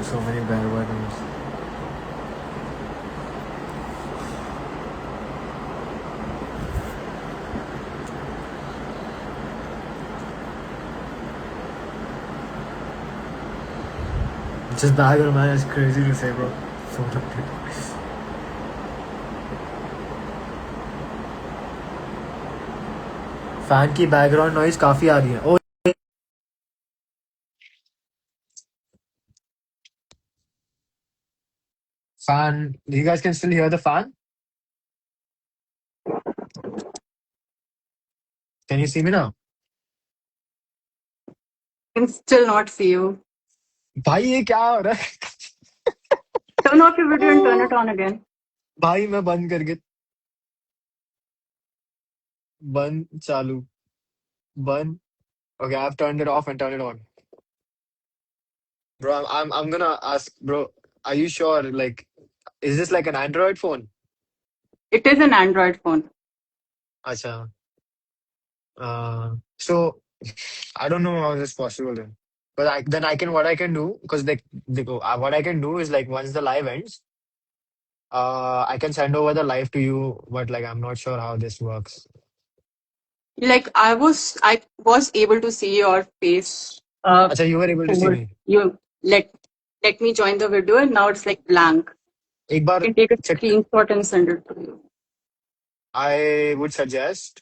so many bad words. Just background, man, it's crazy to say, bro. So fan की background noise काफी आ रही है. Oh, fan. You guys can still hear the fan? Can you see me now? I can still not see you. भाई ये क्या हो रहा है? Turn off your video and turn it on again. भाई मैं बंद करके बंद चालू बंद. Okay, I've turned it off and turned it on. Bro, I'm gonna ask, bro. Are you sure? Like, is this like an Android phone? It is an Android phone. Acha. So I don't know how this is possible then. But what I can do, because what I can do is like once the live ends, I can send over the live to you, but like I'm not sure how this works. Like I was able to see your face. Acha, you were able to see me. You let me join the video, and now it's like blank. एक I bar can take a check. screenshot and send it to you. I would suggest.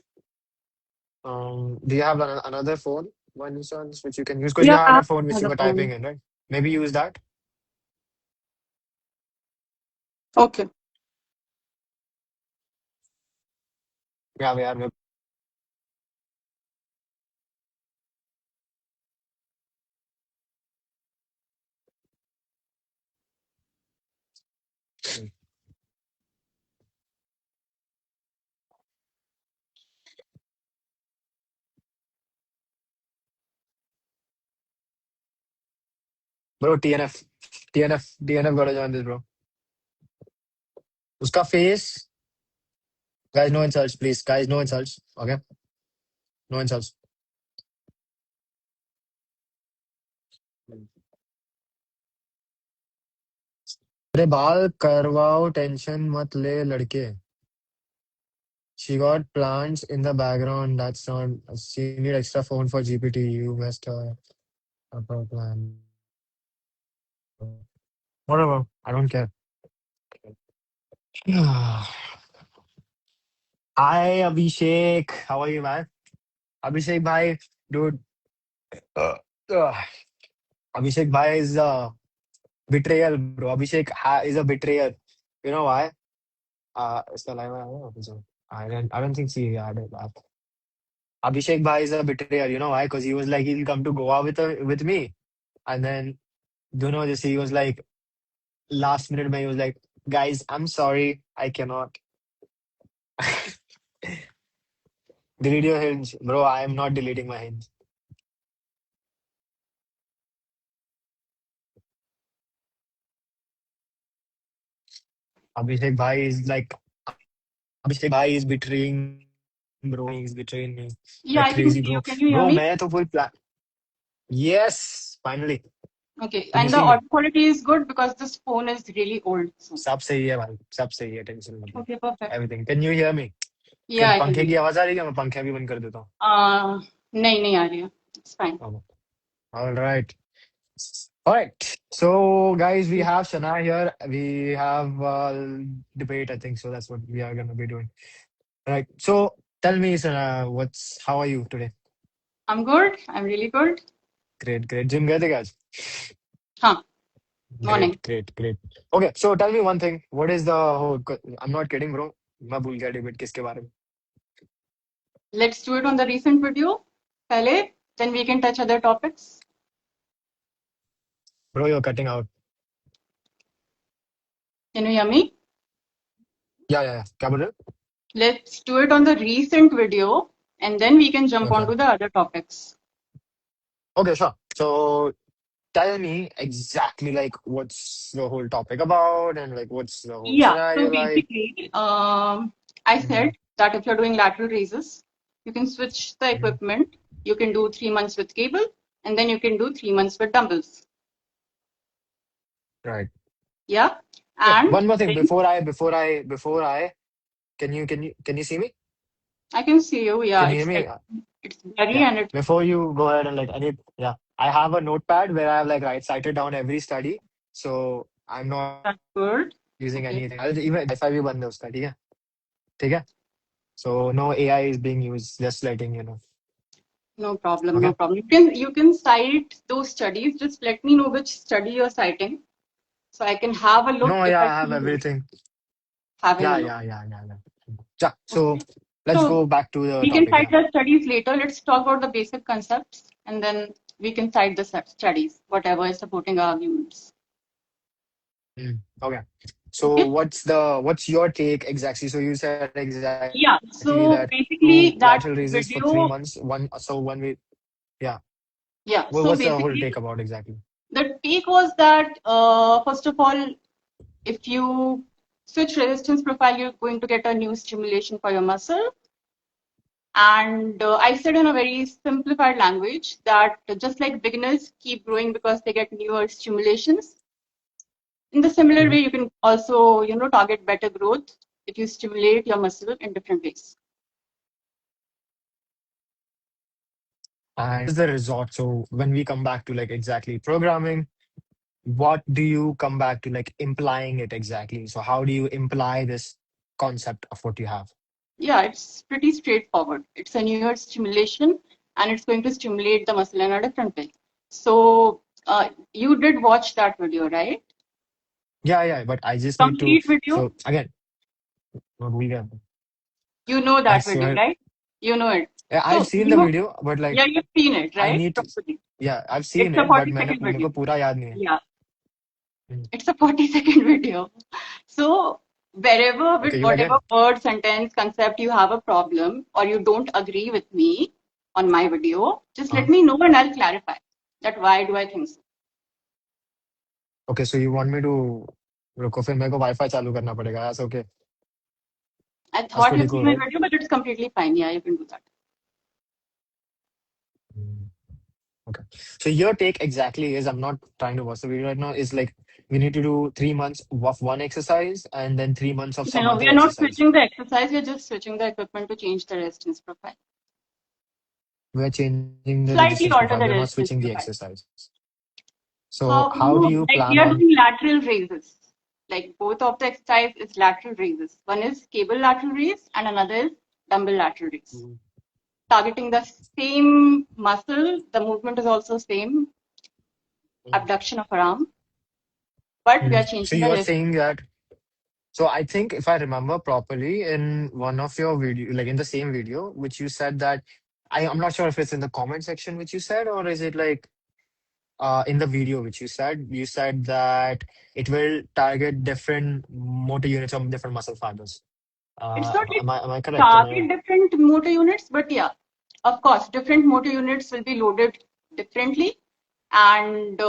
Do you have another phone, one instance, which you can use? Because you Yeah, had I a phone which have you the were phone. typing in, right? Maybe use that. Okay. Yeah. Bro, TNF gotta join this, bro. Uska face, guys, no insults, please. Guys, no insults. Okay, no insults. अरे बाल करवाओ, tension मत ले लड़के. She got plants in the background. That's not. She need extra phone for GPT. You messed her up her plan. Whatever. I don't care. Hi, Abhishek. How are you, man? Abhishek bhai, dude. Uh, uh, Abhishek bhai is a betrayal, bro. Abhishek is a betrayer. You know why? It's live. I don't think she added that. Abhishek bhai is a betrayer. You know why? Because he was like he'll come to Goa with me, and then this he was like last minute. He was like, guys, I'm sorry, I cannot. Delete your hinge, bro. I am not deleting my hinge. Abhishek bhai is like Abhishek bhai is betraying, bro. He's betraying me. Yeah, Like I can crazy, see you. bro. Can you hear Bro, me? मैं तो full plan. Yes, finally. Okay. Can you And the see me? audio quality is good because this phone is really old. So. सब सही है भाई, सब सही है, tension मत ले. Okay, perfect. Everything. Can you hear me? Yeah, I can पंखे hear की you. आवाज आ रही है क्या? मैं पंखे भी बंद कर देता हूँ. नहीं आ रही है. It's fine. All right. All right. So, guys, we have Shana here. We have debate, I think. So that's what we are going to be doing. Right. So, tell me, Shana, how are you today? I'm good. I'm really good. Great. Gym गए थे क्या आज? Huh. Morning. Great. Okay, so tell me one thing. What is the whole? I'm not kidding, bro. मैं भूल गया debate किसके बारे में. Let's do it on the recent video. पहले, then we can touch other topics. Bro, you're cutting out. Can you hear me? Yeah. क्या बोल रहे हो? Let's do it on the recent video, and then we can jump Okay. onto the other topics. Okay, sure. So tell me exactly like what's the whole topic about and like what's the whole Yeah. scenario So like. basically, I said that if you're doing lateral raises, you can switch the equipment. You can do 3 months with cable, and then you can do 3 months with dumbbells. Right. Yeah. Okay. And One more thing then before I can you see me? I can see you. Yeah, Can you hear it's me? like it's blurry Yeah. and it's Before you go ahead and like any yeah, I have a notepad where I have like right cited down every study. So I'm not not using good. anything. I'll Okay. even Wi-Fi भी बंद है उसका ठीक है ठीक है So no AI is being used. Just letting you know. No problem, no Okay. problem. You can cite those studies. Just let me know which study you're citing, so I can have a look No, if yeah, I I have feel like everything. having a Yeah, look. yeah, yeah, yeah, yeah. Yeah. So Okay. let's So go back to the we can topic. cite Yeah. the studies later. Let's talk about the basic concepts, and then we can cite the studies, whatever is supporting our arguments. Okay. So Okay. what's your take exactly? So you said exactly that Yeah. do So lateral basically, raises for that 3 months. video. One week. Yeah. Yeah. What's So the whole take basically, about exactly? the take was that first of all, if you switch resistance profile, you're going to get a new stimulation for your muscle. And I said in a very simplified language that just like beginners keep growing because they get newer stimulations, in the similar way, you can also, target better growth if you stimulate your muscle in different ways. And what is the result? So when we come back to like exactly programming, what do you come back to like implying it exactly? So how do you imply this concept of what you have? Yeah, it's pretty straightforward. It's a newer stimulation, and it's going to stimulate the muscle in a different way. So you did watch that video, right? Yeah, yeah, but I just need to. Complete video. So again, we can. You know I that video, swear, right? You know it. yeah, I've So seen the video, but like yeah, you've seen it, I right? need to. Probably. Yeah, I've It's seen a it, but 40-second मेरे video. को पूरा याद नहीं है. Yeah, Mm. it's a 40-second video. So wherever with Okay, you whatever again. word, sentence, concept you have a problem or you don't agree with me on my video, just let me know and I'll clarify that why do I think so. Okay, so you want me to रुको फिर मेरे को wifi चालू करना पड़ेगा. That's okay. I That's thought pretty you've cool, seen my right? video, but it's completely fine. Yeah, you can do that. Mm. Okay. So your take exactly is I'm not trying to watch the video right now. Is like we need to do 3 months of one exercise and then 3 months of some No, we other are not exercise. switching the exercise, we're just switching the equipment to change the resistance profile. We're changing the resistance Slightly profile. alter We're the not resistance switching the profile. exercise. So how do No, you like we plan are on? doing lateral raises. Like both of the exercise is lateral raises. One is cable lateral raise and another is dumbbell lateral raise. Targeting the same muscle, the movement is also same, abduction of our arm, but we are So changing the you're resistance. saying that. So I think if I remember properly, in one of your video, like in the same video, which you said that I'm not sure if it's in the comment section which you said, or is it like in the video which you said that it will target different motor units of different muscle fibers. It's not like Am I correct? Am I target different motor units, but yeah, of course, different motor units will be loaded differently. And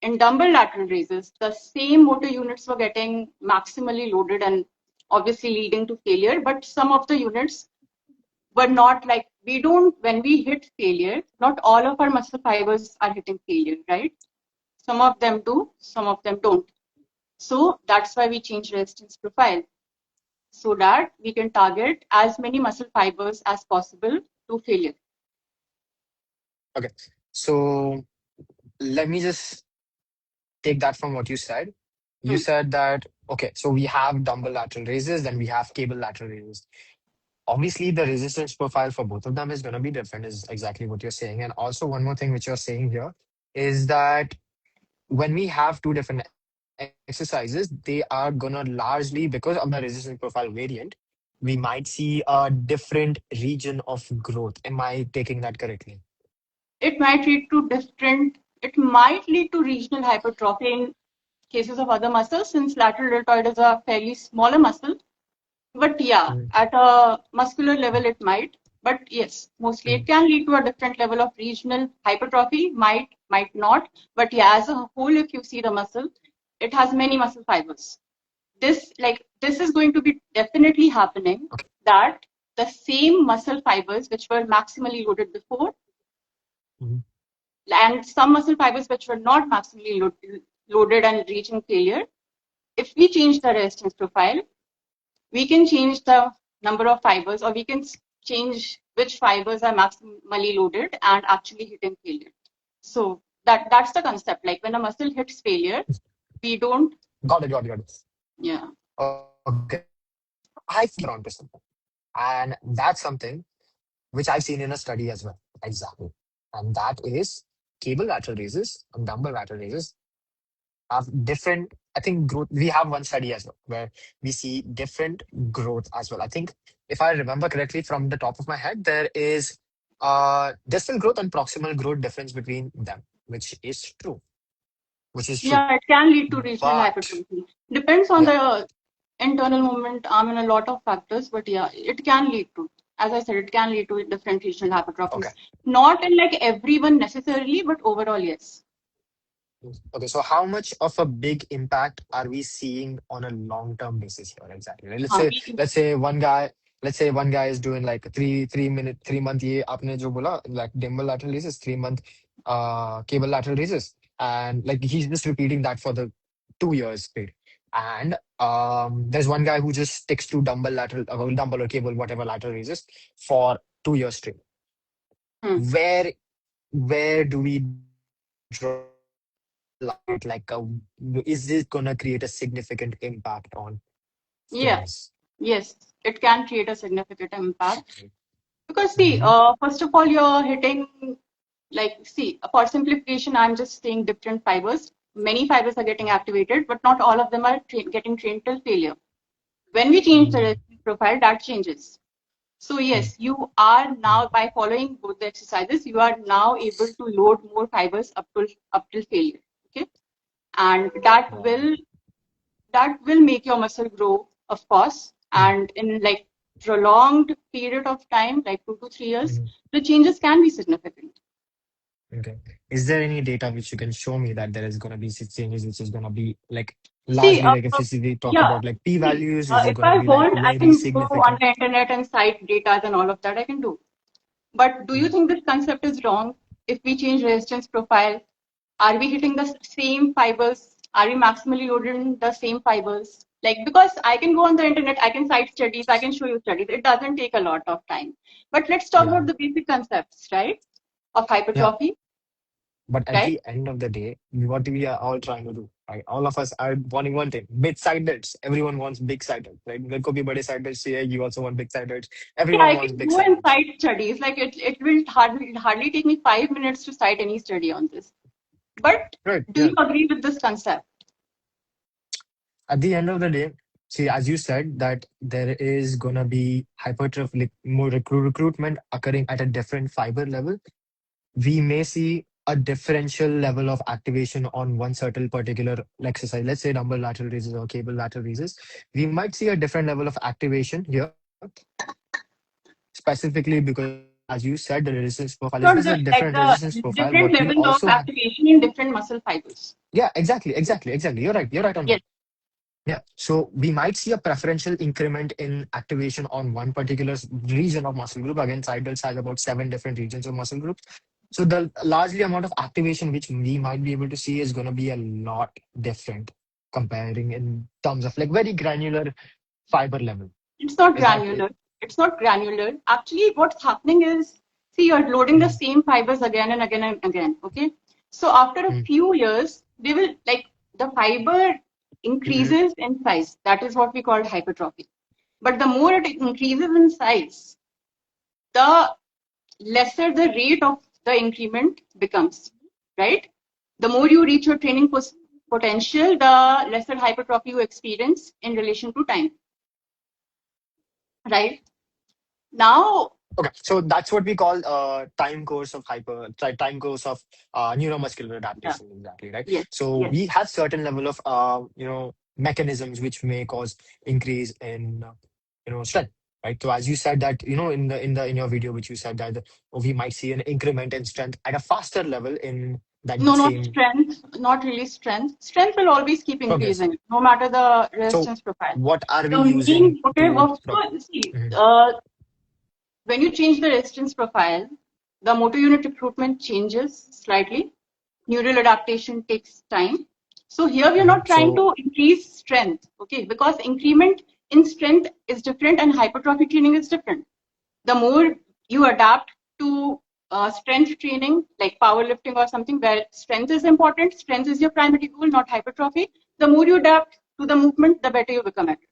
in dumbbell lateral raises, the same motor units were getting maximally loaded and obviously leading to failure. But some of the units were not like we don't, when we hit failure, not all of our muscle fibers are hitting failure, right? Some of them do, some of them don't. So that's why we change resistance profile so that we can target as many muscle fibers as possible to failure. okay? So let me just take that from what you said. You Hmm. said that okay, so we have dumbbell lateral raises, then we have cable lateral raises. Obviously, the resistance profile for both of them is going to be different, is exactly what you're saying. And also, one more thing which you're saying here is that when we have two different exercises, they are gonna largely, because of the resistance profile variant, we might see a different region of growth. Am I taking that correctly? It might lead to different, it might lead to regional hypertrophy in cases of other muscles since lateral deltoid is a fairly smaller muscle. But yeah, Mm, at a muscular level, it might. But yes, mostly it mm. can lead to a different level of regional hypertrophy, might not. But yeah, as a whole, if you see the muscle, it has many muscle fibers. This is going to be definitely happening Okay. that the same muscle fibers which were maximally loaded before Mhm. and some muscle fibers which were not maximally loaded and reaching failure. If we change the resistance profile, we can change the number of fibers, or we can change which fibers are maximally loaded and actually hitting failure. So that's the concept. Like when a muscle hits failure, we don't. Got it. Yeah. Okay. I feel you're onto something. And that's something which I've seen in a study as well. Exactly. And that is cable lateral raises and dumbbell lateral raises have different, I think, growth. We have one study as well where we see different growth as well. I think if I remember correctly from the top of my head, there is distal growth and proximal growth difference between them, which is true. Which is true. Yeah, it can lead to regional But hypertrophy. Depends on yeah, the internal movement arm and a lot of factors, but yeah, it can lead to. As I said, it can lead to different regional hypertrophies. okay. Not in like everyone necessarily, but overall, yes. Okay, so how much of a big impact are we seeing on a long-term basis here exactly? Like, We, let's say one guy, is doing like a 3 month ye आपने जो बोला like dumbbell lateral raises, 3 month cable lateral raises, and like he's just repeating that for the 2 years straight. And there's one guy who just sticks to dumbbell or cable, whatever lateral raises for 2 years straight. hmm. Where do we draw the line? Is this gonna create a significant impact on things? Yeah, yes, it can create a significant impact. Because Mm-hmm. see, first of all, you're hitting, like, see, for simplification, I'm just saying different fibers. Many fibers are getting activated, but not all of them are getting trained till failure. When we change the resistance profile, that changes. So yes, you are now, by following both the exercises, you are now able to load more fibers up till failure. Okay, and that will make your muscle grow, of course, and in like prolonged period of time, like 2 to 3 years, the changes can be significant. Okay. Is there any data which you can show me that there is gonna be such changes, which is gonna be like See, largely like if we talk yeah, about like p see, values, is it if gonna I be like want, I very can go on significant? the internet and cite data and all of that. I can do. But do you think this concept is wrong? If we change resistance profile, are we hitting the same fibers? Are we maximally loaded in the same fibers? Like, because I can go on the internet, I can cite studies, I can show you studies. It doesn't take a lot of time. But let's talk Yeah. about the basic concepts, right? Of Yeah. hypertrophy, But at right? the end of the day, what we are all trying to do, right? All of us are wanting one thing: big side delts. Everyone wants big side delts, right? There could be big side delts here. You also want big side delts. Yeah, Everyone I wants can big go side and delts. cite studies. Like it will hardly take me 5 minutes to cite any study on this. But Right. do Yeah. you agree with this concept? At the end of the day, see, as you said, that there is gonna be hypertrophy, like more recruitment occurring at a different fiber level. We may see a differential level of activation on one certain particular exercise. Let's say dumbbell lateral raises or cable lateral raises. We might see a different level of activation here, specifically because, as you said, the resistance profile is Not there's a the like different resistance the profile. different What we level of also have, activation in different muscle fibers. yeah, exactly. You're right. You're right on Yes. that. Yeah. So we might see a preferential increment in activation on one particular region of muscle group. Again, Sidels has about 7 different regions of muscle groups. So the largely amount of activation which we might be able to see is going to be a lot different comparing in terms of like very granular fiber level. It's not Is that it? granular. It's not granular. Actually, what's happening is, see, you're loading the Mm, same fibers again and again and again. Okay. So after a mm, few years, they will like the fiber increases in size. That is what we call hypertrophy. But the more it increases in size, the lesser the rate of the increment becomes, right? The more you reach your training potential, the lesser hypertrophy you experience in relation to time, right? Now, Okay, so that's what we call time course of neuromuscular yeah, adaptation, exactly, right? yes, So yes. we have certain level of mechanisms which may cause increase in strength, right? So as you said that in your video which you said that we might see an increment in strength at a faster level in that No, not same strength, not really strength. Strength will always keep progress. increasing, no matter the So resistance profile. what are we The using main motive to of, so see, Mhm. when you change the resistance profile, the motor unit recruitment changes slightly. Neural adaptation takes time. So here we are not trying to So increase strength, okay? Because increment in strength is different and hypertrophy training is different. The more you adapt to strength training, like powerlifting or something where strength is important, strength is your primary goal, not hypertrophy. The more you adapt to the movement, the better you become at it.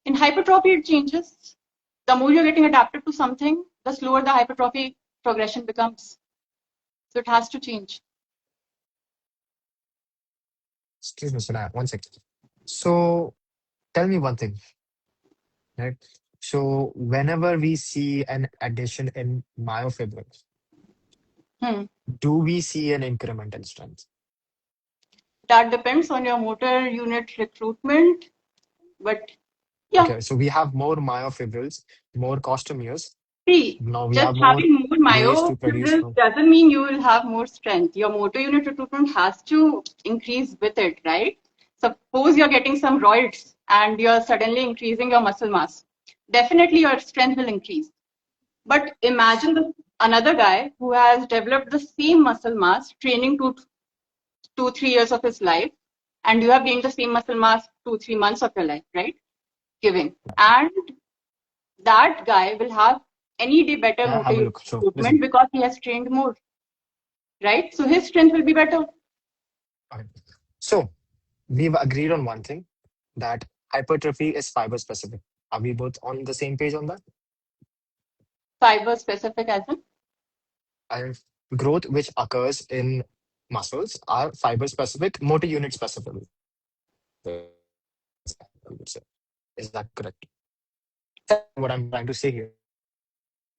In hypertrophy, it changes. The more you're getting adapted to something, the slower the hypertrophy progression becomes. So it has to change. excuse me, Sunaya, one second. So tell me one thing, right? So whenever we see an addition in myofibrils, Hmm. do we see an increment in strength? That depends on your motor unit recruitment, but yeah. Okay, so we have more myofibrils, more costomeres. See, Now we just have more having more ways to produce myofibrils more. doesn't mean you will have more strength. Your motor unit recruitment has to increase with it, right? Suppose you're getting some roids and you're suddenly increasing your muscle mass. Definitely your strength will increase. But imagine another guy who has developed the same muscle mass training 2, 3 years of his life, and you have gained the same muscle mass 2, 3 months of your life, right? Giving. And that guy will have any day better Yeah, motor have a unit look. So recruitment listen. because he has trained more, right? So his strength will be better. Okay. So we've agreed on one thing, that hypertrophy is fiber specific. Are we both on the same page on that? Fiber specific as in. And growth which occurs in muscles are fiber specific, motor unit specific, I would say. Is that correct? What I'm trying to say here is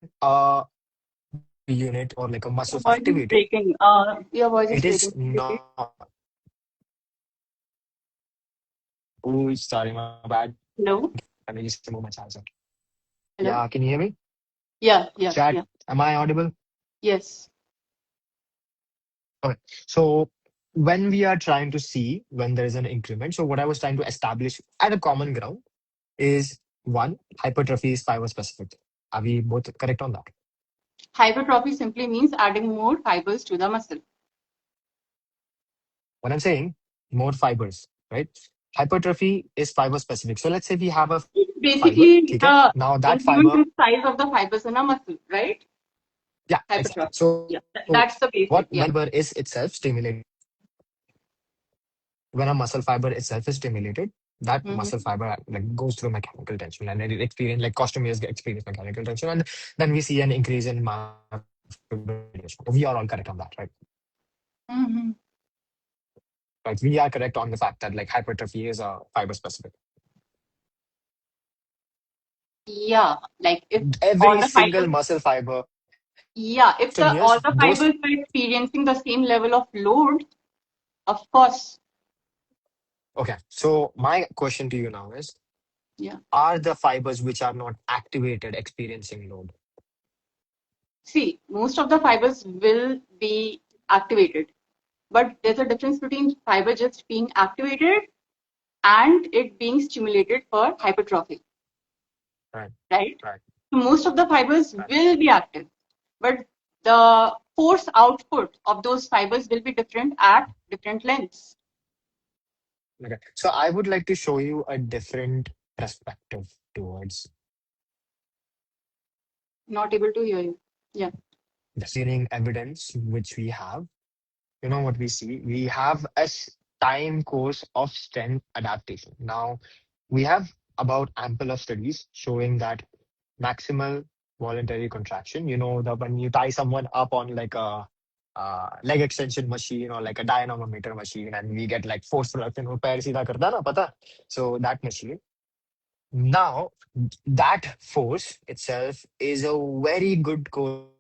when a motor unit or like a muscle Your fiber voice is activated, breaking. Your voice is it breaking. is Can you repeat? not. Oh, sorry, my bad. Hello? Let me just remove my charger. Hello? Yeah, can you hear me? Yeah, yeah, Chat, yeah. am I audible? Yes. Okay. So when we are trying to see when there is an increment, so what I was trying to establish at a common ground is one, hypertrophy is fiber specific. Are we both correct on that? Hypertrophy simply means adding more fibers to the muscle. When I'm saying more fibers, right? Hypertrophy is fiber specific. So let's say we have a It's fiber, okay? basically Now the that fiber, increment in size of the fibers in a muscle, right? yeah, exactly. Hypertrophy. So Yeah, what that's the when basic. a Yeah. fiber is itself stimulated, when a muscle fiber itself is stimulated, that Mm-hmm. muscle fiber like goes through mechanical tension and it experience like costomeres experience mechanical tension, and then we see an increase in myofibrillation. We are all correct on that, right? Mm-hmm. Right, we are correct on the fact that like hypertrophy is a fiber specific. Yeah, like if all Every the single fibers, muscle fiber, every yeah, if the costomeres, all the those. fibers were experiencing the same level of load, of course, Okay, so my question to you now is: yeah. are the fibers which are not activated experiencing load? See, most of the fibers will be activated, but there's a difference between fiber just being activated and it being stimulated for hypertrophy, Right, right? right, So most of the fibers right. will be active, but the force output of those fibers will be different at different lengths. Okay, so I would like to show you a different perspective towards Not able to hear you. Yeah. the training evidence which we have. You know what we see? We have a time course of strength adaptation. Now, we have about ample of studies showing that maximal voluntary contraction, you know, the when you tie someone up on like a leg extension machine or like a dynamometer machine, and we get like force production, wo pair seedha karta na, pata? So that machine. Now, that force itself is a very good correlation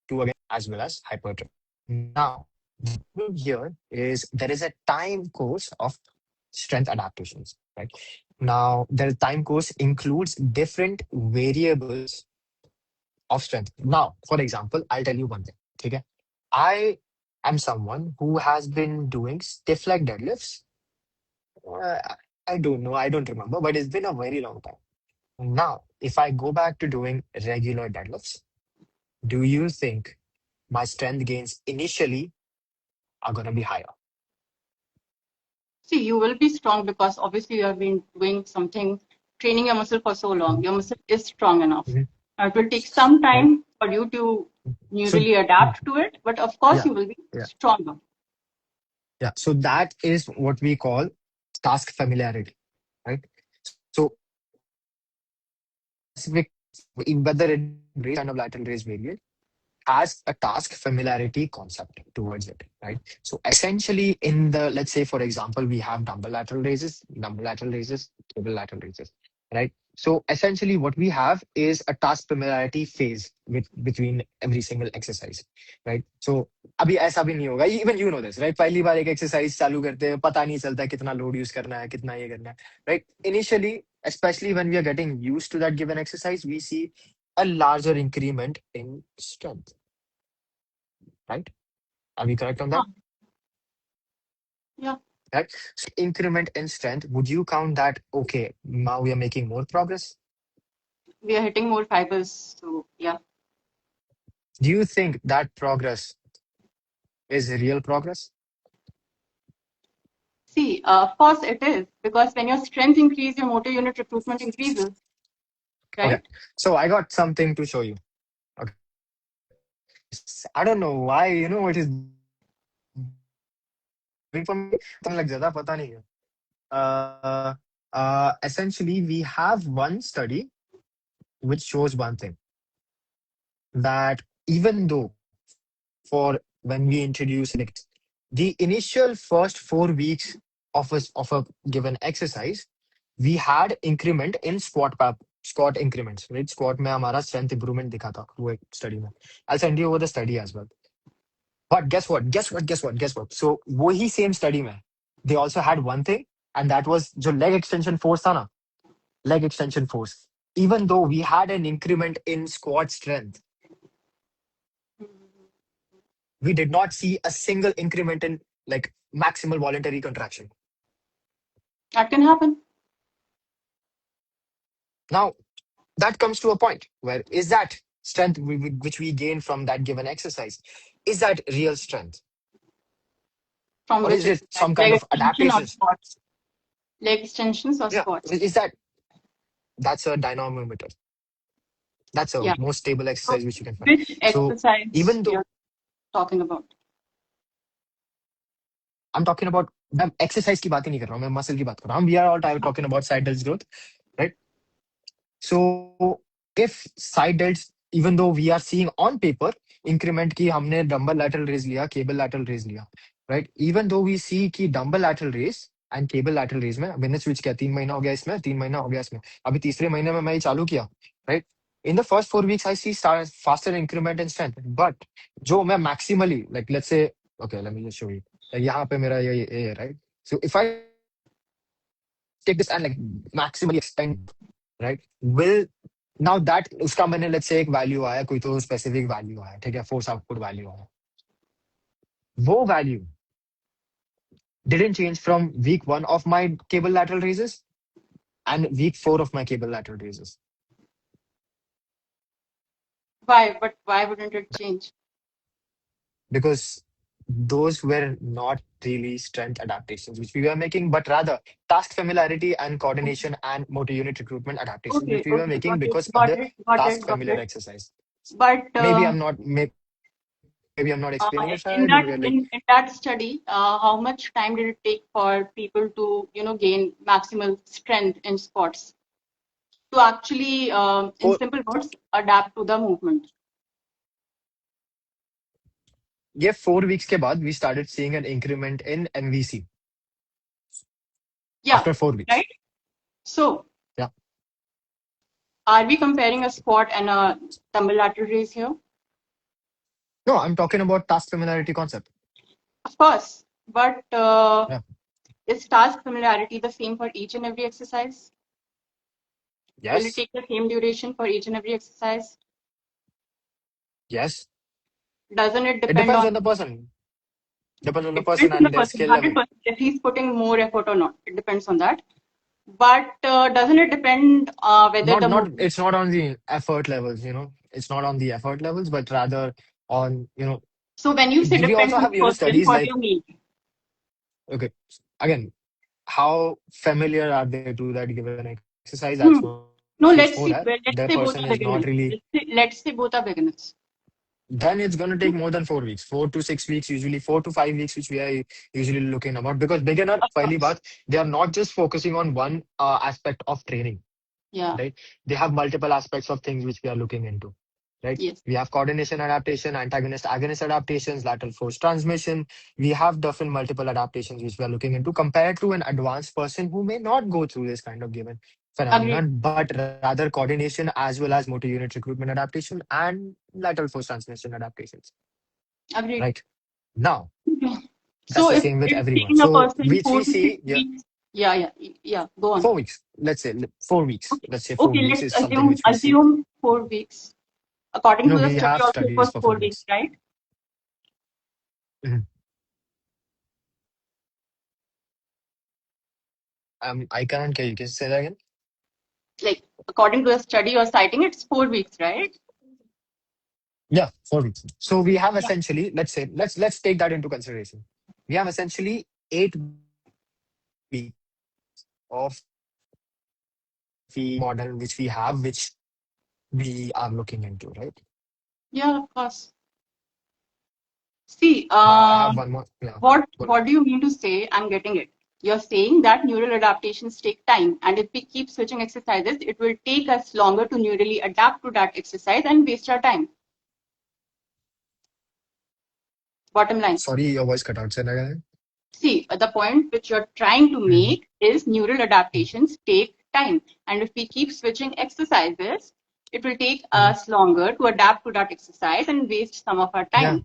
to against strength as well as hypertrophy. Now, the problem here is there is a time course of strength adaptations, right? Now, the time course includes different variables of strength. Now, for example, I'll tell you one thing. Okay? I am someone who has been doing stiff leg deadlifts. Uh, I don't know, I don't remember, but it's been a very long time. Now, if I go back to doing regular deadlifts, do you think my strength gains initially are going to be higher? See, you will be strong because obviously you have been doing something, training your muscle for so long. Your muscle is strong enough. Mhm. It will take some Right. time for you to So really adapt to it, but of course yeah, you will be yeah, stronger. yeah. So that is what we call task familiarity, right? So specific, whether it be dumbbell raise kind of lateral raise variant, has a task familiarity concept towards it, right? So essentially, in the, let's say, for example, we have dumbbell lateral raises, cable lateral raises, right? So essentially, what we have is a task familiarity phase between every single exercise, right? So अभी ऐसा भी नहीं होगा, even you know this, right? पहली बार एक exercise चालू करते हैं, पता नहीं चलता कितना load use करना है, कितना ये करना है, right? Initially, especially when we are getting used to that given exercise, we see a larger increment in strength, right? Are we correct on Huh. that? Yeah, Right? So increment in strength, would you count that, okay, now we are making more progress? we are hitting more fibers. So yeah. Do you think that progress is real progress? See, of course it is because when your strength increases, your motor unit recruitment increases, Okay. right? So I got something to show you. Okay. I don't know why, it is doing for me. Time लग जाता पता नहीं है. Essentially, we have one study which shows one thing, that even though for when we introduce the initial first 4 weeks of a given exercise, we had increment in squat increments, right? Squat में हमारा strength improvement दिखा था वो एक study में. I'll send you over the study as well. But guess what? Guess what? So वही same study में they also had one thing, and that was जो leg extension force था ना, leg extension force. Even though we had an increment in squat strength, we did not see a single increment in like maximal voluntary contraction. That can happen. Now, that comes to a point where is that strength which we gain from that given exercise, is that real strength, From or which is it exercise? some kind Leg of extension or adaptations? squats? Leg extensions or Yeah, squats? is that's a dynamometer, that's a Yeah. most stable So exercise which you can find. which So exercise even though you're talking about? I'm talking about, मैं exercise की बात ही नहीं कर रहा हूँ, मैं muscle की बात कर रहा हूँ. We are all talking about side delts growth, right? So if side delts, even though we are seeing on paper increment की हमने dumbbell lateral raise लिया, cable lateral raise लिया, right? Even though we see कि dumbbell lateral raise and cable lateral raise में मैंने switch किया, 3 महीना हो गया इसमें, 3 महीना हो गया इसमें, अभी तीसरे महीने में मैं ये चालू किया, right? In the first 4 weeks, I see faster increment in strength, but जो मैं maximally, like let's say, okay, let me just show you. Like यहाँ पे मेरा ये है, right? So if I take this and like maximally extend, right? Will now that उसका मैंने let's say एक value आया, कोई तो specific value आया, ठीक है? Force output value आया. वो value didn't change from week 1 of my cable lateral raises and week 4 of my cable lateral raises, Why? But why wouldn't it change? because those were not really strength adaptations which we were making, but rather task familiarity and coordination and motor unit recruitment adaptations which Okay, we were okay, making got it, because of got the it, got task it, got familiar it. exercise. But Maybe I'm not, maybe I'm not explaining it in शायद, that like in that study, how much time did it take for people to gain maximal strength in squats to actually, in four, simple words, adapt to the movement? ये 4 weeks के बाद we started seeing an increment in MVC Yeah, after 4 weeks. right. So, Yeah. are we comparing a squat and a dumbbell lateral raise here? No, I'm talking about task familiarity concept. Of course, but Yeah. is task familiarity the same for each and every exercise? Will it Yes. take the same duration for each and every exercise? Yes. Doesn't it It depend depends on on the person. Depends on the it person depends on the and their person, skill level. 100%, if he's putting more effort or not. It depends on that. But doesn't it depend whether Not the not movement? it's not on the effort levels. It's not on the effort levels, but rather on. So when you say We depends also on have the person, studies what do like, you mean? okay, again. how familiar are they to that given exercise? That's what Hmm. feels more that No, the let's see. person Well, is let's not say both are really. beginners. Let's say both are beginners. Then it's going to take more than 4 weeks, 4 to 6 weeks, usually 4 to 5 weeks, which we are usually looking about. Because beginner, Of pehli course. baat, they are not just focusing on one aspect of training, Yeah. right? They have multiple aspects of things which we are looking into, right? Yes. We have coordination adaptation, antagonist agonist adaptations, lateral force transmission. We have different multiple adaptations which we are looking into compared to an advanced person who may not go through this kind of given Agreed. phenomenon, but rather coordination as well as motor unit recruitment adaptation and lateral force transmission adaptations, Agreed. right? Now, Okay. that's So the if same with it's everyone. taking a So, person which four we to six see, yeah, weeks, yeah, yeah, yeah. Go on. 4 weeks, let's say 4 weeks. Okay. Let's say four Okay. weeks Let's is something assume which we see. 4 weeks. According to No, the we study, have also it studies was for 4 4 weeks, weeks. right? Mhm. I can't hear you. Can you say that again? Like according to the study you're citing, it's 4 weeks, right? Yeah, 4 weeks. So we have Yeah. essentially, let's say, let's take that into consideration. We have essentially 8 weeks of the model which we have, which we are looking into, right? Yeah, of course. See, Now I have one more. Yeah. what do you mean to say? I'm getting it. You're saying that neural adaptations take time, and if we keep switching exercises, it will take us longer to neurally adapt to that exercise and waste our time. Bottom line. Sorry, your voice cut out. Say that again. See, the point which you're trying to Mhm. make is neural adaptations take time. And if we keep switching exercises, it will take Mhm. us longer to adapt to that exercise and waste some of our Yeah, time.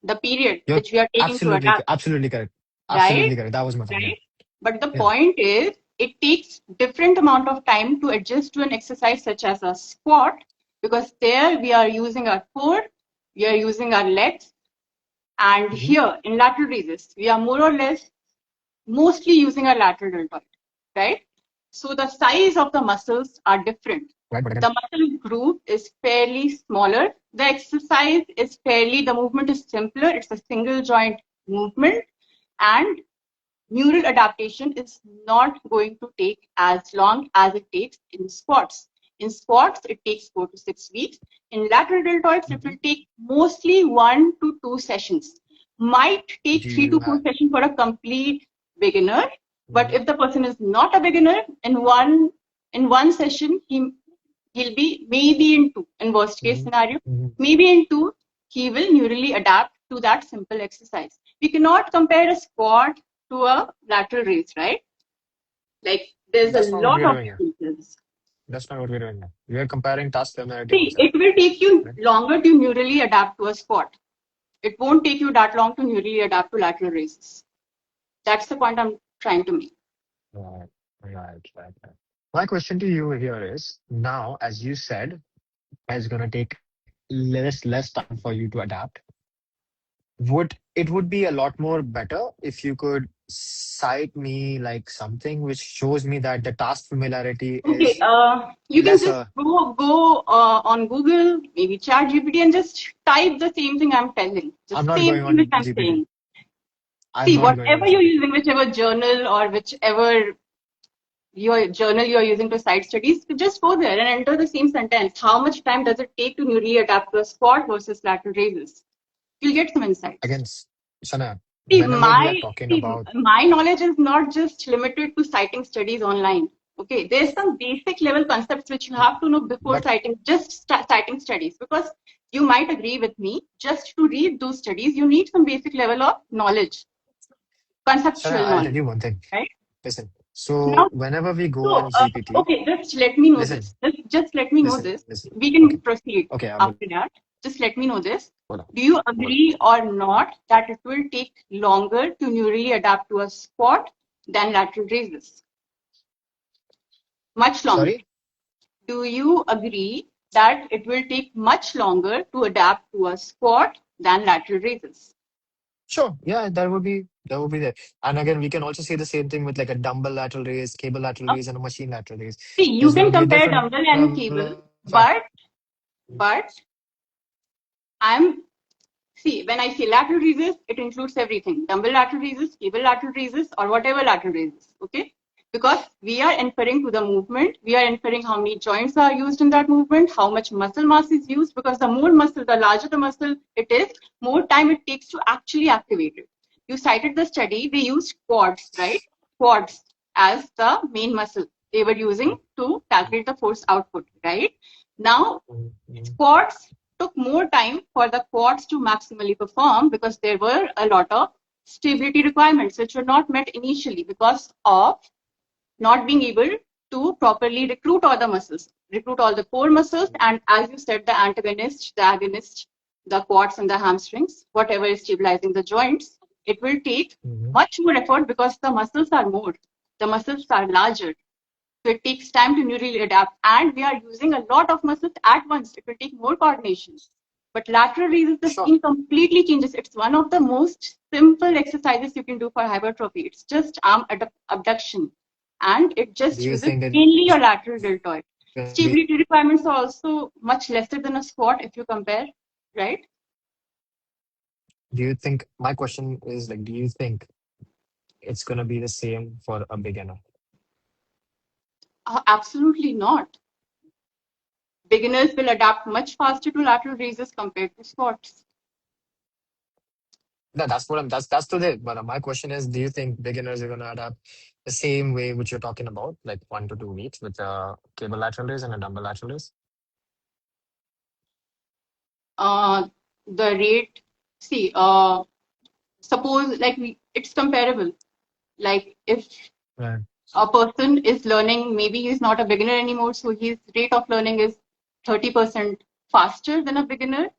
The period you're which we are taking to absolutely adapt, absolutely correct. right? Absolutely correct. That was my point. Yeah. Right? But the Yeah. point is, it takes different amount of time to adjust to an exercise such as a squat, because there we are using our core, we are using our legs, and Mhm. here in lateral raises, we are more or less mostly using our lateral deltoid, right? So the size of the muscles are different. Right, but The again, muscle group is fairly smaller. The exercise is fairly, the movement is simpler. It's a single joint movement, and neural adaptation is not going to take as long as it takes in squats. In squats, it takes 4 to 6 weeks. In lateral deltoids, it mhm. will take mostly 1 to 2 sessions. Might take Do three to you four have? sessions for a complete beginner. But Mhm. if the person is not a beginner, in one session, he'll be maybe in two. In worst case Mhm. scenario, Mhm. maybe in two, he will neurally adapt to that simple exercise. We cannot compare a squat to a lateral raise, right? Like there's a That's not what we lot are of doing here. differences. That's not what we're doing here. We are comparing task familiarity See, also. it will take you Right? longer to neurally adapt to a squat. It won't take you that long to neurally adapt to lateral raises. That's the point I'm trying to make. Right. Right. My question to you here is now, as you said, it's gonna take less time for you to adapt. Would be a lot more better if you could cite me like something which shows me that the task familiarity Okay, is you can just lesser. go on Google, maybe Chat GPT, and just type the same thing I'm telling. I'm Just not same going thing which on I'm GPT. saying. I'm See, not going on whatever you're GPT. using, whichever journal or whichever your journal you're using to cite studies, just go there and enter the same sentence. How much time does it take to newly adapt to a squat versus lateral raises? You'll get some insights. Again, Sana, See, whenever we are talking about, my knowledge is not just limited to citing studies online. Okay, there's some basic level concepts which you have to know before but citing citing studies, because you might agree with me. Just to read those studies, you need some basic level of knowledge, Sana, conceptual I'll tell knowledge, you one thing. right? Listen, so Now, whenever we go so on GPT, okay, just let me know listen, this. Just let me know this. listen. We Okay, can proceed okay, I will. after that. Just let me know this. Hold on, Do you hold on. agree or not that it will take longer to neurally adapt to a squat than lateral raises? Much longer. Sorry. Do you agree that it will take much longer to adapt to a squat than lateral raises? Sure. Yeah, that would be there. And again, we can also say the same thing with like a dumbbell lateral raise, cable lateral Uh, raise, and a machine lateral raise. See, you There's going can to be a compare different dumbbell level and of cable, but I'm See, when I say lateral raises, it includes everything. Dumbbell lateral raises, cable lateral raises, or whatever lateral raises, okay? Because we are inferring to the movement, we are inferring how many joints are used in that movement, how much muscle mass is used, because the more muscle, the larger the muscle it is, more time it takes to actually activate it. You cited the study, they used quads, right? Quads as the main muscle they were using to calculate the force output, right? Now, squats took more time for the quads to maximally perform because there were a lot of stability requirements which were not met initially because of not being able to properly recruit all the muscles, recruit all the core muscles, and as you said, the antagonist, the agonist, the quads and the hamstrings, whatever is stabilizing the joints, it will take much more effort because the muscles are more, the muscles are larger. So it takes time to neurally adapt, and we are using a lot of muscles at once. It will take more coordination. But lateral raises, the Sure. scene completely changes. It's one of the most simple exercises you can do for hypertrophy. It's just arm abduction, and it just Do you uses think it's mainly gonna your be? lateral deltoid. Stability requirements are also much lesser than a squat if you compare, right? Do you think my question is like? Do you think it's gonna be the same for a beginner? Absolutely not. Beginners will adapt much faster to lateral raises compared to squats. That's what I'm. That's to it. But my question is, do you think beginners are gonna adapt the same way which you're talking about, like 1 to 2 weeks with a cable lateral raise and a dumbbell lateral raise? uh, the rate, see, suppose like it's comparable. Like if Right. a person is learning, maybe he's not a beginner anymore, so his rate of learning is 30% faster than a beginner.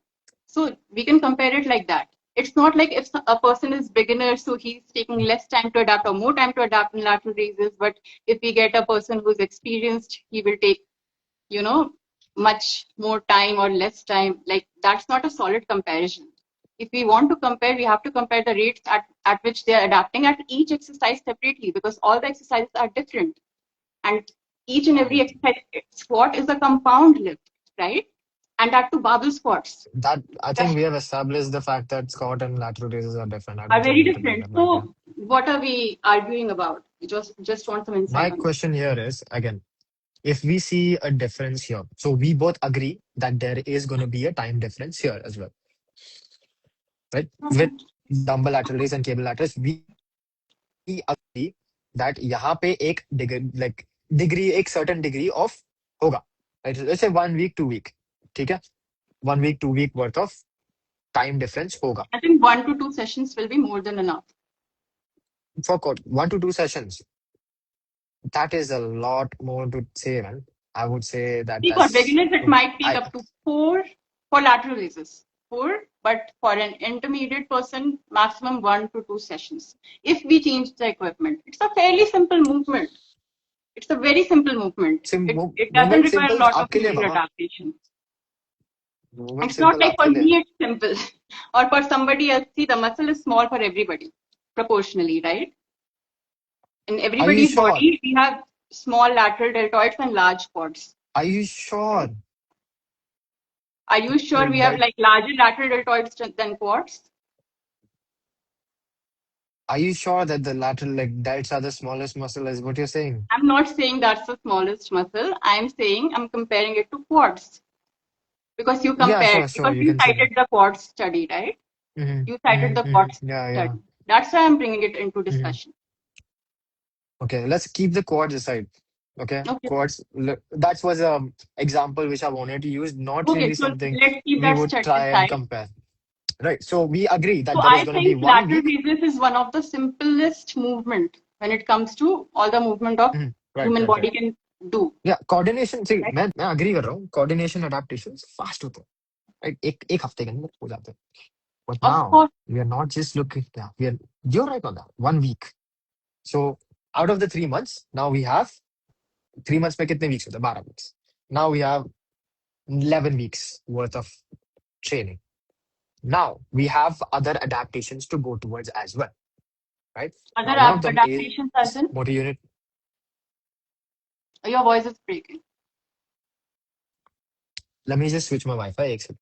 So we can compare it like that. It's not like if a person is beginner, so he's taking less time to adapt or more time to adapt in lateral raises. But if we get a person who's experienced, he will take, you know, much more time or less time. Like that's not a solid comparison. If we want to compare, we have to compare the rates at which they are adapting at each exercise separately because all the exercises are different. And each and every Right. exercise, squat is a compound lift, right? And that to barbell squats That I think we have established the fact that squat and lateral raises are different. I are don't think very we need to bring different. that back here. So what are we arguing about? Just want some insight My on it. question here is again, if we see a difference here, so we both agree that there is going to be a time difference here as well, right? With dumbbell lateral raise and cable lateral raise, we agree that यहाँ पे एक degree, like degree, एक certain degree of होगा, right? Let's say 1 week, 2 week, ठीक है? 1 week, 2 week worth of time difference होगा I think 1 to 2 sessions will be more than enough. for 1 to 2 sessions. That is a lot more to say, man. I would say that See, for that's beginners, it might take I up to 4 for lateral raises. 4, but for an intermediate person, maximum 1 to 2 sessions. If we change the equipment, it's a fairly simple movement. It's a very simple movement. It doesn't movement require a simple lot of आपके लिए neural Baba, adaptation. movement It's not simple like for आपके लिए. me it's simple or for somebody else. See, the muscle is small for everybody proportionally, right? In Are you everybody's sure? body, we have small lateral deltoids and large quads. Are you sure? Are you sure we Like have that? like larger lateral deltoids than quads? Are you sure that the lateral like delts are the smallest muscle? Is what you're saying? I'm not saying that's the smallest muscle. I'm saying I'm comparing it to quads because Yeah, sure, sure. You you can say that. cited the quads study, right? Mm-hmm, You cited the mm-hmm, quads mm-hmm. Yeah, yeah. study. That's why I'm bringing it into Mm-hmm. discussion. Okay, let's keep the quads aside. Okay, Okay. quads. That was a example which I wanted to use, not Okay. really So something let's keep we that would study try and aside. compare. Right. So we agree So that there is I going to be think one lateral week. raises is one of the simplest movement when it comes to all the movement of Mhm. Right, human right, right. body can do. Yeah, coordination. See, Right? मैं agree कर रहा हूँ. Coordination adaptations fast होते हैं. Right, एक हफ्ते के अंदर हो जाते हैं. But Of now course, we are not just looking. Yeah, we are. You're right on that. 1 week. So out of the 3 months, now we have 3 months में कितने weeks होते हैं? 12 weeks. Now we have 11 weeks worth of training. Now we have other adaptations to go towards as well. Right. other Now one of them adaptations is as in motor unit. your voice is breaking. Let me just switch my Wi-Fi. एक second.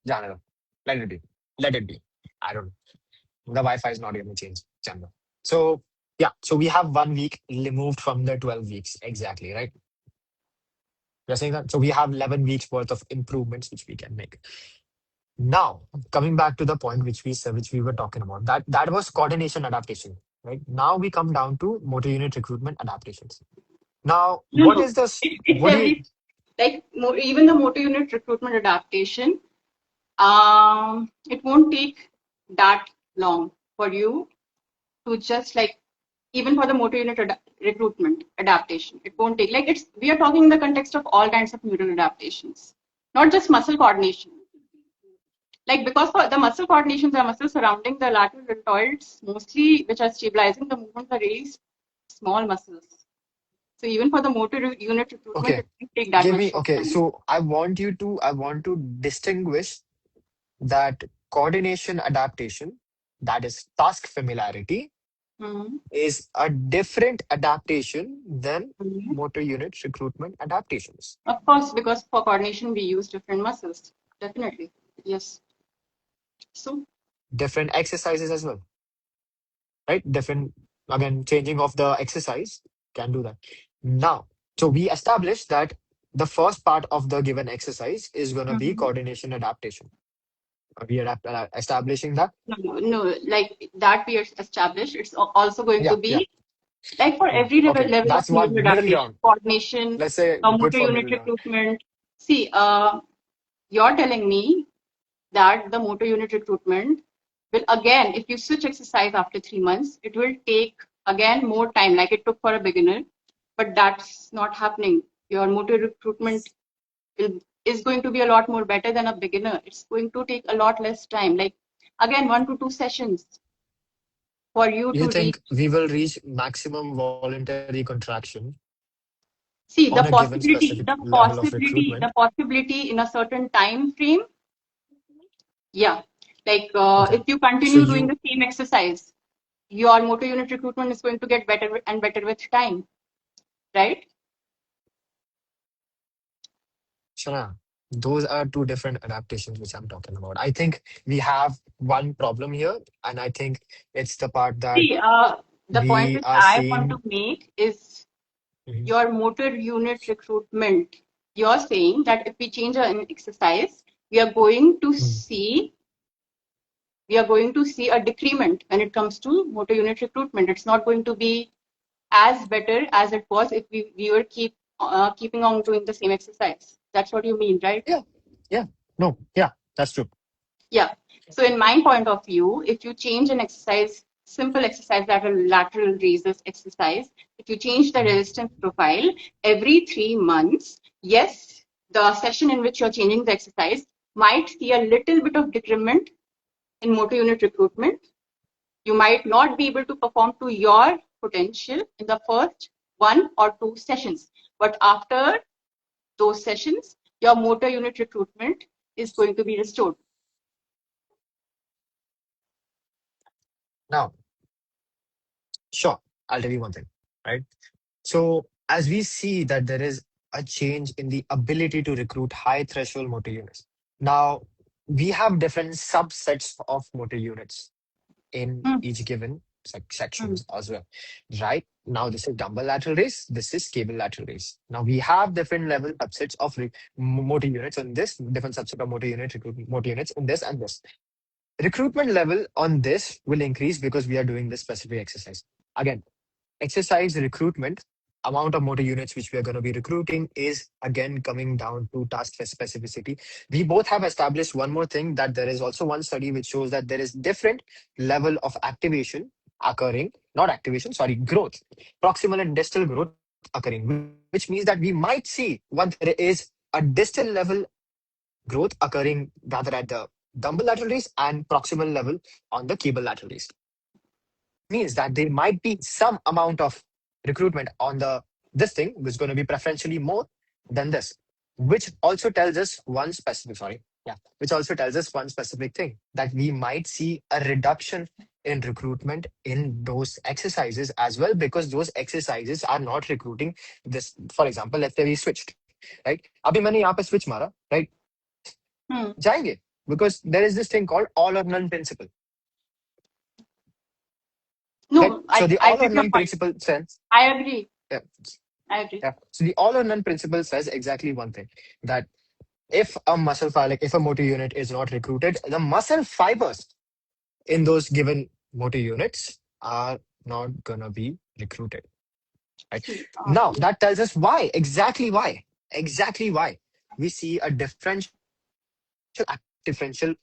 Jana, let it be. Let it be. I don't know. The Wi-Fi is not going to change. Jana. So yeah, so we have 1 week removed from the 12 weeks exactly, right? You're saying that. So we have 11 weeks worth of improvements which we can make. Now, coming back to the point which we said, which we were talking about, that was coordination adaptation, right? Now we come down to motor unit recruitment adaptations. Now, No, what no. is this? It's What do you? every, like, even the motor unit recruitment adaptation, it won't take that long for you to just like, even for the motor unit recruitment adaptation, it won't take, like, it's, we are talking in the context of all kinds of neural adaptations, not just muscle coordination. Like, because for the muscle coordinations are muscles surrounding the lateral deltoids, mostly which are stabilizing the movements, are really small muscles. So even for the motor unit recruitment, Okay, it won't take that give much me. Okay, time. so I want to distinguish that coordination adaptation, that is task familiarity, Mm-hmm. is a different adaptation than Mm-hmm. motor unit recruitment adaptations. Of course, because for coordination we use different muscles. Definitely. Yes. So, Different exercises as well, right? Different, again, changing of the exercise can do that. Now, so we established that the first part of the given exercise is going to be mhm. coordination adaptation. We are establishing that. No, no, no, like that we are established. It's also going to Yeah, yeah. be like for every Okay, level of that's neural one middle adaptation, ground. coordination, Let's say good motor for unit middle ground. recruitment. See, you're telling me that the motor unit recruitment will again, if you switch exercise after 3 months, it will take again more time, like it took for a beginner. But that's not happening. Your motor recruitment will, is going to be a lot more better than a beginner. It's going to take a lot less time, like again 1 to 2 sessions for you You to reach. think we will reach maximum voluntary contraction See, on a given specific level of recruitment? the possibility in a certain time frame. Yeah, like Okay. if you So continue doing you, the same exercise, your motor unit recruitment is going to get better and better with time, right? Shana, those are two different adaptations which I'm talking about. I think we have one problem here, and I think it's the part that See, the point we which are I want to seeing. make is Mhm. your motor unit recruitment. You're saying that if we change an exercise, we are going to Mm. see we are going to see a decrement when it comes to motor unit recruitment. It's not going to be as better as it was if we were keeping on doing the same exercise. That's what you mean, right? Yeah, yeah, no, yeah, that's true. Yeah. So in my point of view, if you change an exercise, simple exercise, that a lateral raises exercise, if you change the Mhm. resistance profile every 3 months, yes, the session in which you're changing the exercise might see a little bit of decrement in motor unit recruitment. You might not be able to perform to your potential in the first 1 or 2 sessions, but after those sessions, your motor unit recruitment is going to be restored. Now, sure, I'll tell you one thing, right? So, as we see that there is a change in the ability to recruit high threshold motor units. Now, we have different subsets of motor units in Hmm. each given Hmm. sections as well. Right now, this is dumbbell lateral raise. This is cable lateral raise. Now we have different level subsets of motor units on this, different subset of motor units in this and this. Recruitment level on this will increase because we are doing this specific exercise. Again, exercise recruitment, amount of motor units which we are going to be recruiting is again coming down to task specificity. We both have established one more thing, that there is also one study which shows that there is different level of activation occurring, not activation, sorry, growth, proximal and distal growth occurring, which means that we might see one, there is a distal level growth occurring rather at the dumbbell lateral raise and proximal level on the cable lateral raise, which means that there might be some amount of recruitment on the this thing which is going to be preferentially more than this, which also tells us one specific, sorry, yeah, which also tells us one specific thing, that we might see a reduction in recruitment in those exercises as well, because those exercises are not recruiting this. For example, let's say we switched, right? अभी मैंने यहाँ पे switch मारा, right? Hmm. जाएंगे, because there is this thing called all or none principle, right? No, So the I all or get your none point. principle says, I agree. yeah, I agree. yeah. So the all or none principle says exactly one thing, that if a muscle fiber, like if a motor unit is not recruited, the muscle fibers in those given motor units are not gonna be recruited. Right? See, Now that tells us why, exactly why we see a differential differential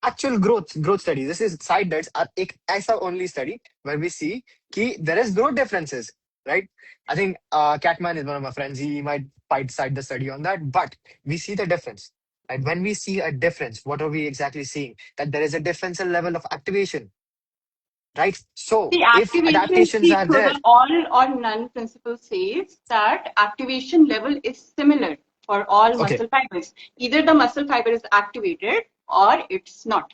actual growth study. This is side darts are एक ऐसा only study where we see कि there is growth differences, right? I think Catman is one of my friends. He might cite the study on that, but we see the difference. And when we see a difference, what are we exactly seeing? That there is a differential level of activation, right? So the if activation, adaptations see, are so there, the all or none principle says that activation level is similar for all okay, muscle fibers. Either the muscle fiber is activated or it's not.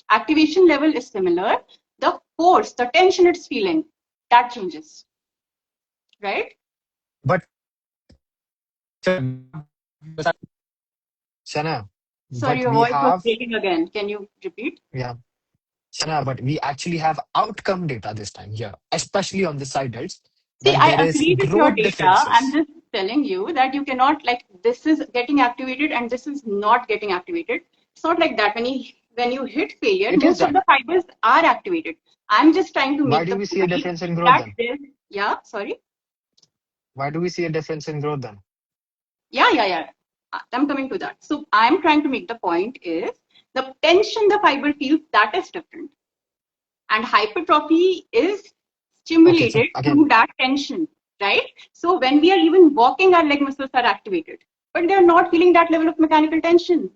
Activation level is similar. The force, the tension it's feeling, that changes, right? but Shana, Sorry, but your we voice was have, breaking again. Can you repeat? yeah, Shana, but we actually have outcome data this time here, especially on the side heads, See, that I there is agree with your growth data. I'm differences. just telling you that you cannot, like, this is getting activated and this is not getting activated. It's not like that. When you hit failure, It is most of that. the fibers are activated. I'm just trying to Why make do the we see a point difference in growth that then? this, yeah, sorry. Why do we see a difference in growth then? Yeah. I'm coming to that. So I'm trying to make the point is the tension the fiber feels, that is different. And hypertrophy is Okay, so stimulated through again, that tension, right? So when we are even walking, our leg muscles are activated, but they're not feeling that level of mechanical tension.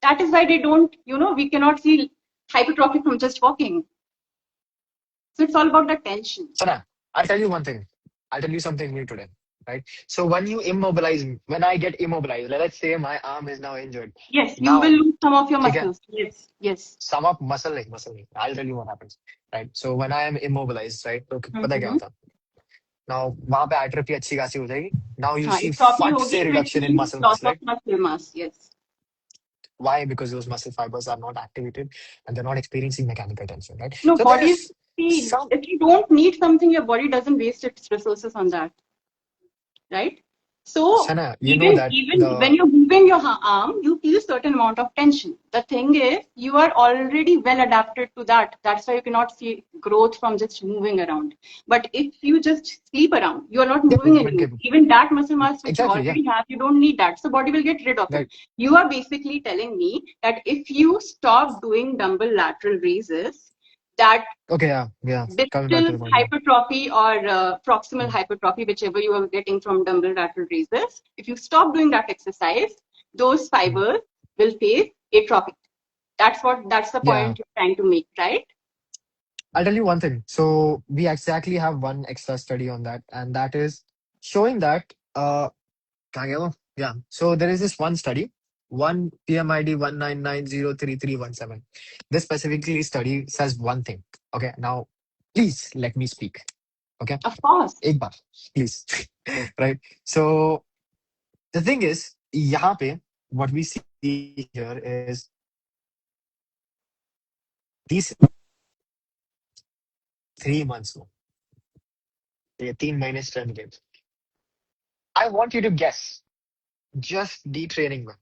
That is why they don't, we cannot see hypertrophy from just walking. So it's all about the tension. Sana, I'll tell you one thing. I'll tell you something new today, right? So when you immobilize me, when I get immobilized, let's say my arm is now injured. Yes, you will Now, lose some of your okay, muscles. Yes. sum up muscle leg. I'll tell you what happens, right? So when I am immobilized, right? तो पता है क्या Mm-hmm. होता? Now वहाँ पे atrophy अच्छी खासी हो जाएगी. Now you see Atrophy फट hogi, से which reduction in means muscle loss mass, of right? muscle mass. Yes. Why? Because those muscle fibers are not activated and they're not experiencing mechanical tension, right? No, So there body, is see, some, if you don't need something, your body doesn't waste its resources on that, right? So Sana, you know even that even when the, you're moving your arm, you feel certain amount of tension. The thing is, you are already well adapted to that. That's why you cannot see growth from just moving around. But if you just sleep around, you are not yeah, moving movement anymore. capable. Even that muscle mass which you Exactly, yeah. already have, you don't need that. So body will get rid of it. Right. You are basically telling me that if you stop doing dumbbell lateral raises, that Okay, yeah. Coming back to distal the point, yeah. hypertrophy or proximal Mm. hypertrophy, whichever you are getting from dumbbell lateral raises, if you stop doing that exercise, those Mm. fibers will face atrophy. That's the Yeah. point you're trying to make, right? I'll tell you one thing. So we exactly have one extra study on that, and that is showing that कहाँ गया वो? Yeah. So there is this one study, one PMID 199033317. This specifically study says one thing. Okay. Now please let me speak. Okay. Of course. एक बार, please. Right. So the thing is, यहाँ पे what we see here is these 3 months में, ये 3 महीने strength gains. I want you to guess, just detraining में,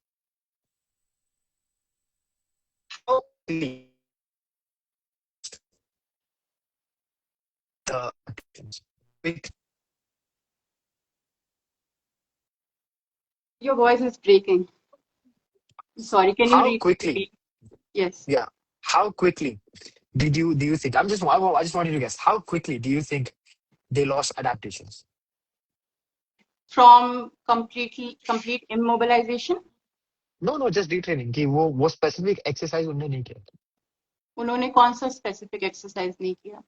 how quickly the quick, Your voice is breaking. Sorry, can you how quickly, repeat? Yes. yeah, how quickly do you think? I just want you to guess. How quickly do you think they lost adaptations? From complete immobilization, No, just detraining. कि वो specific exercise उन्होंने नहीं किया. उन्होंने कौन सा specific exercise नहीं किया?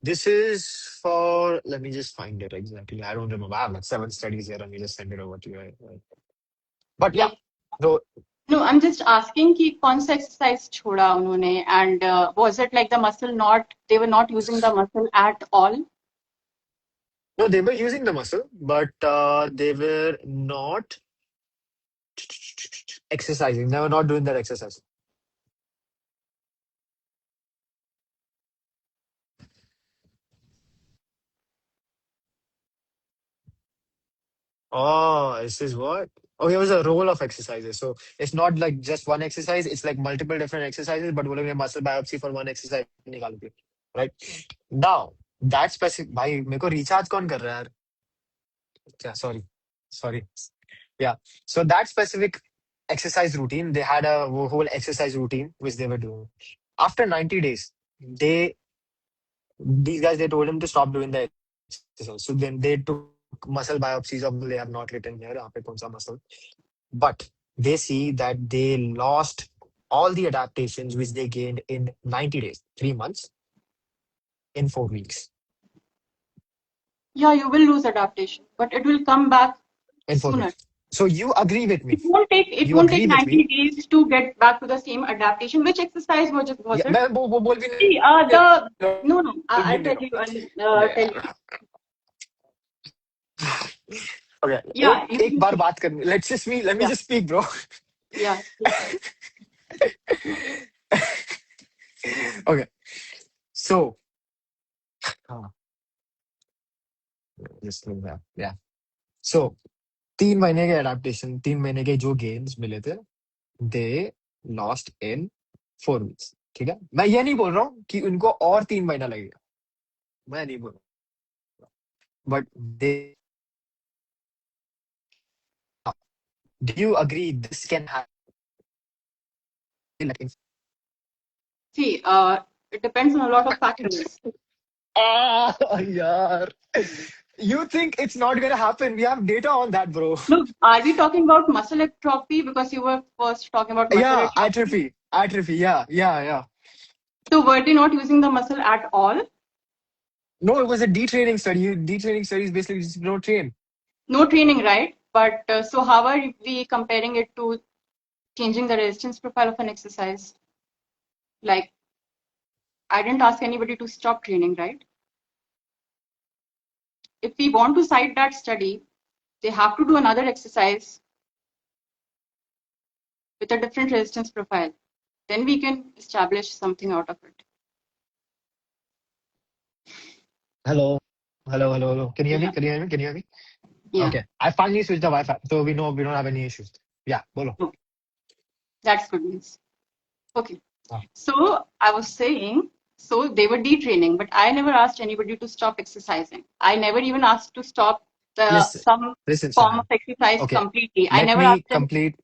This is for, let me just find it exactly. I don't remember. I have like 7 studies here. Let me just send it over to you. But yeah, Like, so no, I'm just asking कि कौन सा exercise छोड़ा उन्होंने, and was it like the muscle not, they were not using the muscle at all? no, they were using the muscle, but they were not exercising. They were not doing that exercise. Oh, this is what? Okay, it was a roll of exercises. So it's not like just one exercise, it's like multiple different exercises, but बोलेंगे muscle biopsy for one exercise निकाल के. Right? Now, that specific भाई मेरे को recharge कौन कर रहा है यार? Yeah, sorry. Yeah. So that specific exercise routine, they had a whole exercise routine which they were doing. After 90 days, these guys they told him to stop doing the exercise. So then they took muscle biopsies of they have not written here, यहाँ पे कौन सा muscle. But they see that they lost all the adaptations which they gained in 90 days, 3 months, in 4 weeks. Yeah, you will lose adaptation, but it will come back In four sooner. weeks. So you agree with me? It You won't take agree with 90 me? days to get back to the same adaptation. Which exercise was Yeah, it? मैं वो बोल भी नहीं See, the no no, बोल भी I'll नहीं tell रहा you. हूँ. I'll Yeah. tell you. Okay. Yeah, एक एक बार बात करनी. Let me yeah, just speak, bro. yeah. Okay. So, हाँ, just leave that. Yeah. So 3 महीने के एडाप्टेशन, 3 महीने के जो गेम्स मिले थे, दे लॉस्ट इन 4 weeks. ठीक है, मैं ये नहीं बोल रहा हूँ कि उनको और 3 महीना लगेगा, मैं नहीं बोल रहा, but they, do you agree this can happen? See, it depends on a lot of factors. यार, you think it's not gonna happen? We have data on that, bro. Look, are we talking about muscle atrophy? Because you were first talking about muscle Yeah, atrophy. atrophy. Yeah. So were they not using the muscle at all? No, it was a detraining study. Detraining studies basically just don't train. No training, right? But so how are we comparing it to changing the resistance profile of an exercise? Like, I didn't ask anybody to stop training, right? If we want to cite that study, they have to do another exercise with a different resistance profile. Then we can establish something out of it. Hello. Can you hear me? Yeah. Can you hear me? Can you hear me? Yeah. Okay. I finally switched the Wi-Fi, so we know we don't have any issues. Yeah, bolo. Okay. That's good news. Okay. Ah. So I was saying, so they were detraining, but I never asked anybody to stop exercising. I never even asked to stop Listen, some listen, form of Shanaya. exercise Okay, completely. I let never me asked them. complete.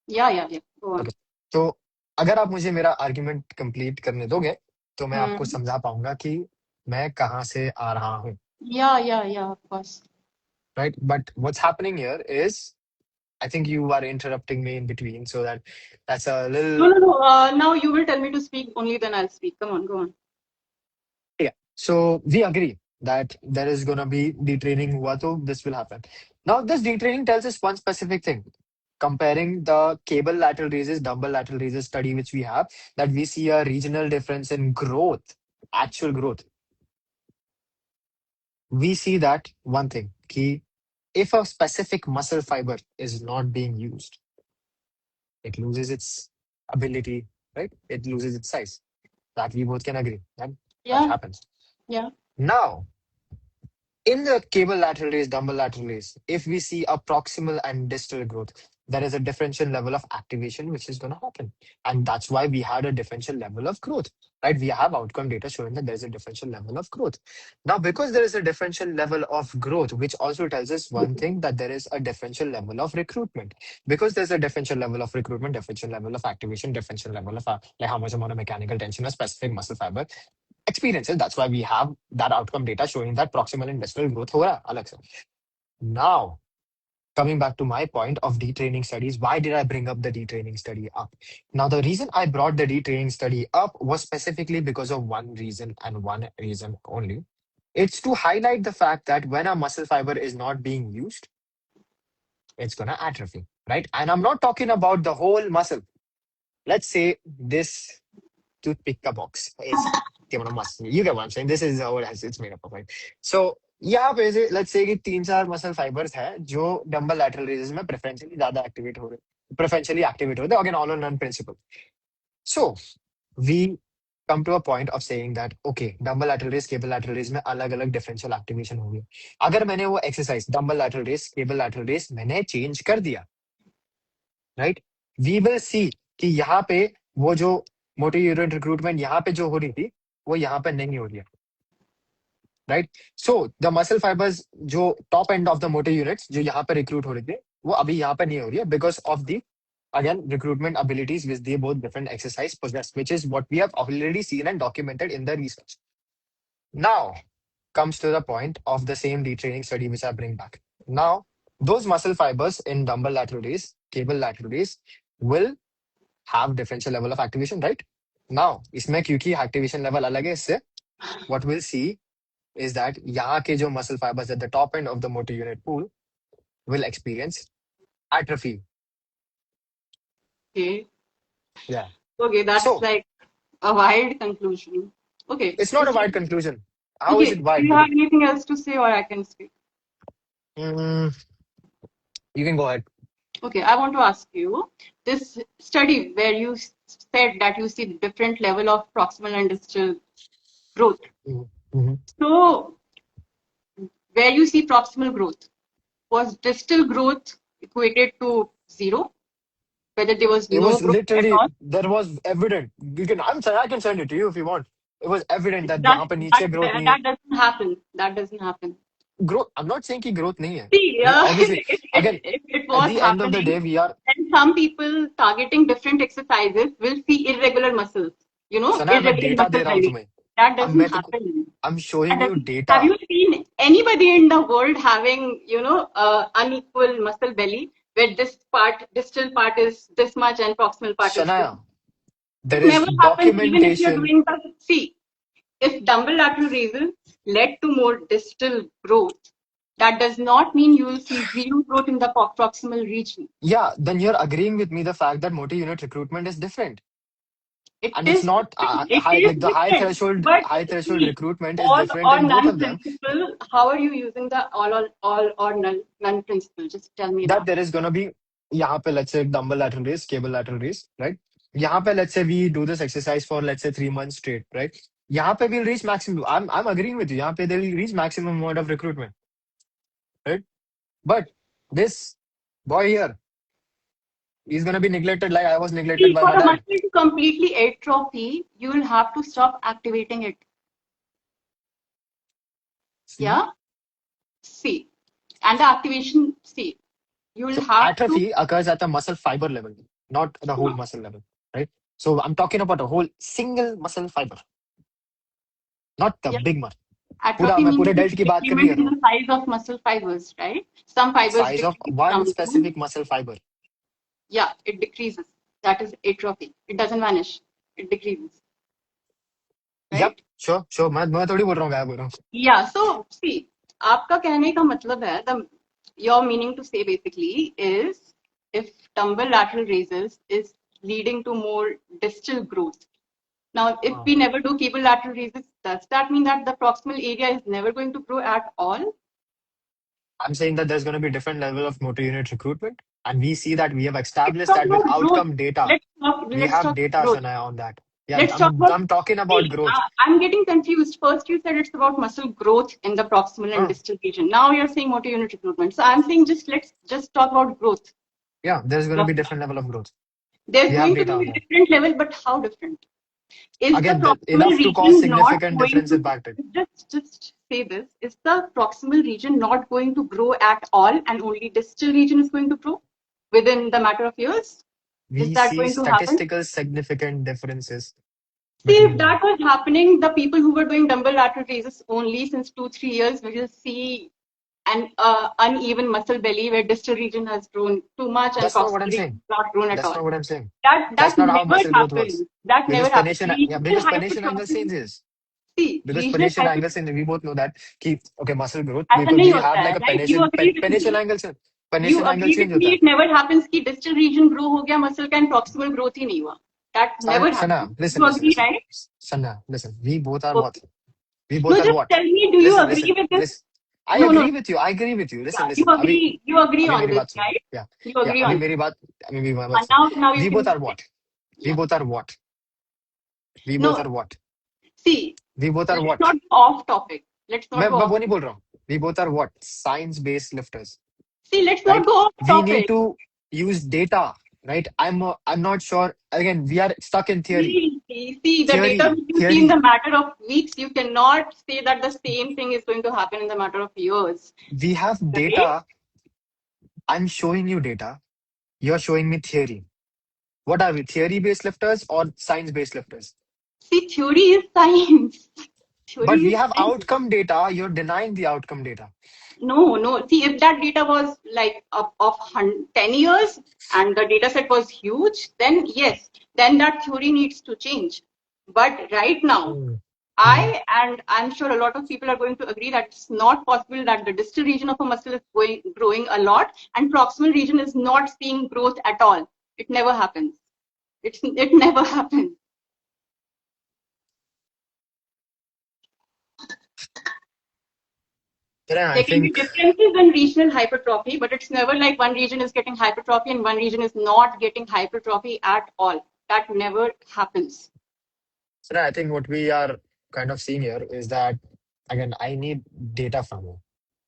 Yeah. Go on. Okay. तो अगर आप मुझे मेरा argument complete करने दोगे, तो मैं आपको Hmm. समझा पाऊंगा कि मैं कहाँ से आ रहा हूँ. Yeah, of course. Right? But what's happening here is, I think you are interrupting me in between, so that's a little. No. Now you will tell me to speak, only then I'll speak. Come on, go on. Yeah. So we agree that there is gonna be detraining hua to this will happen. Now this detraining tells us one specific thing. Comparing the cable lateral raises, dumbbell lateral raises study which we have, that we see a regional difference in growth, actual growth. We see that one thing, ki if a specific muscle fiber is not being used, it loses its ability, right? It loses its size. That we both can agree. That Yeah. happens. Yeah. Now, in the cable lateral raise, dumbbell lateral raise, if we see a proximal and distal growth, there is a differential level of activation which is going to happen. And that's why we had a differential level of growth, right? We have outcome data showing that there is a differential level of growth. Now, because there is a differential level of growth, which also tells us one thing, that there is a differential level of recruitment. Because there's a differential level of recruitment, differential level of activation, differential level of like how much amount of mechanical tension a specific muscle fiber experiences. That's why we have that outcome data showing that proximal and distal growth हो रहा है अलग से. Now, coming back to my point of detraining studies, why did I bring up the detraining study up? Now, the reason I brought the detraining study up was specifically because of one reason and one reason only. It's to highlight the fact that when a muscle fiber is not being used, it's going to atrophy, right? And I'm not talking about the whole muscle. Let's say this toothpick ka box is muscle. You get what I'm saying? This is how it's made up of, right? So यहाँ पे से let's say कि 3-4 muscle fibres है जो dumbbell lateral raises में preferentially ज्यादा activate हो रहे हैं. preferentially activate होते हैं, again all or none principle. So we come to a point of saying that okay, dumbbell lateral raise, cable lateral raise में अलग अलग differential activation होगी. अगर मैंने वो exercise dumbbell lateral raise, cable lateral raise मैंने change कर दिया, right? We will see कि यहाँ पे वो जो motor unit recruitment यहाँ पे जो हो रही थी वो यहाँ पे नहीं हो रही है, right? So the muscle fibers जो top end of the motor units जो यहाँ पे recruit हो रही थी वो अभी यहाँ पे नहीं हो रही है because of the again recruitment abilities which they both different exercise possess, which is what we have already seen and documented in the research. Now comes to the point of the same detraining study which I bring back. Now those muscle fibers in dumbbell lateral raise, cable lateral raise will have differential level of activation, right? Now इसमें क्योंकि activation level अलग है इससे, what we'll see is that यहाँ के जो muscle fibers at the top end of the motor unit pool will experience atrophy. Okay. Yeah. Okay, that's So like a wide conclusion. Okay. it's not a wide conclusion. How is Okay. it Do wide? you have anything else to say, or I can speak? Mm, you can go ahead. Okay, I want to ask you this study where you said that you see different level of proximal and distal growth. Mm-hmm. So, where you see proximal growth, was distal growth equated to zero? Whether there was It no was growth at literally all? there was evident. You can I can send it to you if you want. It was evident that That यहाँ पे that नीचे growth नहीं है. that doesn't happen. That doesn't happen. Growth. I'm not saying कि growth नहीं है. See, Because obviously, again, if it at was the end of the happening, day, we are. then some people targeting different exercises will see irregular muscles, Sana, मैं irregular data दे muscle रहा हूँ belly. तुम्हें. That अब doesn't मैं तो happen. I'm That showing you doesn't. Have data. you seen anybody in the world having, unequal muscle belly where this part, distal part is this much and proximal part is this? Shania, It there is never happens even if you're documentation. doing the, see, if dumbbell lateral raises led to more distal growth, that does not mean you will see zero growth in the proximal region. Yeah, then you're agreeing with me the fact that motor unit recruitment is different. It And it's is not different. It high is like the different. But high threshold see, recruitment is all different or in both none of them. principle, how are you using the all or none principle? Just tell me That that. there is gonna be यहाँ पे let's say dumbbell lateral raise, cable lateral raise, right? यहाँ पे let's say we do this exercise for let's say 3 months straight, right? यहाँ पे we'll reach maximum. I'm agreeing with you. यहाँ पे they'll reach maximum amount of recruitment, right? But this boy here, he's gonna be neglected like I was neglected See, by for my the dad. muscle to completely atrophy, you will have to stop activating it. See? Yeah? See. And the activation, see, you will So have to. atrophy occurs at the muscle fiber level, not the whole muscle level, right? So I'm talking about a whole single muscle fiber, not the Yeah. big one. पूरा Atrophy मैं means पूरे dealt की बात कर नहीं decrement कर in रहा हूँ. the size of muscle fibers, right? Some fibers Size of decrease, one some don't. specific muscle fiber. Yeah, it decreases. That is atrophy. It doesn't vanish. It decreases, Yep, right? sure. मैं थोड़ी बोल रहा हूँ, क्या बोल रहा हूँ. Yeah. So see, आपका कहने का मतलब है your meaning to say basically is if dumbbell lateral raises is leading to more distal growth. Now, if we never do cable lateral raises, does that mean that the proximal area is never going to grow at all? I'm saying that there's going to be different level of motor unit recruitment, and we see that we have Let's established talk that with about growth. outcome data. Let's We let's have talk data, growth. Sanaya, on that. Yeah, Let's talk about. I'm talking about See, growth. I'm getting confused. First, you said it's about muscle growth in the proximal and distal region. Now you're saying motor unit recruitment. So I'm saying let's just talk about growth. Yeah, there's going to be different level of growth. There's We have going to data on be a that. different level, but how different? Is the Again, proximal enough to cause region not significant going difference to impacted. just say this? Is the proximal region not going to grow at all, and only distal region is going to grow within the matter of years? Is We that see going to happen? statistical significant differences See, if between them. that was happening, the people who were doing dumbbell lateral raises only since 2-3 years, we will see an uneven muscle belly where distal region has grown too much and That's not what proximal I'm region saying. has not grown at That's all. not what I'm saying. That That's not how never muscle growth works. happens. That never Because happens. pernation, yeah, Regional because pernation angle hypertrophy. changes. See, Because regional pernation angle hypertrophy changes. We both know that. Keep okay, muscle growth. ऐसा Because नहीं we होता have है, like a right? You agree with pernation me? angle change. You Pernation angle agree change with me? होता है. It never happens कि distal region grow हो गया muscle का and proximal growth ही नहीं हुआ. That never happens. Sana, listen, You listen, agree, listen. right? Sana, listen. We both are Okay. what? We No, both are just what? tell me, do you Listen, agree listen, with this? listen. I No, no, agree with you. I agree with you. yeah, Listen, listen. you agree अभी on मेरी this, बात सुनो. right? Yeah, You yeah. agree अभी on this. मेरी बात. अभी मेरी बात And सुनो. now you We can both go are ahead. what? We Yeah. both are what? We both No, are what? see, We both are let's what? not go off topic. Let's not go मैं off. वो नहीं बोल रहा हूँ. We both are what? Science based lifters, See, let's not right? go off We need topic. to use data, right? I'm not sure. Again, we are stuck in theory. See, the data Theory, which you see in the theory. matter of weeks, you cannot say that the same thing is going to happen in the matter of years, We have right? data. I'm showing you data. You're showing me theory. What are we? Theory based lifters or science based lifters? See, theory is science. But Theory we is have science. outcome data. You're denying the outcome data. No, no. See, if that data was like of 10 years and the data set was huge, then yes, then that theory needs to change. But right now, Mm. Mhm. I and I'm sure a lot of people are going to agree that it's not possible that the distal region of a muscle is growing a lot and proximal region is not seeing growth at all. It never happens. It never happens. Yeah, I There can be think. differences in regional hypertrophy, but it's never like one region is getting hypertrophy and one region is not getting hypertrophy at all. That never happens. So I think what we are kind of seeing here is that again, I need data from you.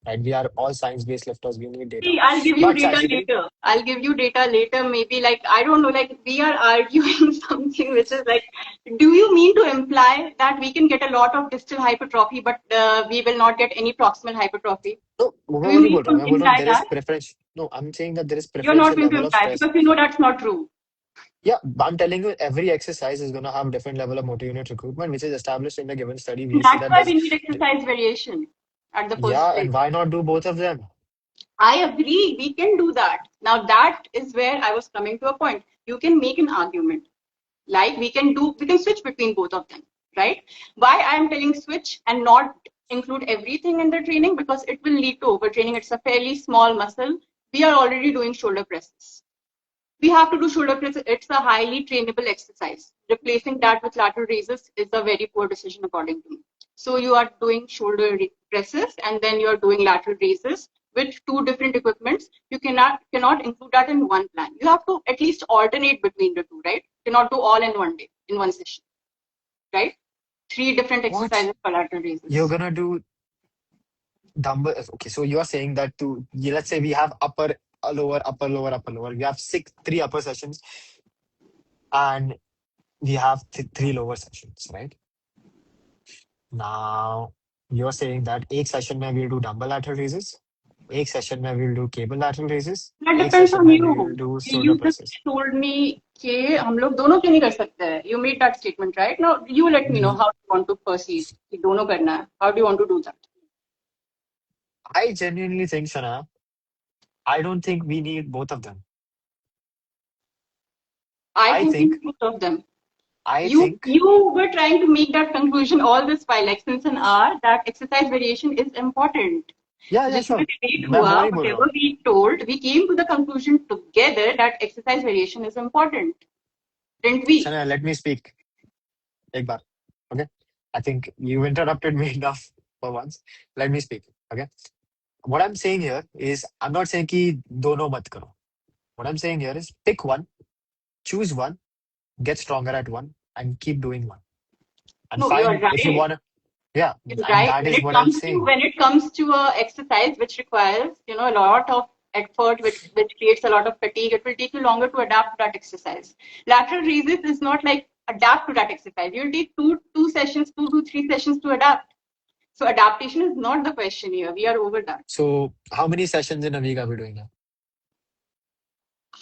Right? We are all science-based lifters. We need data. See, I'll give you But data scientifically, later. I'll give you data later. Maybe like, I don't know, like we are arguing something which is like, do you mean to imply that we can get a lot of distal hypertrophy, but we will not get any proximal hypertrophy? no, Do मैं you वो नहीं mean बोल रहा to हूँ. मैं बोल रहा हूँ imply there is that? preference. No, I'm saying that there is You're not preferential going to level of imply stress. because you know that's not true. Yeah, I'm telling you, every exercise is going to have different level of motor unit recruitment, which is established in the given study. And We see that's that why there's, we need exercise variation at the yeah, first and place. why not do both of them? I agree, we can do that. Now, that is where I was coming to a point. You can make an argument. Like we can switch between both of them, right? Why I'm telling switch and not include everything in the training? Because it will lead to overtraining. It's a fairly small muscle. We are already doing shoulder presses. We have to do shoulder presses. It's a highly trainable exercise. Replacing that with lateral raises is a very poor decision according to me. So you are doing shoulder presses and then you are doing lateral raises with two different equipments. You cannot include that in one plan. You have to at least alternate between the two, right? You cannot do all in one day, in one session, right? Three different What? exercises for lateral You're raises. gonna do dumbbell. Okay, so you are saying that to let's say we have upper, lower, upper, lower, upper, lower. We have three upper sessions, and we have three lower sessions, right? Now you're saying that एक session में we'll do dumbbell lateral raises, एक session में we'll do cable lateral raises, That एक depends session on में you. we'll do shoulder You just presses. told me कि हम लोग दोनों क्यों नहीं कर सकते हैं? You made that statement, right? Now you let me know how you want to proceed. कि दोनों करना है. How do you want to do that? I genuinely think, Shana, I don't think we need both of them. I I think we think, need both of them. I You think, you were trying to make that conclusion all this while, like since an hour, that exercise variation is important. yeah, yeah, जिसमें sure. debate मैं हुआ, वो नहीं बोल रहा whatever हूँ. we told, we came to the conclusion together that exercise variation is important, didn't we? Shana, let me speak. एक बार, okay? I think you interrupted me enough for once. Let me speak, okay? What I'm saying here is, I'm not saying कि दोनों मत करो. What I'm saying here is pick one, choose one, get stronger at one, and keep doing one. And No, you're fine if you right. want to, yeah, You're and right. that is what I'm saying. When it comes to a exercise which requires, a lot of effort, which creates a lot of fatigue, it will take you longer to adapt to that exercise. Lateral raises is not like adapt to that exercise. You'll take two sessions, 2 to 3 sessions to adapt. So adaptation is not the question here. We are over that. So how many sessions in a week are we doing now?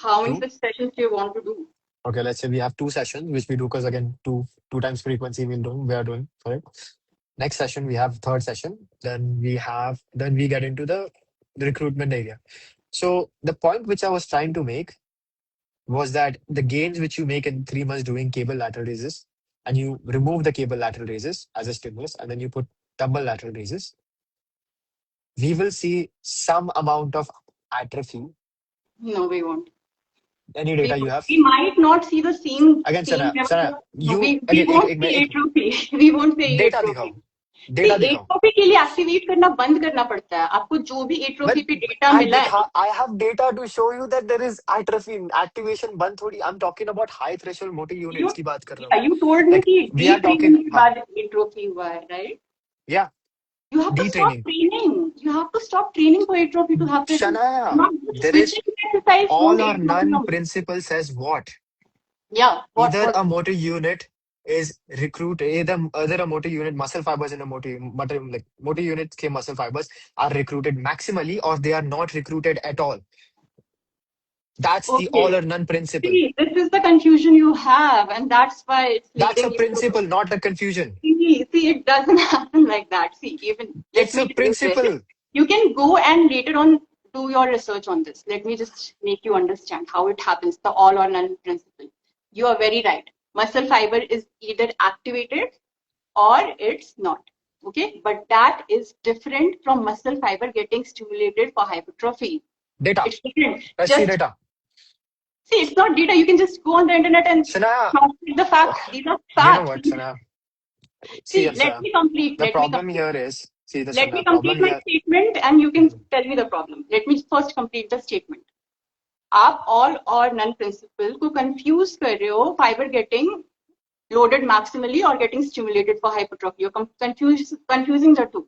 How many Two? such sessions do you want to do? Okay, let's say we have two sessions, which we do because again, two times frequency we are doing for it. Next session we have third session. Then we get into the recruitment area. So the point which I was trying to make was that the gains which you make in 3 months doing cable lateral raises, and you remove the cable lateral raises as a stimulus, and then you put dumbbell lateral raises, we will see some amount of atrophy. No, we won't. Any data you have? We might not see the same Again, same Sana, level. Sana, No, you we again, won't see atrophy. We won't say data atrophy. दिखाओ. See, data दिखाओ. Atrophy के लिए activate करना बंद करना पड़ता है आपको. जो भी But एट्रोफी पे डेटा I मिला है. dikha, I have data to show you that there is atrophy activation बंद थोड़ी. I'm talking about high threshold motor You units की बात कर रहा हूँ. you told me Like कि we are talking, detraining के हाँ, बाद एट्रोफी हुआ है, right? yeah, You have to stop detraining. training. You have to stop training for atrophy to happen. Shanaya, Not just there is switching exercise won't all or atrophy none out. principle says what? Yeah, Either what a motor unit is either a motor unit muscle fibers in a motor units के muscle fibers are recruited maximally or they are not recruited at all. That's the all okay. or none principle. See, this is the confusion you have, and that's why it's That's leading a you to principle, not a confusion. see, it doesn't happen like that. See, even let It's me a tell you this. principle. You can go and later on do your research on this. Let me just make you understand how it happens, the all or none principle. You are very right. Muscle fiber is either activated or it's not. Okay, but that is different from muscle fiber getting stimulated for hypertrophy. Data. It's different. Let's see Just data. see, it's not data. You can just go on the internet and Sanaya, check the facts. These are you know facts. what, Sanaya? See, See, let Sanaya, me complete. the Let me problem complete. here is, see, the Let me Sanaya, complete problem my here. statement and you can Mhm. tell me the problem. Let me first complete the statement. आप all और none principle को confuse कर रहे हो fiber getting loaded maximally or getting stimulated for hypertrophy. You're confusing the two.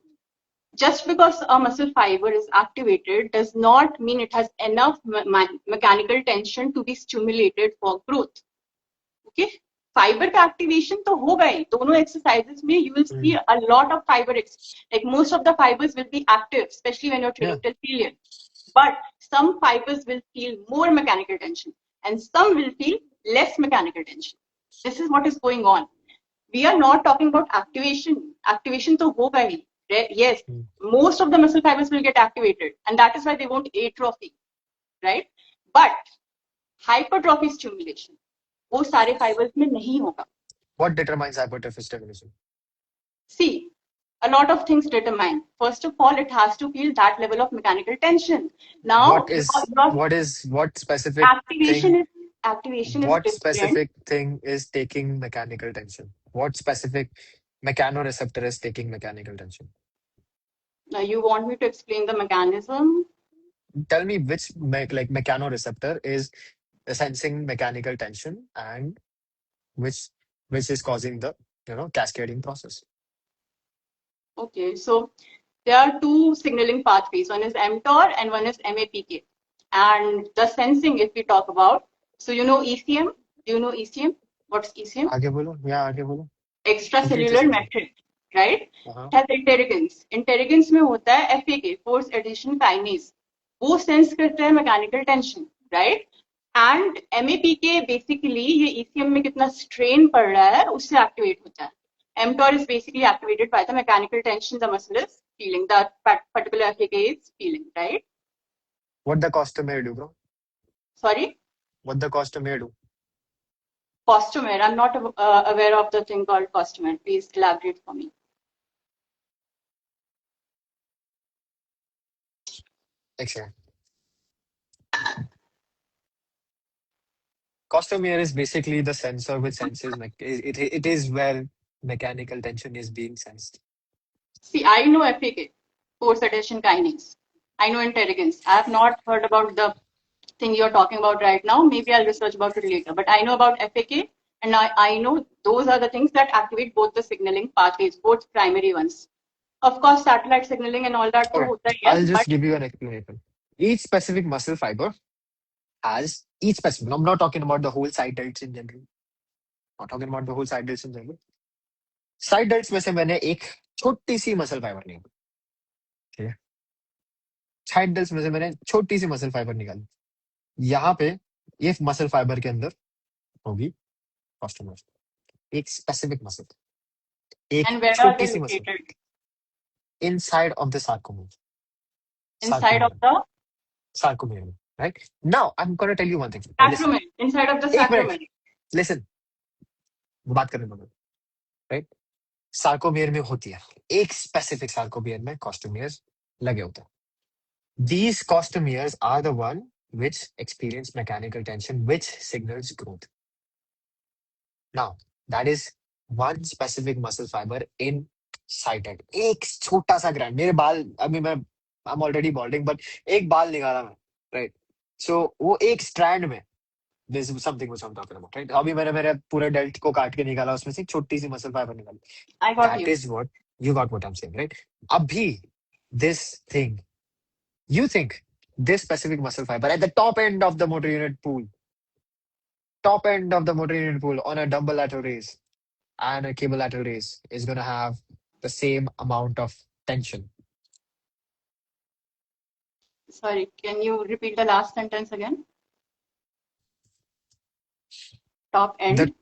Just because a muscle fiber is activated does not mean it has enough mechanical tension to be stimulated for growth. Okay, fiber का activation तो होगा ही. दोनों exercises में you will see Mm. a lot of fiber, like most of the fibers will be active, especially when you're Yeah. training till failure. But some fibers will feel more mechanical tension and some will feel less mechanical tension. This is what is going on. We are not talking about activation. Activation to hoga hi. Yes, Mm. most of the muscle fibers will get activated, and that is why they won't atrophy, right? But hypertrophy stimulation, वो सारे fibers में नहीं होगा. What determines hypertrophy stimulation? See, a lot of things determine. First of all, it has to feel that level of mechanical tension. Now, your What specific activation thing is activation is what different. specific thing is taking mechanical tension? What specific mechanoreceptor is taking mechanical tension? Now, you want me to explain the mechanism? Tell me which mechanoreceptor is sensing mechanical tension and which which is causing the cascading process. Okay, so there are two signaling pathways. One is mTOR and one is MAPK. And the sensing, if we talk about, so you know ECM. Do you know ECM? What's ECM? आगे बोलो या आगे बोलो completely Extracellular sensing. matrix, right? Uh-huh. It has interrogants. Interrogants में होता है FAK, force adhesion kinase. वो sense करता है mechanical tension, right? And MAPK basically ये ECM में कितना strain पड़ रहा है उससे activate होता है. mTOR is basically activated by the mechanical tension the muscle is feeling, that particular FAK is feeling, right? What the costomer do, bro? Sorry? What the costomer do? Costomer. I'm not aware of the thing called costomer. Please elaborate for me. Excellent. Costomer is basically the sensor which senses it is where mechanical tension is being sensed. See, I know FAK, force adhesion kinase. I know interrogants. I have not heard about the thing you're talking about right now. Maybe I'll research about it later. But I know about FAK, and I know those are the things that activate both the signaling pathways, both primary ones. Of course, satellite signaling and all that to Okay, hota hai, I'll but just give you an explanation. Each specific muscle fiber has each specific. I'm not talking about the whole side delts in general. Not talking about the whole side delts in general. Side delts में से मैंने एक छोटी सी muscle fibre निकाली. ठीक है, side delts में से मैंने छोटी सी मसल फाइबर निकाली. यहाँ पे ये मसल फाइबर के अंदर होगी कॉस्टोमर. एक स्पेसिफिक मसल, एक and where are छोटी they सी muscle located? Inside of the sarcomere. Inside of sarcomere the sarcomere right. Now I am gonna tell you one thing. Listen, sacrament. Inside of the एक मिनट, sacrament. Listen, बात करने दो. Right, sarcomere में होती है एक स्पेसिफिक सार्कोमियर में कॉस्टोमियर लगे होते हैं. These costomeres are the one which experience mechanical tension, which signals growth. Now, that is one specific muscle fiber in sited, एक छोटा सा ग्रैंड, मेरे बाल अभी मैं I am already balding but एक बाल निकाला मैं, राइट? सो वो एक स्ट्रैंड में, this is something which I am talking about, right? अभी मैंने मेरे पूरे डेल्ट को काट के निकाला, उसमें से एक छोटी सी मसल फाइबर निकाली, I got that you. Is what you got, what I am saying, right? अभी this thing, you think this specific muscle fiber at the top end of the motor unit pool, top end of the motor unit pool on a dumbbell lateral raise and a cable lateral raise is going to have the same amount of tension? Sorry, can you repeat the last sentence again? Top The end.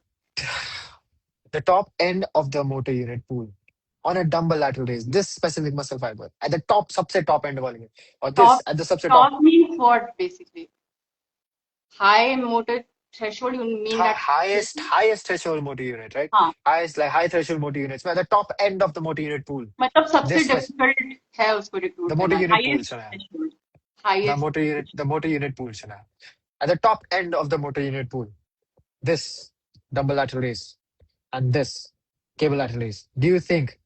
the top end of the motor unit pool on a dumbbell lateral raise, this specific muscle fiber at the top, subset top end volume, or this Top at the subset top, top means what basically? High motor threshold, you mean that highest threshold motor unit, right? हाँ Highest, like high threshold motor units, at the top end of the motor unit pool. मतलब सबसे This difficult है उसको recruit the motor करना, unit pool, highest Shana. Threshold, highest The motor unit pool, Shana. At the top end of the motor unit pool, this dumbbell lateral raise and this cable lateral raise. Do you think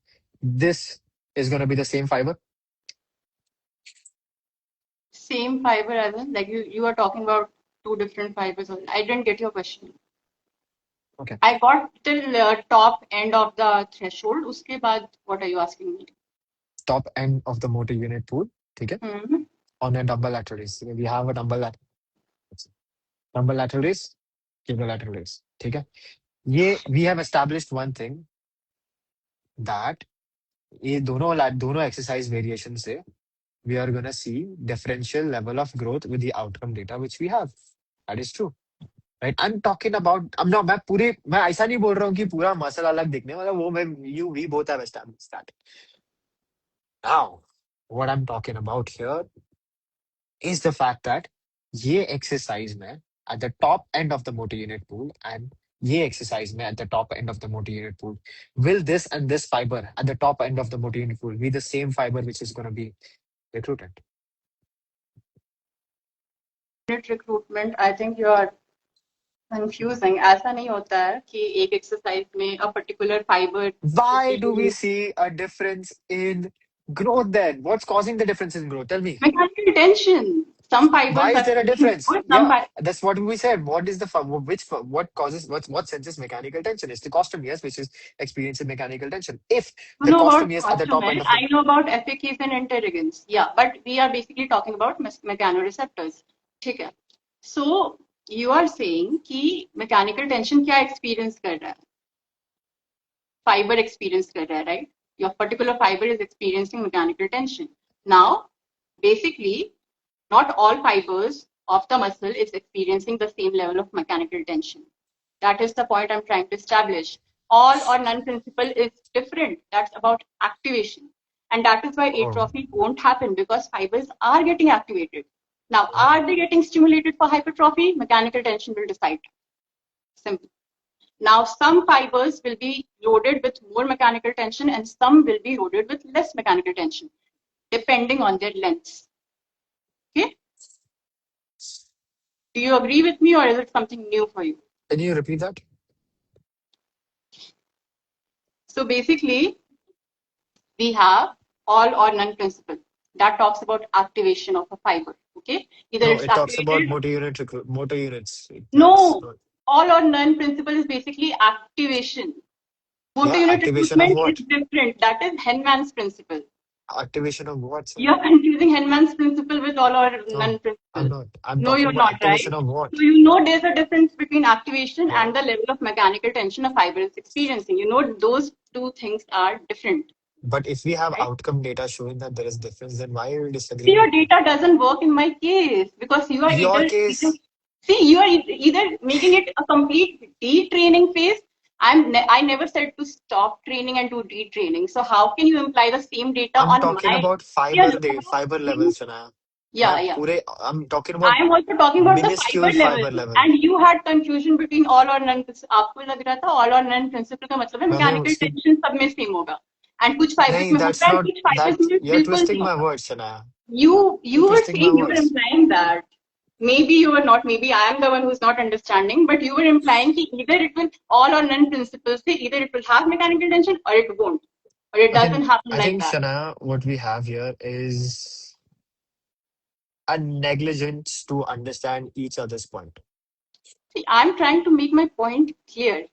this is going to be the same fiber? same fiber as in like you are talking about two different fibers. I didn't get your question. Okay. I got till top end of the threshold. उसके बाद what are you asking me? Top end of the motor unit pool, okay? On a dumbbell lateral raise. We have a dumbbell lateral raise, cable lateral raise, okay? We have established one thing, that ये दोनों exercise variation से we are gonna see differential level of growth with the outcome data which we have. That is true, right? I'm talking about, मैं ऐसा नहीं बोल रहा हूँ कि पूरा मसल अलग दिखने वाला, वो we both have established that. Now, what I'm talking about here is the fact that ये exercise में at the top end of the motor unit pool and ये exercise में at the top end of the motor unit pool, will this and this fiber at the top end of the motor unit pool be the same fiber which is going to be recruited? Unit recruitment, I think you are confusing. ऐसा नहीं होता है कि एक exercise में a particular fiber. Why do we see a difference in growth then? What's causing the difference in growth? Tell me. Mechanical tension. Some fibers Why is are there a difference? good, some Yeah, that's what we said. What is the what causes what senses mechanical tension? It's the costum, yes, which is experiencing mechanical tension. If You the know about costum, yes, at the top costomer, end of the I know about efficacy and interrogance. Yeah, but we are basically talking about mechanoreceptors. ठीक है. So you are saying कि mechanical tension क्या experience कर रहा है? Fiber experience कर रहा है, right? Your particular fiber is experiencing mechanical tension. Now, basically, not all fibers of the muscle is experiencing the same level of mechanical tension. That is the point I'm trying to establish. All or none principle is different. That's about activation. And that is why atrophy won't happen, because fibers are getting activated. Now, are they getting stimulated for hypertrophy? Mechanical tension will decide. Simple. Now, some fibers will be loaded with more mechanical tension and some will be loaded with less mechanical tension, depending on their lengths. Okay? Do you agree with me, or is it something new for you? Can you repeat that? So basically, we have all or none principle that talks about activation of a fiber. Okay, either No, it's it talks about activated. motor units. No, all or none principle is basically activation. Motor unit Activation of recruitment what? is different. That is Henman's principle. Activation of what, sir? You are confusing Henman's principle with all or none No, principle. I'm not. I'm No, talking you're about not, right? activation of what? So you know there's a difference between activation Yeah. and the level of mechanical tension a fiber is experiencing. You know those two things are different. But if we have Right? outcome data showing that there is difference, then why are you See, disagreeing your with me? data doesn't work in my case because you are Your either case, see, you are either making it a complete detraining phase. I never said to stop training and do detraining. So how can you imply the same data I'm on talking my? about Yeah, fiber levels, Shana. yeah. I'm talking about I am also talking about the minuscule fiber level, fiber level. and you had confusion between all or none. आपको लग रहा था all or none principle का मतलब है मैंने mechanical उसकी tension सब में same होगा, and कुछ fibers नहीं, में that's होता है, not कुछ fibers that. में You're बिल्कुल twisting नहीं my होता. words, Shana. You You're were twisting my saying, you were words. implying that. Maybe you were not. Maybe I am the one who's not understanding. But you were implying that either it will all or none principle say either it will have mechanical tension or it won't. or it Okay, doesn't happen I like think that? Shana, what we have here is a negligence to understand each other's point. See, I'm trying to make my point clear.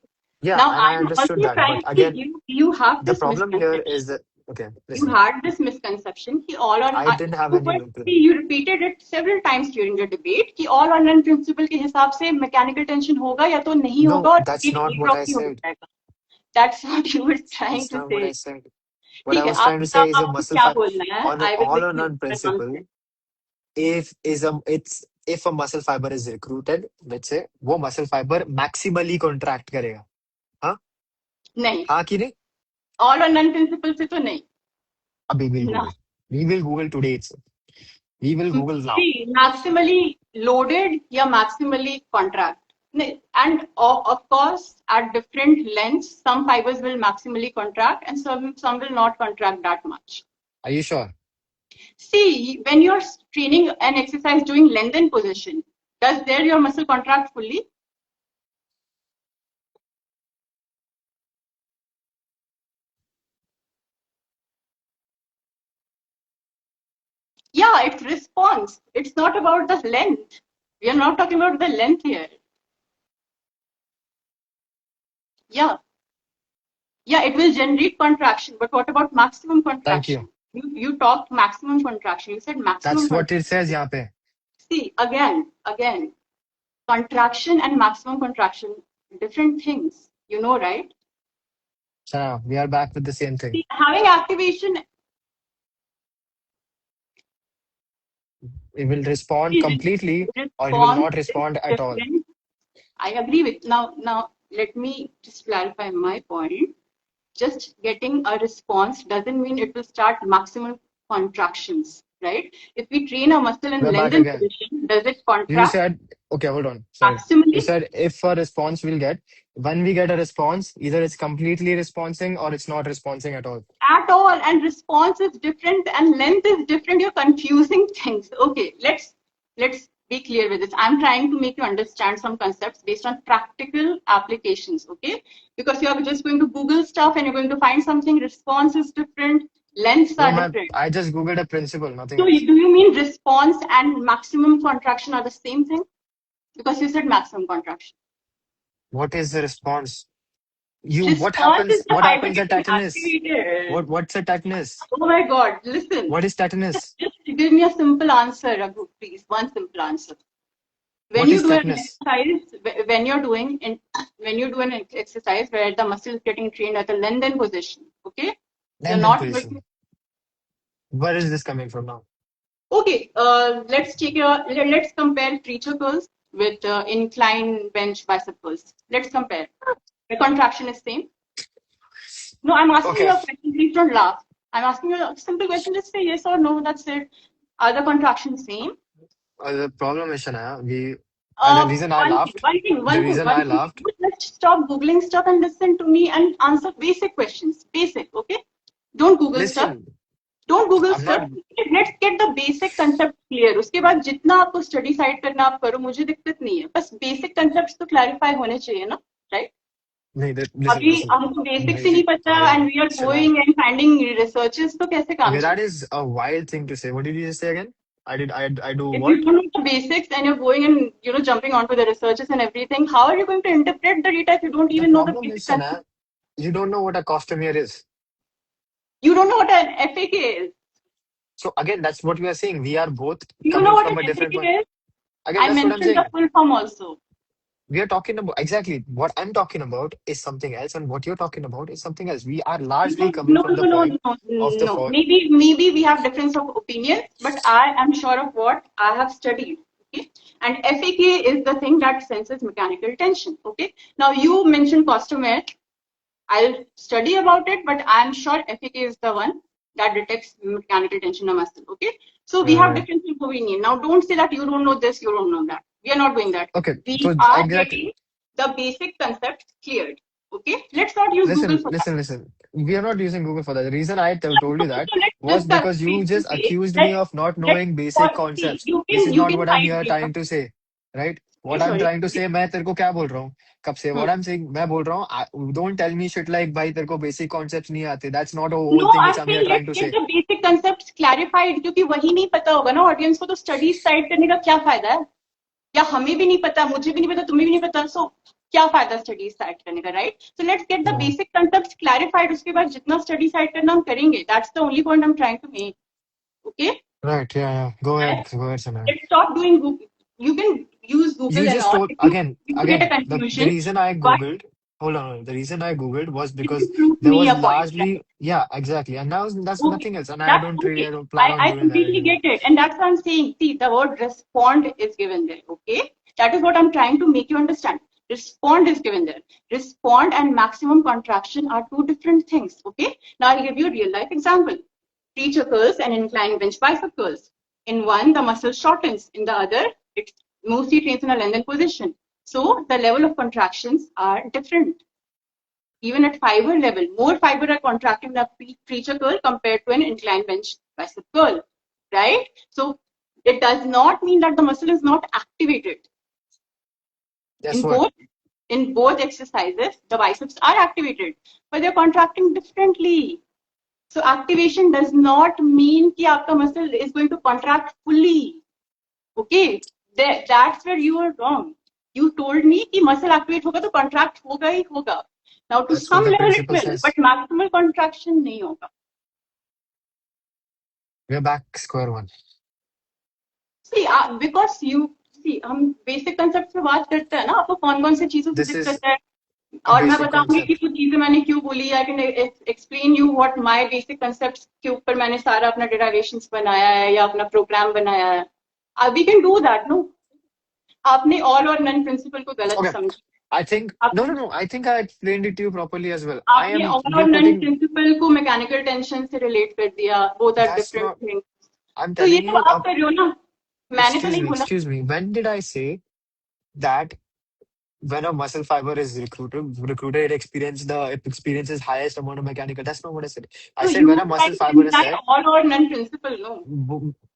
Yeah, Now, and I I'm understood also that. But trying, see, again, you have the this problem here misconception. is that, okay, You listen, had this misconception कि all on I didn't have you any were mental. you repeated it several times during the debate कि all on run principle के हिसाब से mechanical tension होगा या तो नहीं होगा No, और that's it not what I atrophy हो said. जाएगा. That's what you were trying That's to not what I say. said. What I ठीक है, was आप trying to say बताओ is a आपको muscle क्या fiber बोलना है. on an I will all or listen none to your principle. answer. If a muscle fiber is recruited, let's say, वो muscle fiber maximally contract करेगा. हाँ नहीं, हाँ कि नहीं? all or none principle से तो नहीं अभी we'll ना. Google. We will Google today itself. We will Google now. See, maximally loaded या maximally contract. And of course, at different lengths, some fibers will maximally contract and some will not contract that much. Are you sure? See, when you're training an exercise doing lengthen position, does there your muscle contract fully? Yeah, it's response. It's not about the length. We are not talking about the length here. Yeah. Yeah, it will generate contraction, but what about maximum Thank you. contraction? You talked maximum contraction. You said maximum That's what it contraction. says यहाँ पे. See, again, contraction and maximum contraction, different things. You know, right? Shana, we are back with the same thing. See, having activation It will respond is completely or it will response not is respond at all. different. I agree with now. Let me just clarify my point. Just getting a response doesn't mean it will start maximum contractions, right? If we train a muscle in We're back lengthen again. position, does it You contract said, okay, hold on. Sorry. You maximally? said if a response we'll get, when we get a response, either it's completely responding or it's not responding at all. At all, and response is different and length is different. You're confusing things. Okay, let's be clear with this. I'm trying to make you understand some concepts based on practical applications. Okay, because you're just going to Google stuff and you're going to find something. Response is different, lengths No, are man, different. I just Googled a principle, nothing So else. do you mean response and maximum contraction are the same thing? Because you said maximum contraction. What is the response? What Response happens? is the What fiber happens at getting tetanus? activated. What's a tetanus? Oh my God, listen. What is tetanus? Just give me a simple answer, Raghu, please. One simple answer. When What you is do an tetanus? exercise, when you do an exercise where the muscle is getting trained at a lengthen position, okay? You're Lengthen not going position. Where is this coming from now? Okay, let's compare preacher curls with incline bench bicep curls. Let's compare. The contraction is same. No, I'm asking Okay. you a question. Please don't laugh. I'm asking you a simple question. Just say yes or no. That's it. Are the contractions same? The problem is, Shania, the reason I laughed, the reason I One thing. laughed, Let's stop googling stuff and listen to me and answer basic questions. Basic, okay? Don't Google stuff. listen, Don't Google I'm not, stuff. Let's get the basic concept clear. उसके बाद जितना आपको study side करना आप करो मुझे दिक्कत नहीं है. बस basic concepts तो clarify होने चाहिए ना, right? नहीं, listen, अभी listen. हमको basics ही भाई, नहीं पता भाई, and we are Shania. going and finding researches तो कैसे काम Okay, that चलेगा? is a wild thing to say. What did you just say again? I do If you what? don't know the basics and you're going and jumping onto the researches and everything, how are you going to interpret the data if you don't The even know the problem basic is, concept? Shania, you don't know what a costomer is. You don't know what an FAK is. So again, that's what we are saying. We are both Do you know coming what an from a different FAK point. is? Again, I that's what I'm mentioned the saying. full form also. We are talking about exactly what I'm talking about is something else, and what you're talking about is something else. We are largely No, coming no, from the no, no, point no, of the no. for. Maybe we have difference of opinions, but I am sure of what I have studied. Okay, and FAK is the thing that senses mechanical tension. Okay, now you mentioned costomer. I'll study about it, but I'm sure FAK is the one that detects mechanical tension of muscle. Okay, so we have Uh, difference of opinion. Now, don't say that you don't know this, you don't know that. We are not doing that. okay, We so are exactly. getting the basic concepts cleared. Okay, let's not use Google Listen, for that. listen, listen. We are not using Google for that. The reason I told you that So let's was discuss because you face to just face. accused me Let's of not let's knowing basic see. concepts, You which can is you not can what I'm find here data. trying to say, right? What I'm sorry. trying to say, मैं तेरे को क्या बोल रहा हूँ कब से? Hmm. What I'm saying, मैं बोल रहा हूँ, don't tell me shit like भाई तेरे को basic concepts नहीं आते. That's not a No, whole thing which I'm I'm here saying trying let's to get say. the basic concepts clarified क्योंकि वही नहीं पता होगा ना ऑडियंस को तो स्टडीज साइड करने का क्या फायदा है या हमें भी नहीं पता मुझे भी नहीं पता तुम्हें भी नहीं पता सो क्या फायदा स्टडीज साइड करने का right so let's get the Yeah. Basic concepts clarified उसके बाद जितना स्टडी साइड करना हम करेंगे that's the only point I am trying to make okay Right. Yeah. Yeah. Go ahead, Sanaya. let's stop doing Google. You can use You Google and just all. told If again, you get a again. The confusion, reason I but googled, hold on. The reason I googled was you because can prove there me was a point, right? largely, yeah, exactly, and now that's Okay, nothing else. And I that's don't really, okay. I don't plan on I doing that completely anymore. get it, and that's what I'm saying. See, the word respond is given there. Okay, that is what I'm trying to make you understand. Respond is given there. Respond and maximum contraction are two different things. Okay, now I'll give you a real life example. Preacher curls and incline bench bicep curls. In one, the muscle shortens. In the other, it mostly trains in a lengthened position. So the level of contractions are different. Even at fiber level, more fiber are contracting the preacher curl compared to an inclined bench bicep curl, right? So it does not mean that the muscle is not activated. Guess In what? both in both exercises, the biceps are activated, but they're contracting differently. So activation does not mean कि आपका muscle is going to contract fully. Okay, that's where you are wrong. You told me कि muscle activate होगा तो contract होगा ही होगा. Now to That's what some the level it principle will, but says. maximal contraction नहीं होगा. We're back square one. See, because you see हम basic concepts पे बात करते हैं ना आपको कौन-कौन सी चीजों से This दिक्कत is है a और मैं basic बताऊंगी कि concept. वो चीजें मैंने क्यों बोली I can explain you what my basic concepts के ऊपर मैंने सारा अपना डेरिवेशंस बनाया है या अपना प्रोग्राम बनाया है we can do that no आपने ऑल और नन प्रिंसिपल को गलत Okay. समझा I think no, no, आपने no. I think I explained it to you properly as well. I आपने am. All or We're none putting. Principle को mechanical tension से relate कर दिया both are That's different not. Things I'm तो ये telling तो you. आप कर रहे हो ना मैंने तो Excuse नहीं me. बोला Excuse me. When did I say that when a muscle fiber is recruited, it experiences highest amount of mechanical? That's not what I said. I तो said you when a muscle trying to fiber is imply set, all और none principle no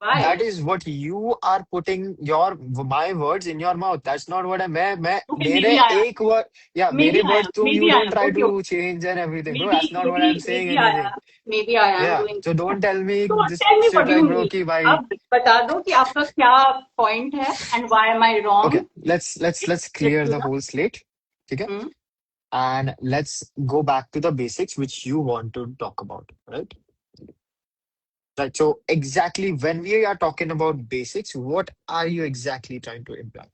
why that is what you are putting your my words in your mouth. That's not what मैं okay मे मेरे B I एक word, yeah, मे मेरे B I words am तो may you be I don't am try okay to change and everything, bro. maybe That's not what maybe I'm saying maybe I anything. am maybe I am Yeah, doing so don't tell me so this tell me shit what do you like bro mean कि भाई. आप बता दो कि आपका क्या point है and why am I wrong Okay, let's let's clear do the that whole slate. Okay, hmm. and let's go back to the basics which you want to talk about, right? Right. So exactly when we are talking about basics, what are you exactly trying to imply?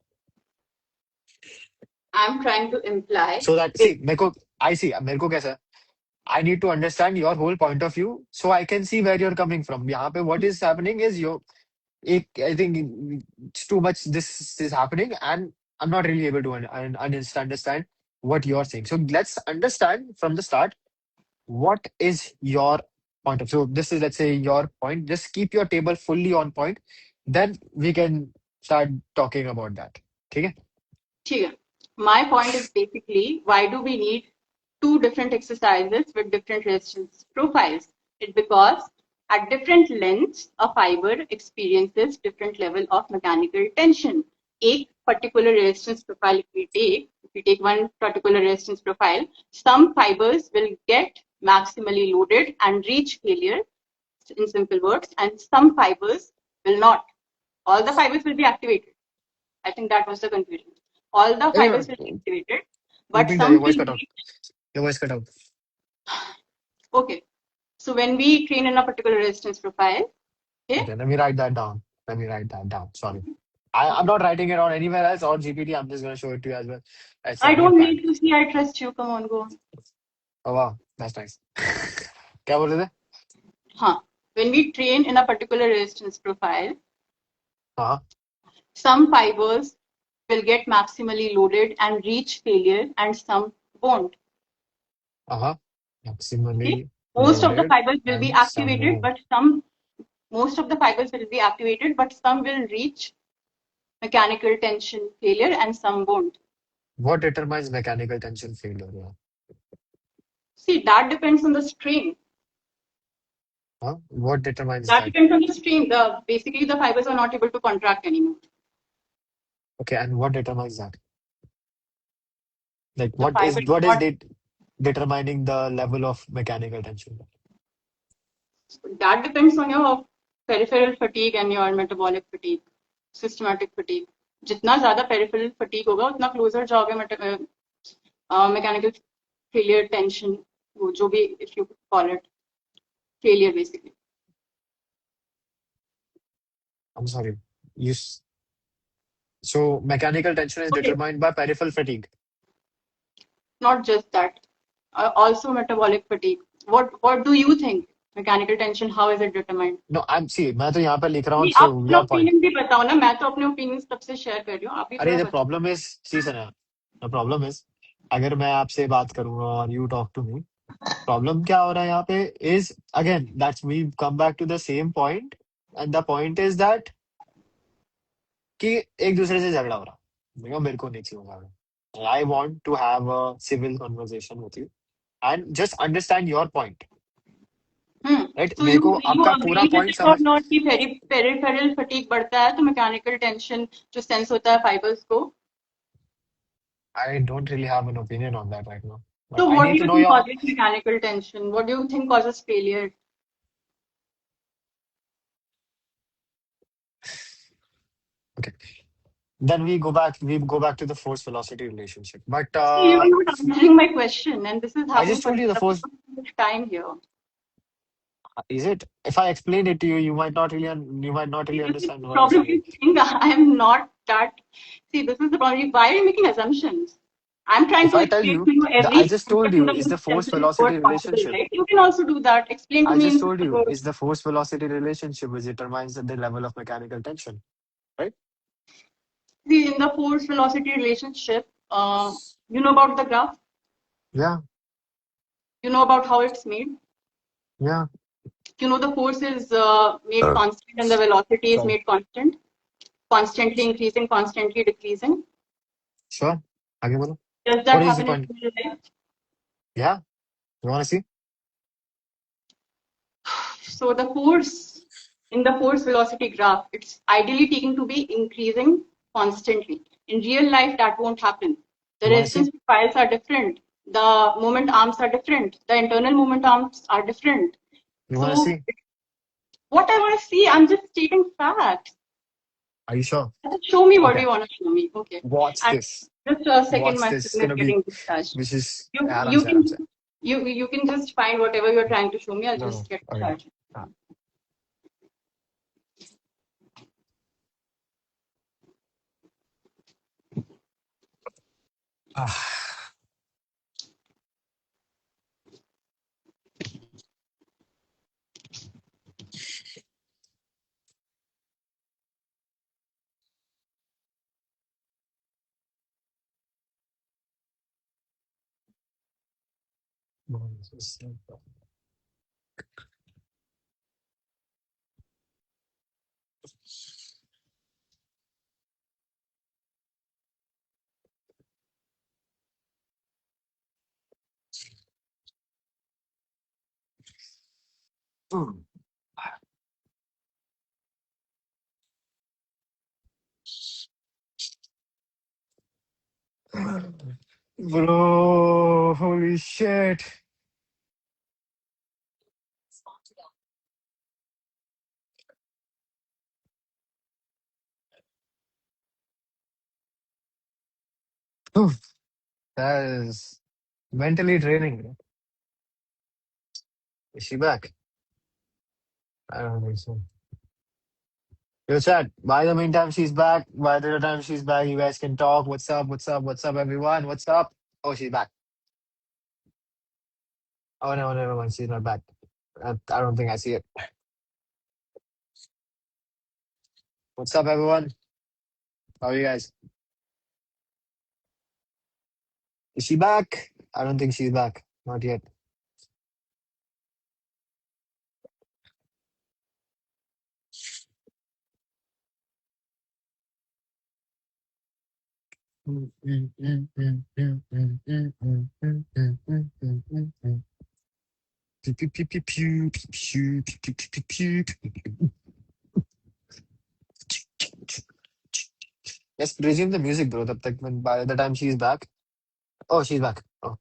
I'm trying to imply So that see, I see, मेरे को कैसा? I need to understand your whole point of view so I can see where you're coming from. यहाँ पे what is happening is I think it's too much. This is happening, and I'm not really able to understand what you're saying. So let's understand from the start what is your point of. So this is let's say your point. Just keep your table fully on point. Then we can start talking about that. Okay? ठीक है my point is basically why do we need two different exercises with different resistance profiles it's because at different lengths a fiber experiences different level of mechanical tension एक particular resistance profile if we take one particular resistance profile some fibers will get maximally loaded and reach failure in simple words and some fibers will not all the fibers will be activated I think that was the confusion. All the Yeah, fibers will be activated, but repeat that. Your some voice will cut out. be Your voice cut out. okay. So when we train in a particular resistance profile, okay, Okay, let me write that down. Let me write that down. Sorry. I'm not writing it on anywhere else or GPT. I'm just gonna show it to you as well. It's a I don't notepad. need to see. I trust you. Come on, go on. Oh wow, that's nice. क्या बोल रहे थे? Huh. When we train in a particular resistance profile, हाँ. some fibers will get maximally loaded and reach failure, and some won't. Uh-huh. Okay, Maximally most of the loaded fibers will be and some activated, won't. but some most of the fibers will be activated, but some will reach mechanical tension failure, and some won't. What determines mechanical tension failure? Yeah. See, that depends on the strain. Huh? What determines That that? depends on the strain. The basically the fibers are not able to contract anymore. Okay, and what determines that? Like, The fiber is what is not. determining the level of mechanical tension? That depends on your peripheral fatigue and your metabolic fatigue, systematic fatigue. जितना ज़्यादा peripheral fatigue होगा उतना closer जाओगे mechanical failure tension, वो जो भी if you call it failure basically. I'm sorry. You so mechanical tension is Okay, determined by peripheral fatigue. not just that, also metabolic fatigue. What do you think? Mechanical tension, how is it determined? No, I'm see. मैं तो यहाँ पे लिख रहा हूँ. नहीं, आप So अपना your point. ओपिनियन भी बताओ ना, मैं तो अपने ओपिनियन तब से शेयर कर रही हूँ, आप भी अरे थोड़ा the बताओ. problem is, see Sana, the problem is, अगर मैं आपसे बात करूँगा और you talk to me, problem क्या हो रहा है यहाँ पे is again that's we come back to the same point, and the point is that कि एक दूसरे से झगड़ा हो रहा. मेरे को नहीं चाहिए झगड़ा. I want to have a civil conversation with you and just understand your point. Right? So मेरे को you आपका पूरा agree with point it or समझ. not कि peripheral fatigue बढ़ता है तो mechanical tension जो sense होता है fibers को. I don't really have an opinion on that right now, but So I what do need to you know think your. causes mechanical tension? What do you think causes failure? Okay. Then we go back to the force velocity relationship. But See, you're not answering my question, and this is I happening just for told you the the force. first time here. Is it? If I explain it to you, you might not really This is understand the what I'm problem. saying. You think I am not that. See, this is the problem. Why are you making assumptions? I'm trying If to I tell explain you, to you I every just told concept in you the is the most force simplest velocity word possible, relationship. right? You can also do that. Explain to I me just in told simple you words. is the force velocity relationship which determines the level of mechanical tension, right? See, in the force velocity relationship, you know about the graph, Yeah, you know about how it's made. yeah. You know the force is made Uh, constant and the velocity is Sorry. made constant, constantly increasing, constantly decreasing. Sure. आगे बोलो. Does What that is the happen in point? real life? Yeah. You want to see? So the force in the force velocity graph, it's ideally taken to be increasing constantly. In real life, that won't happen. The You want to see? resistance profiles are different. The moment arms are different. The internal moment arms are different. You want to So see? what I want to see, I'm just stating facts. Are you sure? Just show me what Okay. you want to show me. Okay. Watch And this. just a second, Watch my this. It's screen is gonna be, getting discharged. which is You आराम you से आराम से. can you can just find whatever you're trying to show me. I'll No, no. just get Okay. discharged. Ah. Mm. Bro, holy shit. Oof, that is mentally draining. Is she back? I don't think so. Yo, chat. By the meantime, she's back. By the time she's back, you guys can talk. What's up? What's up? What's up, everyone? What's up? Oh, she's back. Oh, no, never mind. She's not back. I don't think I see it. What's up, everyone? How are you guys? Is she back? I don't think she's back. Not yet. Let's resume the music, bro. By the time she's back. Oh, she's back. Oh,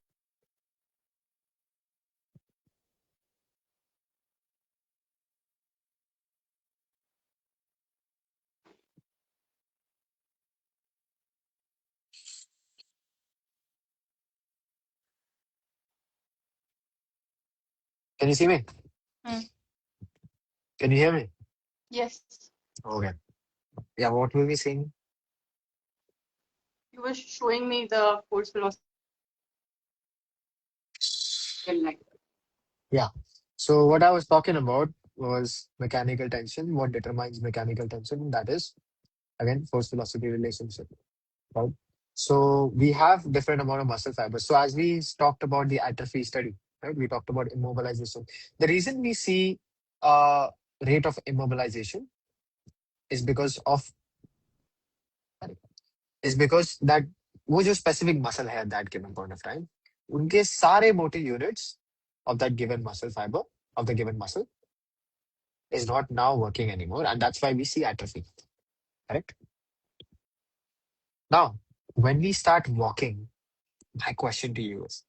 can you see me? Hmm. Can you hear me? Yes. Okay. Yeah, what were we saying? You were showing me the force velocity real life. Yeah. So what I was talking about was mechanical tension. What determines mechanical tension? That is again force velocity relationship, right? So we have different amount of muscle fibers. So as we talked about the atrophy study, right? We talked about immobilization. The reason we see uh rate of immobilization is because of that वो जो specific muscle है at that given point of time, उनके सारे motor units of that given muscle fiber of the given muscle is not now working anymore, and that's why we see atrophy. Correct? Now, when we start walking, my question to you is: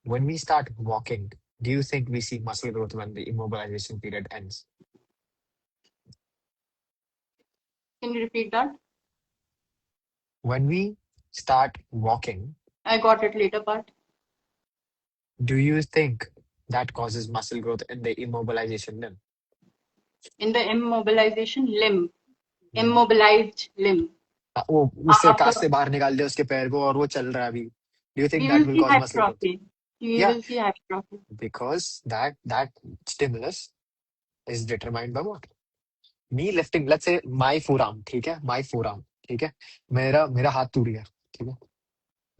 when we start walking, do you think we see muscle growth when the immobilization period ends? Can you repeat that? When we start walking, I got it later part. do you think that causes muscle growth in the immobilization limb? In the immobilization limb, Hmm. immobilized limb. वो उससे After काज से बाहर निकाल दिया उसके पैर को और वो चल रहा है अभी. Do you think we that will will see cause muscle growth? hypertrophy. We Yeah, will see hypertrophy. because that stimulus is determined by what? Me lifting, let's say my forearm, ठीक है? My forearm, ठीक है? मेरा मेरा हाथ टूट गया, ठीक है?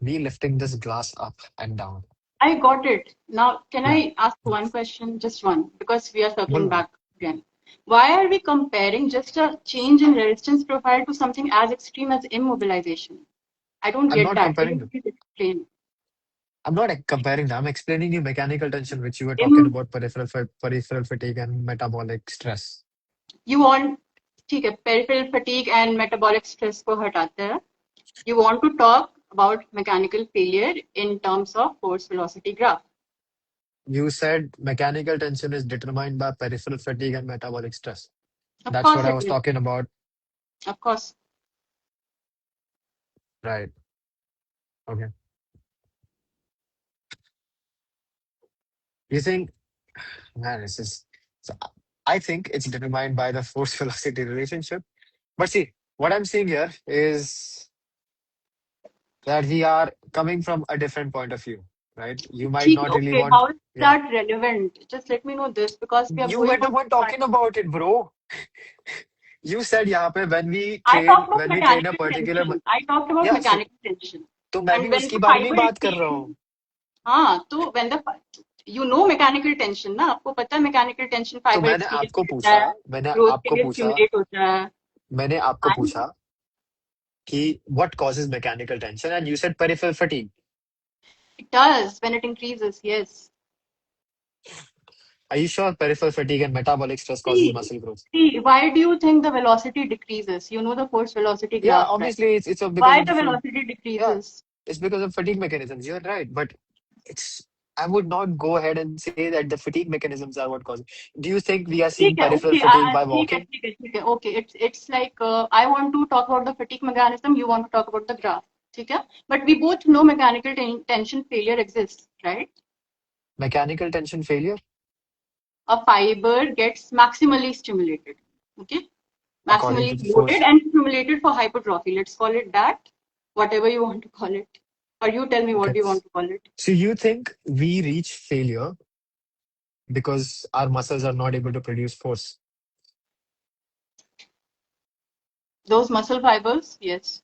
Me lifting this glass up and down. I got it. Now, can Yeah, I ask one question? Just one, because we are circling बोलो. back again. Why are we comparing just a change in resistance profile to something as extreme as immobilization? I don't I'm get not that. Can comparing you them. please explain? I'm not comparing them. I'm explaining you mechanical tension, which you were talking Im, about peripheral fatigue and metabolic stress. you want, ठीक है, peripheral fatigue and metabolic stress को हटाते हैं. You want to talk about mechanical failure in terms of force velocity graph. You said mechanical tension is determined by peripheral fatigue and metabolic stress. Of That's what course I it was is. talking about. Of course. Right. Okay. You think, man, this is. So I think it's determined by the force velocity relationship. But see, what I'm seeing here is that we are coming from a different point of view, right? You might ठीक, not really okay, want, how is yeah. that relevant? Just let me know this because we are You were going the on. one talking about it, bro. You said यहाँ पे I talked about when we train a mechanical particular, tension. I talked about yeah. So mechanical tension. तो मैं भी And when उसकी the बारे में ही fiber बात कर रहा increases, हूँ. हाँ, तो when the you know mechanical tension ना, आपको पता है mechanical tension तो fiber experience करता है, growth के लिए stimulate होता है. मैंने आपको I know. पूछा कि what causes mechanical tension, and you said peripheral fatigue. It does when it increases, yes. Are you sure peripheral fatigue and metabolic stress causes See, muscle growth? see, why do you think the velocity decreases? You know the force velocity Yeah, graph, right? obviously because Why of the the. velocity Yeah, decreases? it's because of fatigue mechanisms. You're right, but it's. I would not go ahead and say that the fatigue mechanisms are what cause. Do you think we are seeing ठीक है, peripheral okay, fatigue by ठीक है, walking? ठीक है, ठीक है, okay. It's like I want to talk about the fatigue mechanism. You want to talk about the graph, ठीक है? But we both know mechanical tension failure exists, right? Mechanical tension failure, A fiber gets maximally stimulated, okay? according to Maximally the loaded force. and stimulated for hypertrophy. Let's call it that, whatever you want to call it. Or you tell me what Okay. you want to call it. So you think we reach failure because our muscles are not able to produce force? Those muscle fibers, yes.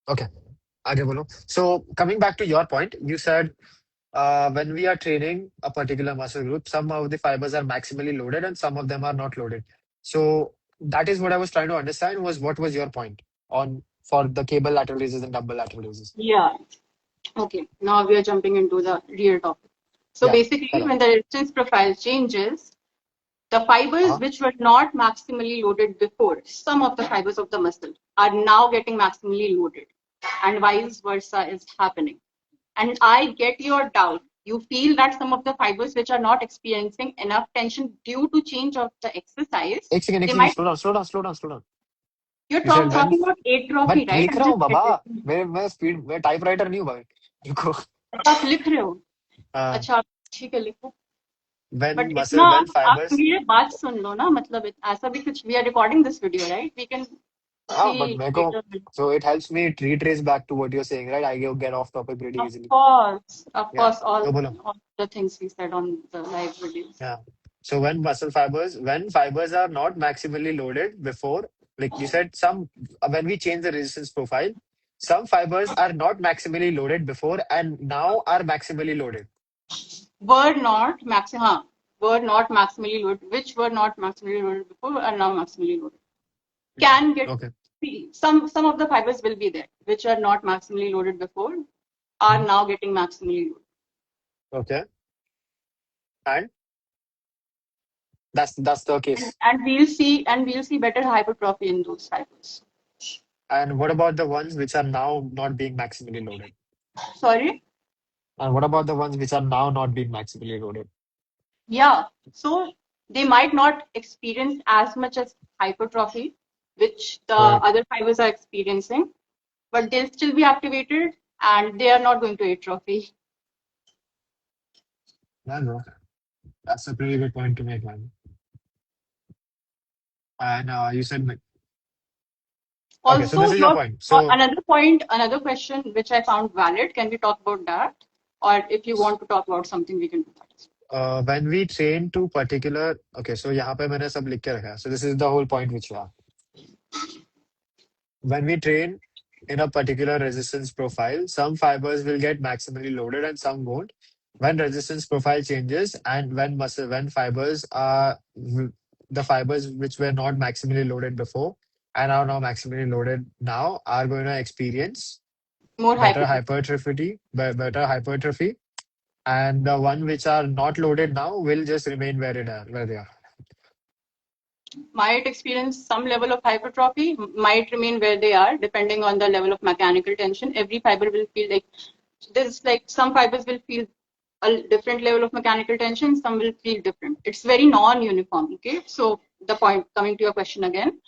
Okay. आगे बोलो. So coming back to your point, you said when we are training a particular muscle group, some of the fibers are maximally loaded and some of them are not loaded. So that is what I was trying to understand was what was your point on for the cable lateral raises and dumbbell lateral raises? Yeah. Okay. Now we are jumping into the real topic. So Yeah, basically, hello. when the resistance profile changes, The fibers Uh-huh. which were not maximally loaded before, some of the fibers of the muscle, are now getting maximally loaded, and vice versa is happening. And I get your doubt. You feel that some of the fibers which are not experiencing enough tension due to change of the exercise, एक they second might. slow down, slow down, slow down, slow down. You're You said when talking about atrophy, but right? लिख I'm रहा just हूँ बाबा getting. मैं speed मैं typewriter नहीं हूँ भाई रुको आप लिख रहे हो? अच्छा, आप ठीक है, लिखो. when बट इतना muscle when आप fibers मेरी बात सुन लो ना, मतलब ऐसा भी कुछ. We are recording this video, right? We can हाँ सी but मेरे को later. so it helps me retrace back to what you're saying, right? I get off topic pretty Of easily. course, of Yeah, course, all no बोलो. the things we said on the live videos. Yeah. So when fibers are not maximally loaded before, like you said, some when we change the resistance profile, some fibers are not maximally loaded before and now are maximally loaded. Were not were not maximally loaded, which were not maximally loaded before are now maximally loaded. Can get. Okay. Some of the fibers will be there which are not maximally loaded before, are Mhm. now getting maximally loaded. Okay. And that's the And, case. and we'll see better hypertrophy in those fibers. And what about the ones which are now not being maximally loaded? Sorry. And what about the ones which are now not being maximally loaded? Yeah, so they might not experience as much as hypertrophy, which the But other fibers are experiencing, but they'll still be activated and they are not going to atrophy. yeah, bro, that's a pretty good point to make, man. And you said like, okay, so this Also, is your point. So another point, another question which I found valid. Can we talk about that? Or if you want to talk about something, we can do that. when we train to particular, okay, so यहाँ पे मैंने सब लिख के रखा है. So this is the whole point which you have. When we train in a particular resistance profile, some fibers will get maximally loaded and some won't. When resistance profile changes and when fibers are the fibers which were not maximally loaded before and are now maximally loaded now are going to experience More better hypertrophy. hypertrophy, better hypertrophy, and the one which are not loaded now will just remain where they are. Might experience some level of hypertrophy, might remain where they are, depending on the level of mechanical tension. Every fiber will feel like there's like some fibers will feel a different level of mechanical tension, some will feel different. It's very non-uniform. Okay, so the point, coming to your question again,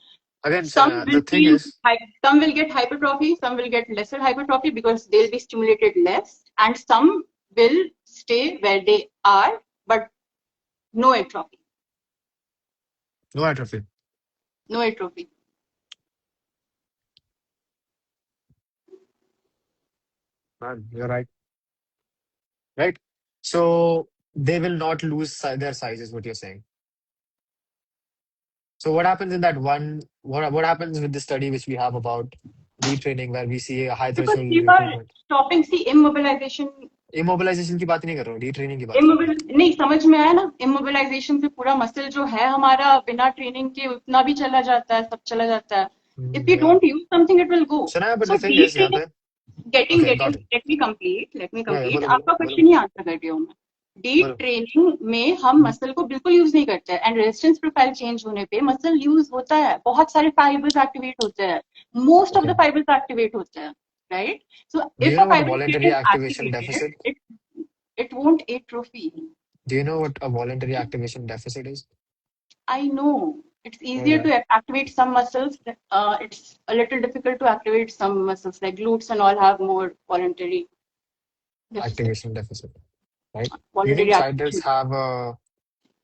Again, some Sanaya, will the thing feel is, some will get hypertrophy, some will get lesser hypertrophy because they'll be stimulated less, and some will stay where they are but no atrophy. no atrophy. No atrophy. Man, you're right. Right? So they will not lose their size, is what you're saying. So what happens in that one? What happens with the study which we have about detraining, where we see a high Because threshold you are recruitment? stopping, see, immobilization. Immobilization की बात नहीं कर रहा हूँ, detraining की बात कर रहा हूँ. इमोबिल नहीं समझ में आया ना. इमोबिलाइजेशन से पूरा मसल जो है हमारा बिना ट्रेनिंग के उतना भी चला जाता है, सब चला जाता है. If you Yeah. don't use something, it will go. Shania, but So the thing is, यहाँ detraining, पे, getting okay, getting got it. let me complete, let me Yeah, complete. बोलो बोलो आपका बोलो क्वेश्चन ही आंसर कर रही हूँ मैं. बोलो. Detraining में हम मसल को बिल्कुल यूज नहीं करते हैं, एंड रेजिस्टेंस प्रोफाइल चेंज होने पे मसल यूज होता है, बहुत सारे फाइबर्स एक्टिवेट होते हैं, most of the Okay. Fibres activate होते हैं, right? So Do you if a know what fiber is voluntary getting activation activated, deficit? it won't atrophy. Do you know what a voluntary activation deficit is? I know it's easier Yeah. to activate some muscles. It's a little difficult to activate some muscles, like glutes and all have more voluntary deficit, Activation deficit, right? Do you think voluntary side delts activation. have a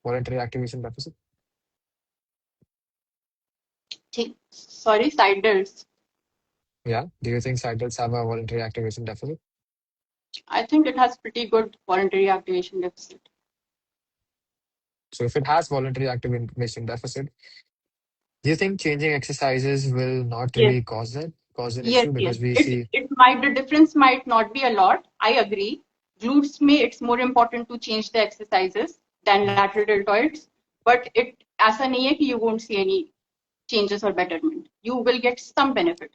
voluntary activation deficit? Sorry, side delts. Yeah. Do you think side delts have a voluntary activation deficit? I think it has pretty good voluntary activation deficit. So if it has voluntary activation deficit, do you think changing exercises will not Yes, really cause an yes, issue? yes. Because we It see, it might, the difference might not be a lot. I agree. Glutes may it's more important to change the exercises than Hmm. lateral deltoids, but it ऐसा नहीं है कि you won't see any changes or betterment. You will get some benefit.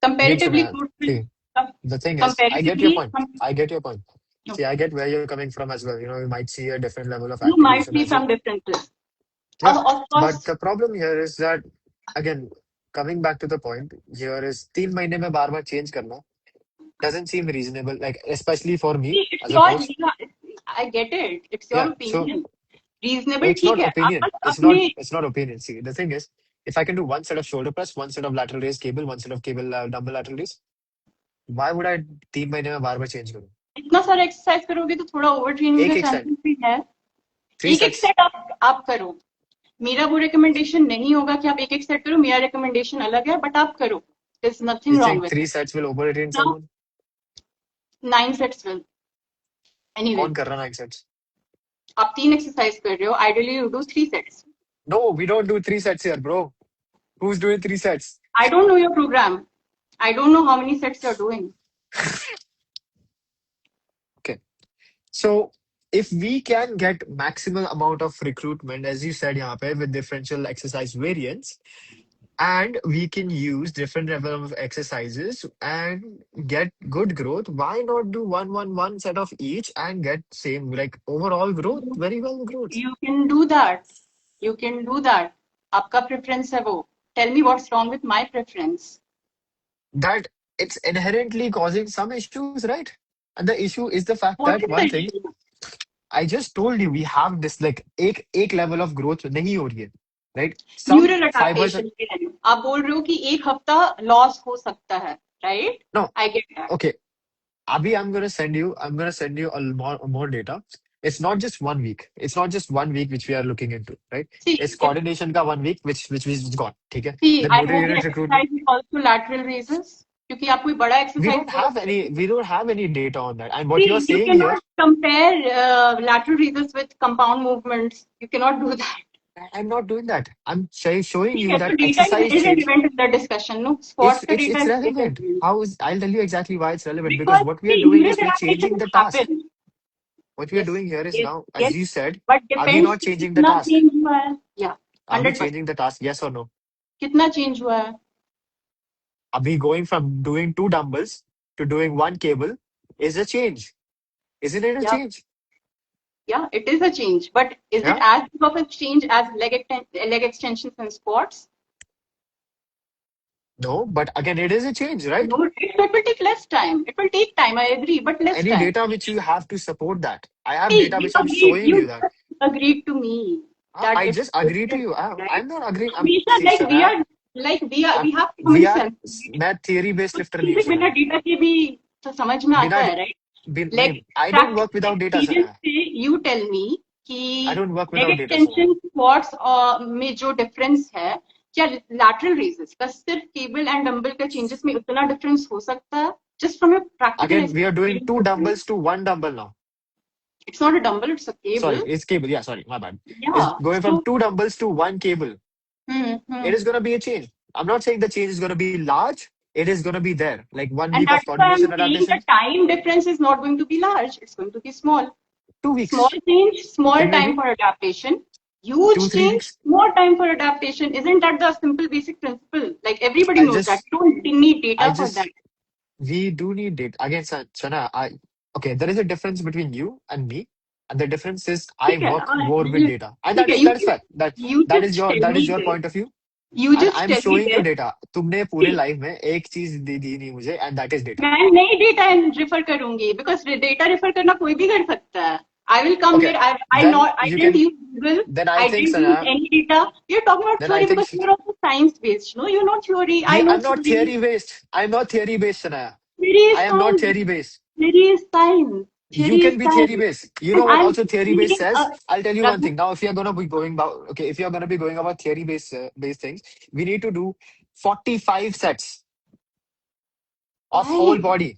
again, Comparatively, Shania, glutes will see, the thing is, I get your comparatively. point. I get your point. No, See, I get where you're coming from as well. You know, you might see a different level of you might activation see as well. some differences. Yeah, Of but course, the problem here is that, again, coming back to the point here is 3 महीने में बार बार change करना doesn't seem reasonable, like especially for me see, it's as a your, coach. I get it. It's your Yeah, so opinion. Reasonable it's ठीक not है. आप opinion. बस It's not. अपने It's not opinion. See, the thing is, if I can do one set of shoulder press, one set of lateral raise cable, one set of cable dumbbell lateral raise, why would I 3 महीने में बार बार change करूँ? इतना सारा exercise करोगे तो थोड़ा over training का एक एक सेट, चांसेस भी है. थ्री एक एक सेट्स. सेट आप करो. मेरा वो रिकमेंडेशन नहीं होगा कि आप एक एक सेट करो. मेरा रिकमेंडेशन अलग है, बट आप करो. There's You nothing wrong think with three it. sets will overtrain Now, someone? 9 sets will. Anyway, कौन कर रहा 9 sets? आप 3 एक्सरसाइज कर रहे हो. Ideally, you do 3 sets. No, we don't do 3 sets here, bro. Who's doing 3 sets? I don't know your program. I don't know how many sets you're doing. Okay. So if we can get maximal amount of recruitment, as you said, यहाँ पे, with differential exercise variants, and we can use different level of exercises and get good growth, why not do one set of each and get same like overall growth, very well growth? You can do that. You can do that. आपका preference है वो. Tell me what's wrong with my preference. That it's inherently causing some issues, right? And the issue is the fact What that is the one thing issue? I just told you, we have this like एक level of growth नहीं हो रही है, right? Some neural fibers adaptation के लिए आप बोल रहे हो कि एक हफ्ता लॉस हो सकता है, right? no, I get that. okay. Abhi, I'm gonna send you a more data. It's not just 1 week. It's not just 1 week which we are looking into, right? See It's coordination ka 1 week which got. Okay. See Then I motor hope your unit recruitment. Exercise is also lateral raises, क्योंकि आप कोई बड़ा exercise बोलोगे. We don't have any data on that. And see what you're you saying can here, not compare lateral raises with compound movements. You cannot do that. I'm not doing that. I'm showing ठीक you है, that तो data is exercise change. irrelevant in the discussion. No, squats का data It's is relevant. irrelevant How is I'll tell you exactly why it's relevant, because because what we the are doing neural is we're changing adaptation the will task. happen. What we are Yes, doing here is yes, now, yes, as you said, but are we depends not कि changing the कितना task? Change हुआ है. या Are we 100%. changing the task? Yes or no? कितना change हुआ है? Are we going from doing two dumbbells to doing one cable is a change. Isn't it a Yeah, change? yeah, it is a change, but is it Yeah. as big of a change as leg extensions and squats? No, but again, it is a change, right? No, it will take less time. It will take time, I agree, but less Any time. data which you have to support that. I have See, data which I'm showing you you that. just agreed to me that I it's just agree to different, you. right? I'm not agreeing. हमेशा See, like Shana, we have we common are, sense. मैं theory based कुछ lifter नहीं हूँ, चीजें बिना Shana. Data के भी तो समझ में आता बिना है, राइट? नहीं, Like I don't work practical without data, experience Shana. से you tell me कि I don't work leg without data, Shana. extension squats में जो डिफरेंस है, क्या lateral raises का सिर्फ केबल एंड डंबल का चेंजेस में उतना डिफरेंस हो सकता है? Just from a practical Again, we are doing two experience. dumbbells to one dumbbell now. It's not a dumbbell, it's a Sorry, cable. it's cable. Yeah, sorry, my bad. It's Yeah. going from So, two dumbbells to one cable. It is going to be a change. I'm not saying the change is going to be large. It is going to be there. Like one and week of that's why I'm coordination saying the adaptation, time difference is not going to be large. It's going to be small. two Small weeks, change, small then time maybe for adaptation. two, Huge three change, weeks. more time for adaptation. Isn't that the simple basic principle? Like everybody I'll knows that. just, You don't need I data for that. just, we do need it. Again, Sana, okay, there is a difference between you and me. And the difference is I ठीक है, work more with you, data. And ठीक है, that is fair. you just tell That me is your this. point of view. You And just I'm tell me showing you this. data. तुमने पूरे See, life में एक चीज दी नहीं मुझे, and that is data. मैं नई डेटा रेफर करूंगी बिकॉज डेटा रेफर करना कोई भी कर सकता है. I will come Okay, here. then I you didn't can. use Google. Then I I think, didn't use Sana. any data. You're talking about Then I theory think because you're also science based. No, you're not theory. I know I'm not theory. theory based. I'm not theory based, Sanaya. Theory is I am not science. theory based. Theory is science. You Theory is can be theory science. based. You And know what I'm also theory based reading says? I'll tell you one Raghu, thing. Now, if you're gonna be going about, okay, if you're gonna be going about theory based things, we need to do 45 sets of whole why? body,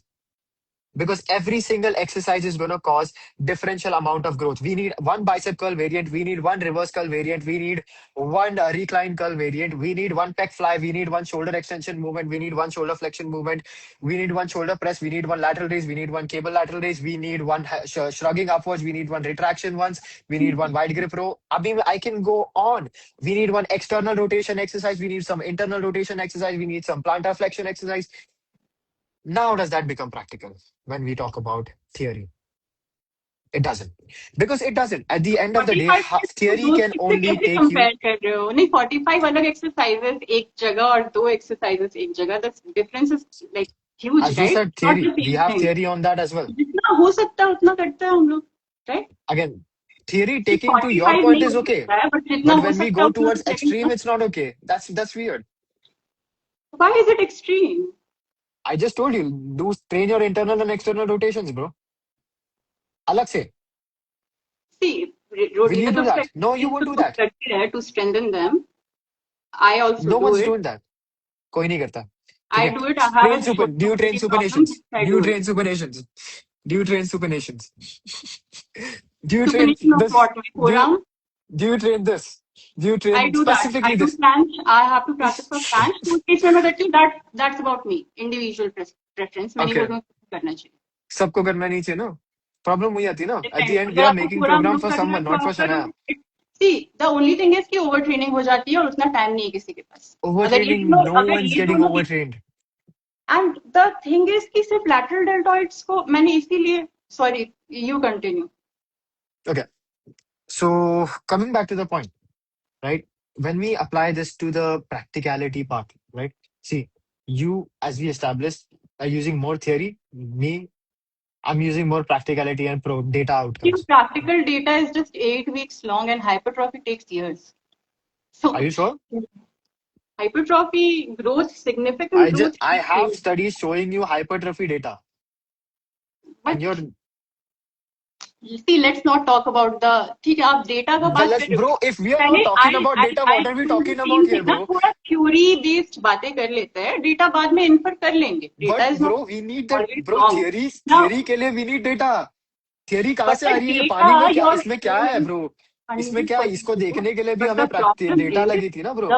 because every single exercise is going to cause differential amount of growth. We need one bicep curl variant, we need one reverse curl variant, we need one recline curl variant, we need one pec fly, we need one shoulder extension movement, we need one shoulder flexion movement, we need one shoulder press, we need one lateral raise, we need one cable lateral raise, we need one shrugging upwards, we need one retraction once, we need one wide grip row. I mean, I can go on. We need one external rotation exercise, we need some internal rotation exercise, we need some plantar flexion exercise. Now, does that become practical when we talk about theory? It doesn't. Because it doesn't. At the end of the day, 45 minutes theory दो can चीज से only कैसे take you, compare कर रहे हो? नहीं, 45 अलग exercises एक जगह और दो एक्सरसाइजेस एक जगह, the difference is like huge, as you right? said, not the theory. We same have thing. theory on that as well. जितना हो सकता है उतना करते हैं हम लोग, राइट? Again, theory सिर्फ taking to your 45 point नहीं is हो okay. सकता है, बट जितना But हो when we सकता है go उतना towards तो करेंगे extreme, ना. it's not okay. That's weird. Why is it extreme? I just told you, do train your internal and external rotations, bro. अलग से. See, Will you rotator do cuff that? No, you exercises won't तो do लोग that. करते हैं to strengthen them. I also No do one's it. doing that. कोई नहीं करता. ठीक I है. do it. I have Train a super. Do shoulder you train mobility problem. supinations? I Do you do it. train supinations? Do you train supinations? Do you train Supination of this? what? My Do you forearm. do you train this? Do you I train do that. I specifically do this? planche. I have to practice for planche. तो उस case में मैं करती हूँ. That's about me. Individual preference. मैं नहीं बोल Okay. रही हूँ करना चाहिए. सबको करना नहीं चाहिए ना. प्रॉब्लम वही आती है ना. At the Depends. end, we अगर are आपको making forearm program लोग for करना है someone, तो not आप for करो. Shanaya. See, the only thing is कि overtraining हो जाती है और उतना टाइम नहीं है किसी के पास. Overtraining, no अगर one's ये getting दोनों overtrained. and the thing is कि सिर्फ lateral deltoids को मैंने इसीलिए sorry you continue. Okay. So coming back to the point, right? When we apply this to the practicality part, right? See, you, as we established, are using more theory. Me, I'm using more practicality and pro data outcomes. Practical data is just 8 weeks long and hypertrophy takes years. Are So you sure? hypertrophy growth, significant growth I takes have years. studies showing you hypertrophy data, and But you're see, let's not talk about the. ठीक है, आप data का the बात less, कर रहे हो. bro. If we are not पहले talking about data, what are we do the talking about same here, thing ना, bro? थोड़ा theory based बातें कर लेते हैं. Data बाद में infer कर लेंगे. Data But is not bro, we need that, always bro. wrong. Now, Theory के लिए we need data. थियरी कहाँ but से आ the रही है? ये पानी में data क्या, you're इसमें क्या है showing ब्रो? इसमें क्या है? 100% इसको true. देखने के लिए भी But हमें डेटा is, लगी थी ना bro.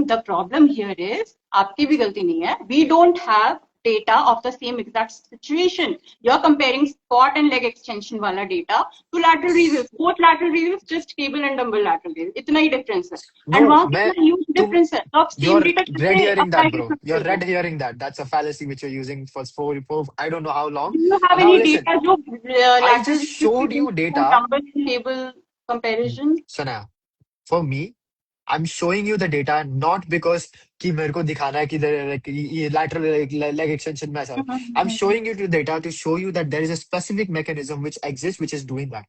the problem here is, आपकी भी गलती नहीं है. We don't have data of the same exact situation. You're comparing squat and leg extension वाला data to lateral raises. Both lateral raises, just cable and dumbbell lateral raises. इतना ही difference है. No And वहाँ मैं कितना huge तुम difference है. तो आप same you're data red कैसे hearing apply that, कर bro. सकते You're red हो? hearing that. That's a fallacy which you're using for I don't know how long. Do you have Now any listen, data जो I lateral just raises showed के you do data. dumbbell and cable comparison? Sanaya, for me, I'm showing you the data not because कि मेरे को दिखाना है कि ये lateral leg extension में ऐसा है. I'm showing you the data to show you that there is a specific mechanism which exists which is doing that,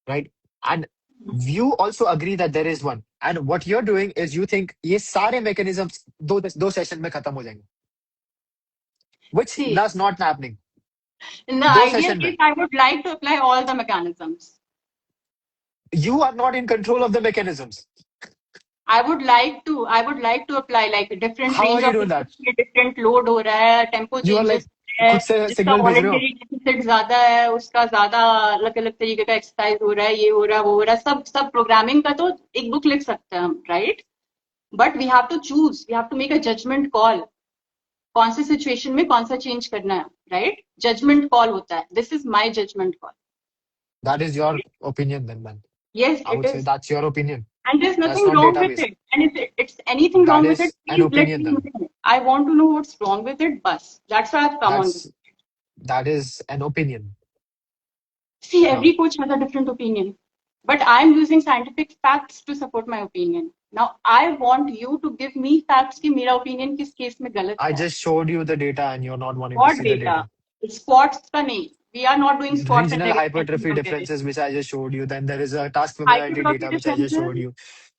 right? And you also agree that there is one. And what you're doing is you think ये सारे mechanisms दो session में खत्म हो जाएंगे, which See, does not happening. in the दो ideal session case, में. I would like to apply all the mechanisms. You are not in control of the mechanisms. I would like to apply like a different How are range you of doing that? different load हो रहा है, tempo You are changes like है, खुद से जिसका signal भेज रहे हो. voluntary deficit ज्यादा है, उसका ज्यादा अलग अलग तरीके का एक्सरसाइज हो रहा है, ये हो रहा है, वो हो रहा है, सब प्रोग्रामिंग का तो एक बुक लिख सकते हैं हम, right? But we have to choose, we have to make a judgement call. कौन सी सिचुएशन में कौन सा चेंज करना है, राइट? जजमेंट कॉल होता है. This is my judgement call. That is your opinion then, man. Yes, I it would say is. that's your opinion. And there's That's nothing not wrong with database. it. And if it's anything That wrong with it, is an please let opinion me then. know. I want to know what's wrong with it, bus. That's why I've come on this. That's that is an opinion. See, Now, every coach has a different opinion. But I'm using scientific facts to support my opinion. Now, I want you to give me facts कि मेरा opinion किस case में गलत I है. just showed you the data and you're not wanting to What see the data? data. Squats का नहीं. We are not doing squats and Regional leg extension hypertrophy comparison. differences, which I just showed you. Then there is a task familiarity Hypertrophy data, which I just showed differences, you.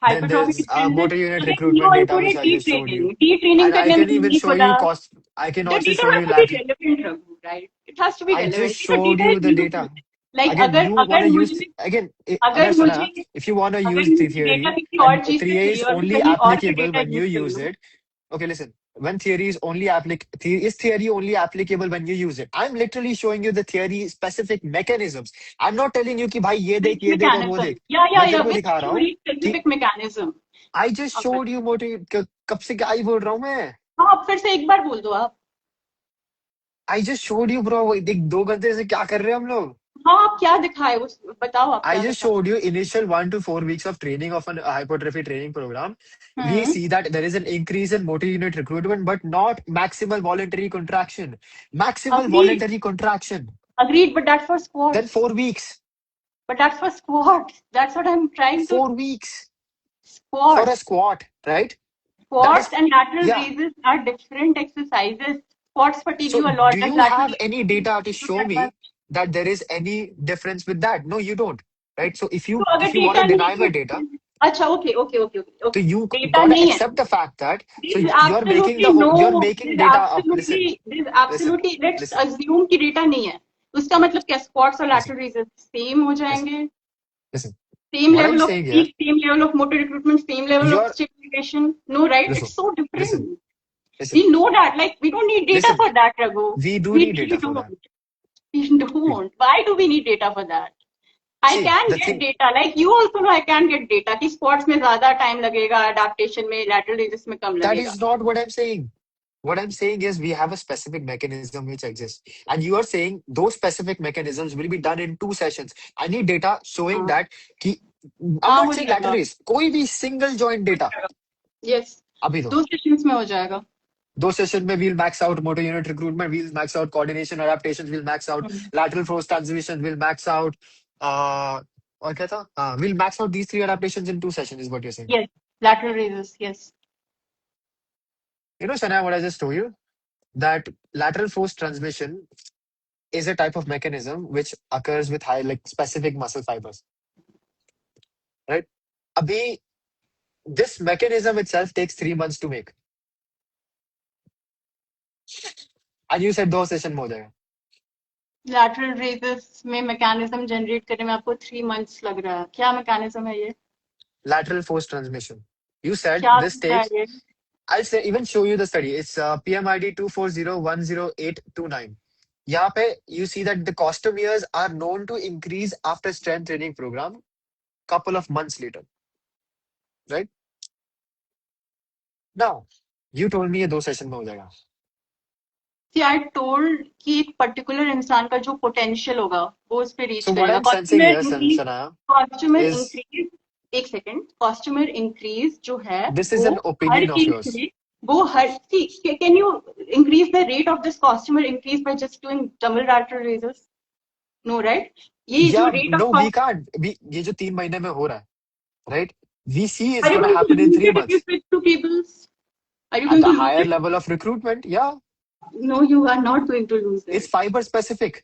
Then hypertrophy there's differences. motor unit So then you recruitment data, which included I just showed you. detraining. Detraining And I करने में can even नहीं show you पता. cost. I can The also data show has you to be lateral. relevant, Raghu, right? It has to be I just relevant. The showed data you is the useful. data. Like Again, अगर you want अगर to use मुझे again. अगर Agar मुझे Sana, if you want to अगर use the मुझे data theory किसी और and चीज पे theory चाहिए is और मैं only कहीं और पे applicable data when you use कर use लूँ. it. Okay, listen. When theory is only is theory only applicable when you use it? I'm literally showing you the theory specific mechanisms. I'm not telling you कि भाई Which ये देख और वो mechanism? देख. Yeah, मैं तेरे yeah. को Which दिखा रहा हूँ theory कि specific mechanism? I just अब showed you कब से क्या ही बोल रहा हूँ मैं. हाँ, अब फिर से एक बार बोल दो आप. I just showed you bro. देख 2 घंटे से क्या कर रहे हैं हम लोग. हाँ, आप क्या दिखाए उस बताओ, आप I क्या just बताओ. showed you initial 1 to 4 weeks of training of an hypertrophy training program. We hmm. see that there is an increase in motor unit recruitment, but not maximal voluntary contraction. Maximal Agreed. voluntary contraction. Agreed, but that's for Then squats. 4 weeks. But that's for squats. That's what I'm trying to. 4 weeks for a Squats. squat, right? That is, Squats and lateral yeah. raises are different exercises. Squats fatigue So you a lot. do Does you lateral have raises any fatigue data to you show that much? me that there is any difference with that? No, you don't. Right? So तो अगर if you want data to नहीं deny my है, data, अच्छा okay okay okay okay so okay you data gotta नहीं है. accept the fact that, so There's you're making absolutely the whole, no, you're making there's data up. absolutely, Listen, there's listen, absolutely, let's listen, assume कि data नहीं है. उसका मतलब क्या squats और listen, lateral raises same हो listen, जाएंगे? listen. Same What I'm level of saying here, fatigue, same level of motor recruitment, same level of you're, stimulation? No, right? listen, It's so listen, different. listen, We know that. Like, we don't need data listen. for that, Raghu. We do We need really data for that. don't. We We, don't. Why do we need data for that? I see, can the get thing, data. Like you also know I can get data कि sports में ज़्यादा time लगेगा, adaptation में, lateral raises में कम that लगेगा. is not what I'm saying. What I'm saying is we have a specific mechanism which exists. And you are saying those specific mechanisms will be done in 2 sessions. I need data showing हाँ that कि, I'm हाँ not हो saying जाएगा, lateral raise, कोई भी single joint हो data. जाएगा. Yes, अभी दो. 2 sessions में हो जाएगा. 2 sessions में we'll max out motor unit recruitment, we'll max out coordination adaptations, we'll max out lateral force transmission, we'll max out और क्या था? We'll max out these 3 adaptations in 2 sessions is what you're saying. Yes, lateral raises. Yes. You know, Shania, what I just told you? That lateral force transmission is a type of mechanism which occurs with high, like specific muscle fibers, right? Abhi, this mechanism itself takes 3 months to make. And you said 2 session में हो जाएगा. Lateral raises में mechanism generate करने में आपको 3 months लग रहा है. क्या mechanism है ये? Lateral force transmission. You said क्या this होता है takes, ये? I'll say even show you the study. It's PMID 240100829. यहाँ पे you see that the costomeres are known to increase after strength training program couple of months later, right? Now, you told me ये 2 session में हो जाएगा. See, I told कि एक particular इंसान का जो potential होगा वो उस पे reach So what करेगा. I'm sensing Costumer here, increase, Sanaya, costumer is increase. एक second, costumer increase जो है this is वो an her opinion of case yours. में वो हर see, can you increase the rate of this costumer increase by just doing dumbbell lateral raises? No, right? ये जो Yeah, rate of no, we cost, can't. ये जो 3 महीने में हो रहा है, right? We see are it's you gonna going to happen in lose three it if you months switch to cables? Are you at going the to lose higher it? level of recruitment. Yeah, No, you are not going to lose it's it. fiber specific.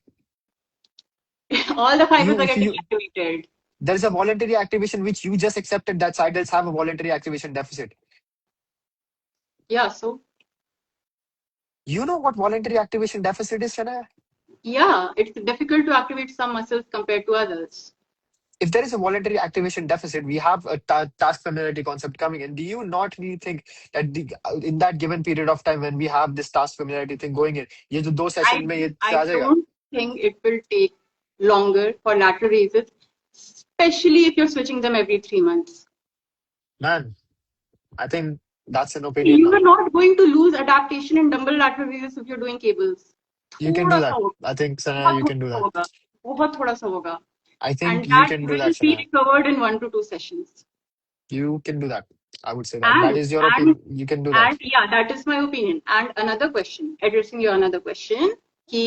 All the fibers You are if getting you activated. There is a voluntary activation which you just accepted that side does have a voluntary activation deficit. Yeah, so You know what voluntary activation deficit is, Shana? yeah, it's difficult to activate some muscles compared to others. If there is a voluntary activation deficit, we have a task familiarity concept coming in. Do you not really think that in that given period of time when we have this task familiarity thing going in, ये जो 2 session में ये आ I जाएगा? don't think it will take longer for lateral raises, especially if you're switching them every 3 months. Man, I think that's an opinion You now. are not going to lose adaptation in dumbbell lateral raises if you're doing cables. You can do थोड़ा सा that. होगा, I think, Sana, बहुत you थोड़ा can do सा that. होगा, बहुत थोड़ा सा होगा, I think and you that can do that, will be Sana. recovered in 1 to 2 sessions. You can do that. I would say that. That And is your and opinion. You can do that. yeah, that is my opinion. And another question, addressing your another question, कि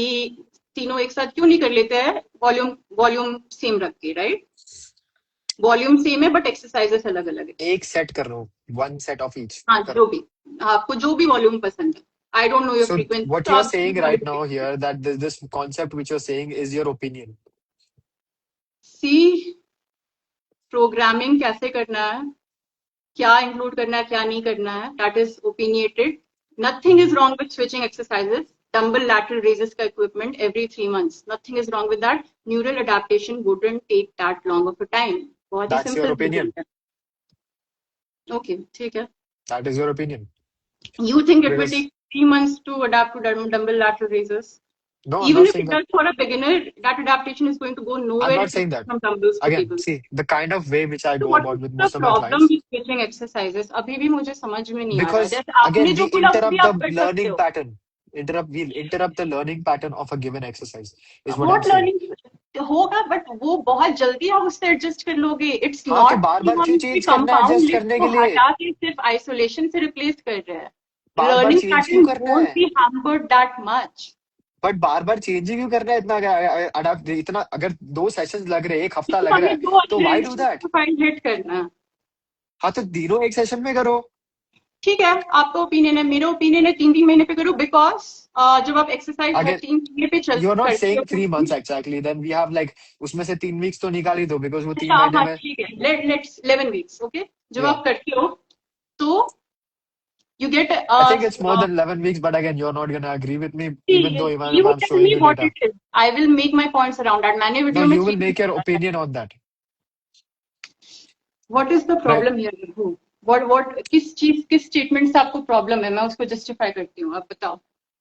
तीनों एक साथ क्यों नहीं कर लेते हैं volume same रख के, राइट? वॉल्यूम सेम है बट एक्सरसाइजेस अलग अलग है. एक सेट कर रहा हूँ. One set of each. हाँ, करो. जो भी आपको जो भी वॉल्यूम पसंद है. I don't know your So frequency, what तो you are आप जो saying भी right वॉल्यूम now देखिए. here that this concept which you're saying is your opinion. See programming कैसे करना है, क्या इंक्लूड करना है, क्या नहीं करना है, that is opinionated. Nothing is wrong with switching exercises. Dumbbell lateral raises का equipment every 3 months. Nothing is wrong with that. Neural adaptation wouldn't take that long of a time. बहुत ही That's your simple opinion. है. Okay, ठीक है. That is your opinion. You think it will Because take 3 months to adapt to dumbbell lateral raises? no, I'm Even not if saying it that. does for a beginner, that adaptation is going to go I'm nowhere not if you saying switch that. from dumbbells to Again, cables. see, the kind of way which I So go what about is with the most of my problem clients, with switching exercises? अभी भी मुझे समझ में नहीं आ रहा है. because जैसे आपने again, जो we बोला वो भी interrupt the आप कर सकते learning हो. pattern. We'll interrupt the learning pattern of a given exercise, is what I'm What saying. learning होगा, but वो बहुत जल्दी आप उससे एडजस्ट कर लोगे. इट्स हाँ तो नॉट बार कि बार हम क्यों उसके चेंज करना है कंपाउंड एडजस्ट लिफ्ट करने को के लिए? हटा के सिर्फ आइसोलेशन से रिप्लेस कर रहे हैं. बार बार लर्निंग चेंज क्यों पैटर्न करना won't है? be hampered that much. But बार बार चेंज ही क्यों करना है इतना? अडाप्ट इतना, अगर 2 सेशंस लग रहे हैं, एक हफ्ता तो लग रहा हमें है, दो तो why do alternative that? Profile hit करना है। हाँ, तो तीनों एक सेशन में करो। ठीक है, आपका ओपिनियन है, मेरा ओपिनियन है 3-3 महीने पे करो, बिकॉज जब आप एक्सरसाइज हर अगेन, 3 महीने पे चल यू आर नॉट करते सेइंग हो। 3 months exactly, then we have like उसमें से 3 वीक्स तो निकाल ही दो, बिकॉज वो तीन अच्छा महीने हाँ में। ठीक है, लेट्स 11 वीक्स, ओके। जब या आप करते हो तो you get I think it's more than 11 weeks, but again you are not gonna agree with me, even though even you if I'm tell showing me you what data. It is, I will make my points around that. मैंने No, video में you will 3 make your बताया है। opinion on that. What is the Right. Problem here Raghu? What किस चीज, किस statement से आपको problem है, मैं उसको जस्टिफाई करती हूँ, आप बताओ।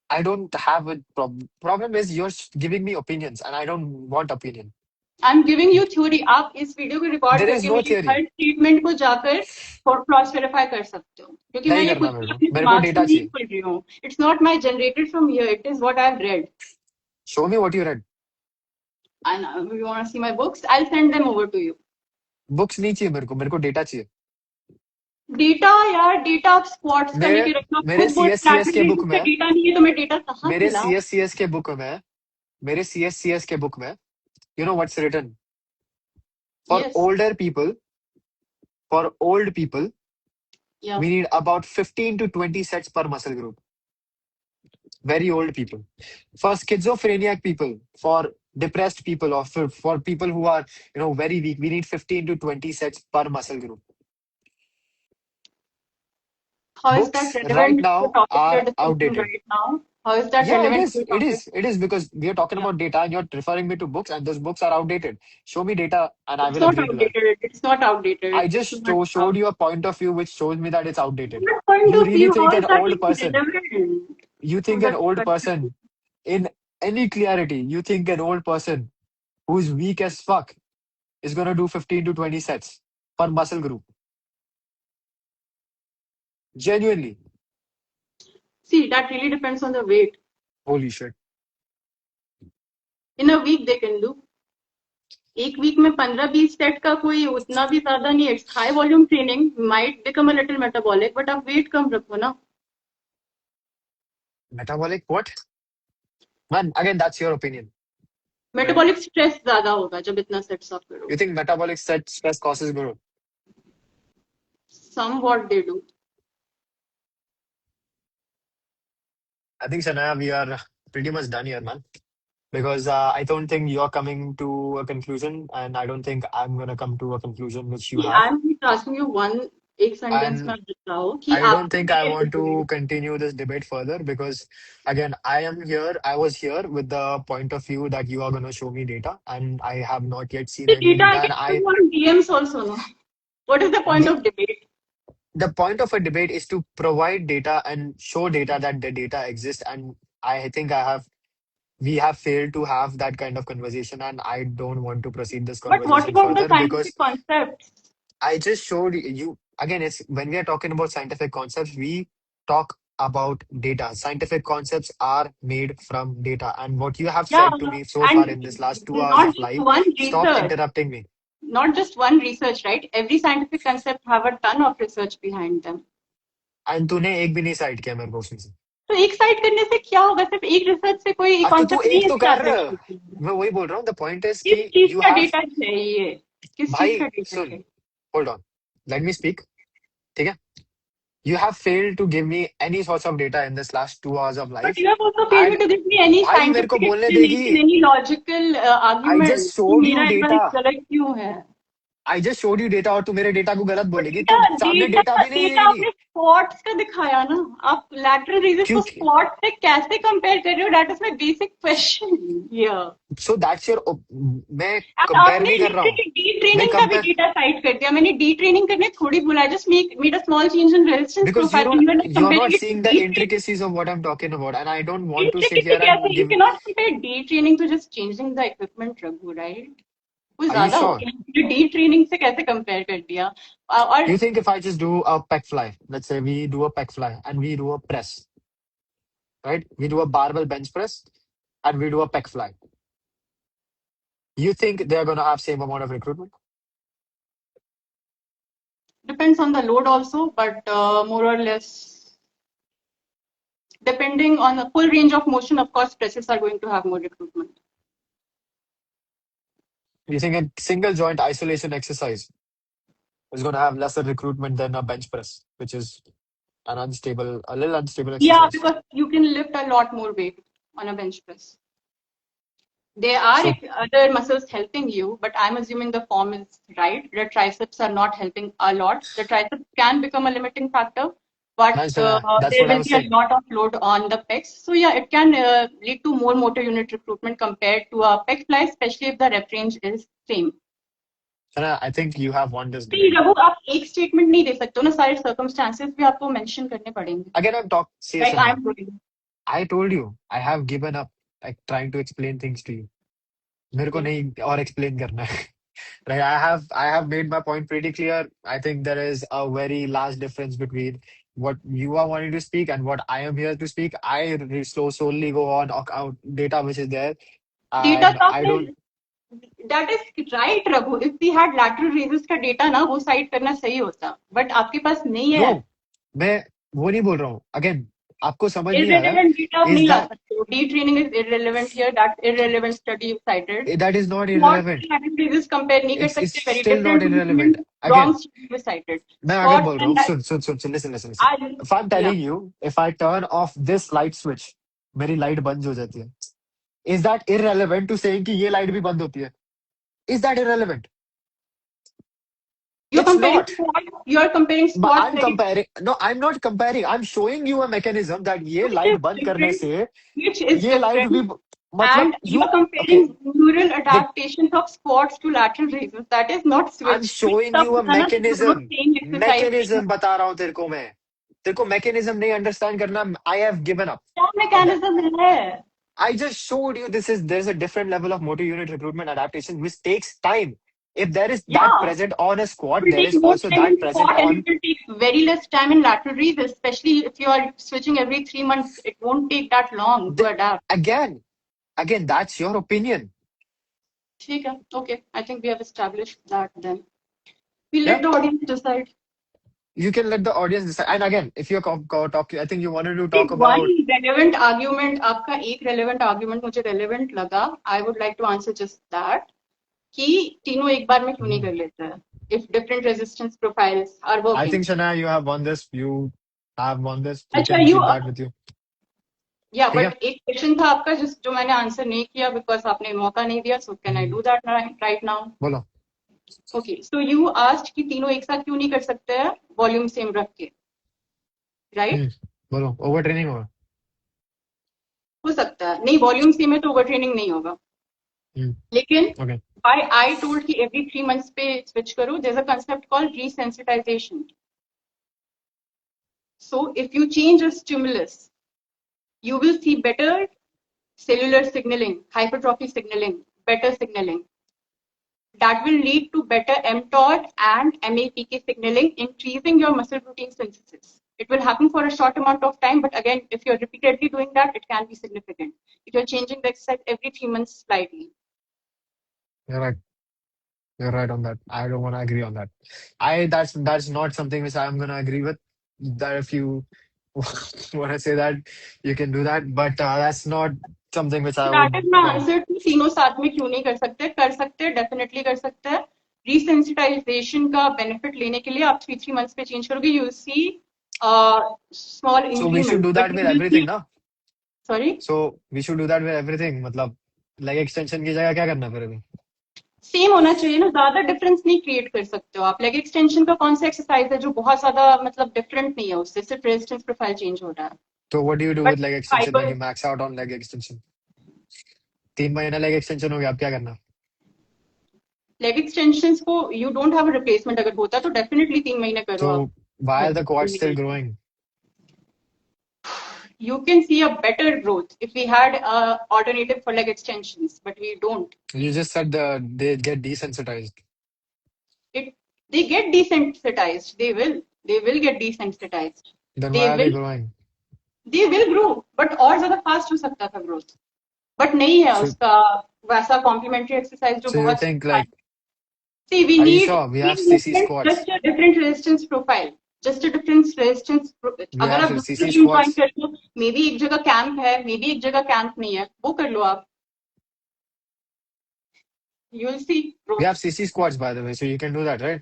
I don't have a problem. Problem is you're giving me opinions, and I don't want opinion. I am giving you theory, आप इस वीडियो को रिकॉर्ड There is करके no मेरी theory. हर स्टेटमेंट को जाकर क्रॉस वेरीफाई कर सकते हो, क्योंकि मैं नहीं ये करना कुछ मेरे भी को, अपने मेरे को दिमाग से डेटा नहीं चाहिए. बोल रही हूँ। It's not my generated from here, it is what I have read. Show me what you read. And you want to see my books, I will send them over to you. Books नहीं चाहिए मेरे को data चाहिए. Data यार, data आप squats का मेरे लेके रखना, आप मेरे खुद सी बोल एस सी एस के बुक रहे में, डेटा नहीं है तो मैं डेटा कहाँ से मेरे लाऊं? सी एस सी एस के बुक में, मेरे सी एस सी एस के बुक में, you know what's written? For yes, older people, for old people, या we need about 15 to 20 sets per muscle group. Very old people. For schizophrenic people, for depressed people, or for people who are, very weak, we need 15 to 20 sets per muscle group. How is that Books right relevant to the now topic we are are discussing outdated. Right now? How is that Yeah, it relevant is. To the It topic? is. It is because we are talking about data and you're referring me to books, and those books are outdated. Show me data and I It's will not agree to that. outdated. It's not outdated. I It's just not showed you a point of view which shows me that it's outdated. What point You of really view? think How an is that old even person, relevant you to think the an old discussion? person in any clarity, you think an old person who's weak as fuck is going to do 15 to 20 sets per muscle group. Genuinely. See, that really depends on the weight. Holy shit. In a week, they can do. एक week में 15-20 set का कोई उतना भी ज्यादा नहीं है। High volume training might become a little metabolic, but आप वेट कम रखो ना। Metabolic what? Man, again, that's your opinion, right? Metabolic stress ज्यादा होगा जब इतना सेट्स आप You करोगे। think metabolic stress causes growth? Some what they do. I think, Sanaya, we are pretty much done here, man. Because I don't think you're coming to a conclusion, and I don't think I'm gonna come to a conclusion which you have. I am asking you one, एक sentence में And आप बताओ कि I don't आपको think I ये want debate, to continue this debate further because, again, I was here with the point of view that you are gonna show me data, and I have not yet seen the any data data. I And can show you on DMs also, no? What is the point the of debate? the point of a debate is to provide data and show data that the data exists. And I think we have failed to have that kind of conversation, and I don't want to proceed this But what conversation about the further because scientific concepts? I just showed you again. It's when we are talking about scientific concepts, we talk about data. Scientific concepts are made from data, and what you have Yeah, said to me so far and in this last 2 hours not of just live, one stop research, interrupting me. not just one research, right? Every scientific concept have a ton of research behind them. And तूने एक भी नहीं side किया मेरे को उसमें से. तो एक साइड करने से क्या होगा? सिर्फ एक रिसर्च से कोई अब तो तू कॉन्सेप्ट नहीं एक तो कर. एस्टैब्लिश होती है। मैं वही बोल रहा हूँ. द पॉइंट इज किस कि चीज यू का हैव. डेटा चाहिए? किस चीज भाई का डेटा सुन. चाहिए? Hold on. Let me speak. ठीक है. You have failed to give me any sorts of data in this last 2 hours of But life. you have also failed And to give me any भाई मेरे को scientific बोलने देगी. explanation, any logical I argument just कि showed you मेरा data. Advice गलत क्यों है। I just showed you data और तू मेरे डेटा को गलत बट बोलेगी, डेटा तू सामने डेटा डेटा भी नहीं डेटा देगी. आपने स्क्वाट्स का दिखाया ना। आप लैटरल रेजेस को क्योंकि स्क्वाट से कैसे कंपेयर कर रहे हो? That is my basic question here. So that's your. मैं एंड कंपेयर आपने नहीं कर रहा हूँ. लिटरली डी मैं ट्रेनिंग का भी कंपेयर. डेटा साइट कर दिया। मैंने डी ट्रेनिंग करने थोड़ी बोला, just made a small change in resistance Because profile and you are not you're not comparing it to seeing the the training. intricacies of what I'm talking about, and I don't want to sit intricacy here कैसे? and you give. Can not compare the training to just changing the equipment Raghu, right? कुछ Are you ज्यादा हो sure? गया, D training से कैसे compare कर दिया? और You think if I just do a pec fly, let's say we do a pec fly and we do a press, right? We do a barbell bench press and we do a pec fly. You think they're gonna have same amount of recruitment? depends on the load also, but more or less depending on the full range of motion, of course, presses are going to have more recruitment. You think a single joint isolation exercise is going to have lesser recruitment than a bench press, which is a little unstable Yeah, exercise. because you can lift a lot more weight on a bench press. There are So, other muscles helping you, but I'm assuming the form is right. The triceps are not helping a lot. The triceps can become a limiting factor, but nice, that's there what I will was be a saying. lot of load on the pecs. So yeah, it can lead to more motor unit recruitment compared to a pec fly, especially if the rep range is same. I think you have won this See, debate. Raghu, आप एक statement नहीं दे सकते हो ना, सारे circumstances भी आपको mention करने पड़ेंगे. Again, see, Like Shana, I'm doing. I told you, I have given up like trying to explain things to you. मेरे को Okay. नहीं और explain करना है. Right, I have made my point pretty clear. I think there is a very large difference between what you are wanting to speak and what I am here to speak. I solely go on out data which is there, Data and तो I don't. आपने That is right, Raghu. If we had lateral raises का data ना, वो side करना सही होता. But आपके पास नहीं है. No, मैं वो नहीं बोल रहा हूँ. Again, आपको समझ नहीं आ रहा. Irrelevant data आप Is नहीं ला that सकते हो. Detraining is irrelevant here. That irrelevant study you cited. that is not Squat irrelevant? lateral raises compare नहीं कर It's सकते. Very still not different irrelevant. movement. Wrong Again, study was cited. मैं आगे Squat बोल रहा हूँ. and that. Soon, listen. If I'm Yeah. telling you, if I turn off this light switch, मेरी light बंद हो जाती है. Is that irrelevant to saying कि ये light भी बंद होती है? Is that irrelevant? You're It's comparing not. squat. You're comparing But squat I'm very, comparing. No, I'm not comparing. I'm showing you a mechanism that ये which light is बंद करने different. से Which is ये light different. भी मतलब And you you're okay. comparing neural The adaptations of squats to lateral raises. That is not I'm switch. Switch showing तब you a होता ना जब दोनों mechanism. same exercise नहीं Mechanism होता. बता रहा हूँ तेरे को मैं. तेरे को mechanism नहीं understand करना. I have given up क्या on that. mechanism है? I just showed you there's a different level of motor unit recruitment adaptation which takes time. If there is that Yeah. present on a It squat, will there take is more also time that in present squat and it on will take very less time in lateral raises, especially if you are switching every 3 months. It won't take that long to the adapt. again. Again, that's your opinion. ठीक है. Okay. I think we have established that then. We Yeah, let the audience decide. you can let the audience decide. And again, if you're talking, I think you wanted to See, talk one about. relevant argument, आपका एक relevant argument मुझे relevant लगा. I would like to answer just that. कि तीनों एक बार में क्यों नहीं कर लेते हैं? If different resistance profiles are I working. think Shana, you have won this. You have won this. You अच्छा, can you keep that with you. yeah, ठीक है? but एक question था आपका जो मैंने answer नहीं किया because आपने मौका नहीं दिया. So can I do that right now? बोलो. Okay, so you asked कि तीनों एक साथ क्यों नहीं कर सकते हैं volume same रख के, right? बोलो. Overtraining होगा. हो सकता है. नहीं, volume same है तो overtraining नहीं होगा. लेकिन Okay. why I told कि every 3 months पे switch करो, there's a concept called recensitization. So if you change a stimulus, you will see better cellular signaling, hypertrophy signaling, better signaling. That will lead to better mTOR and MAPK signaling, increasing your muscle protein synthesis. It will happen for a short amount of time, but again, if you're repeatedly doing that, it can be significant. If you're changing the exercise every 3 months slightly. You're right. You're right on that. I don't want to agree on that. That's not something which I'm gonna agree with. That if you want to say that, you can do that. But that's not something which I That would is my want. answer to तीनों साथ में क्यों नहीं कर सकते definitely कर सकते हैं. Resensitization का benefit लेने के लिए आप 3 months पे change करोगे, you will see small So we should increment, do but that you with will see. everything, ना? Sorry. So we should do that with everything. मतलब leg extension की जगह क्या करना है फिर अभी? सेम होना चाहिए ना, ज्यादा डिफरेंस नहीं क्रिएट कर सकते हो आप. लेग एक्सटेंशन का कौन सा एक्सरसाइज है जो बहुत ज्यादा मतलब डिफरेंट नहीं है, उससे सिर्फ रेजिस्टेंस प्रोफाइल चेंज हो रहा है. So what do you do but with leg extension when fibre you max out on leg extension? 3 महीना leg extension हो गया, अब क्या करना? लेग एक्सटेंशन को you don't have a replacement. अगर होता तो डेफिनेटली 3 महीने करो आप. So why are the quads still growing? You can see a better growth if we had a alternative for leg extensions, but we don't. You just said they get desensitized. It They get desensitized. They will get desensitized. Then They why are they will growing? they will grow, but और ज्यादा fast हो सकता था growth. But नहीं है So उसका वैसा complementary exercise जो so you बहुत. think like, See, we are you need sure we have same CC movement, squats? just a different resistance profile. Just a different resistance. We अगर have आप दूसरा CC gym join squats. कर लो, may be एक जगह camp है, may be एक जगह camp नहीं है, वो कर लो आप, you will see We growth. have CC squats, by the way, so you can do that, right?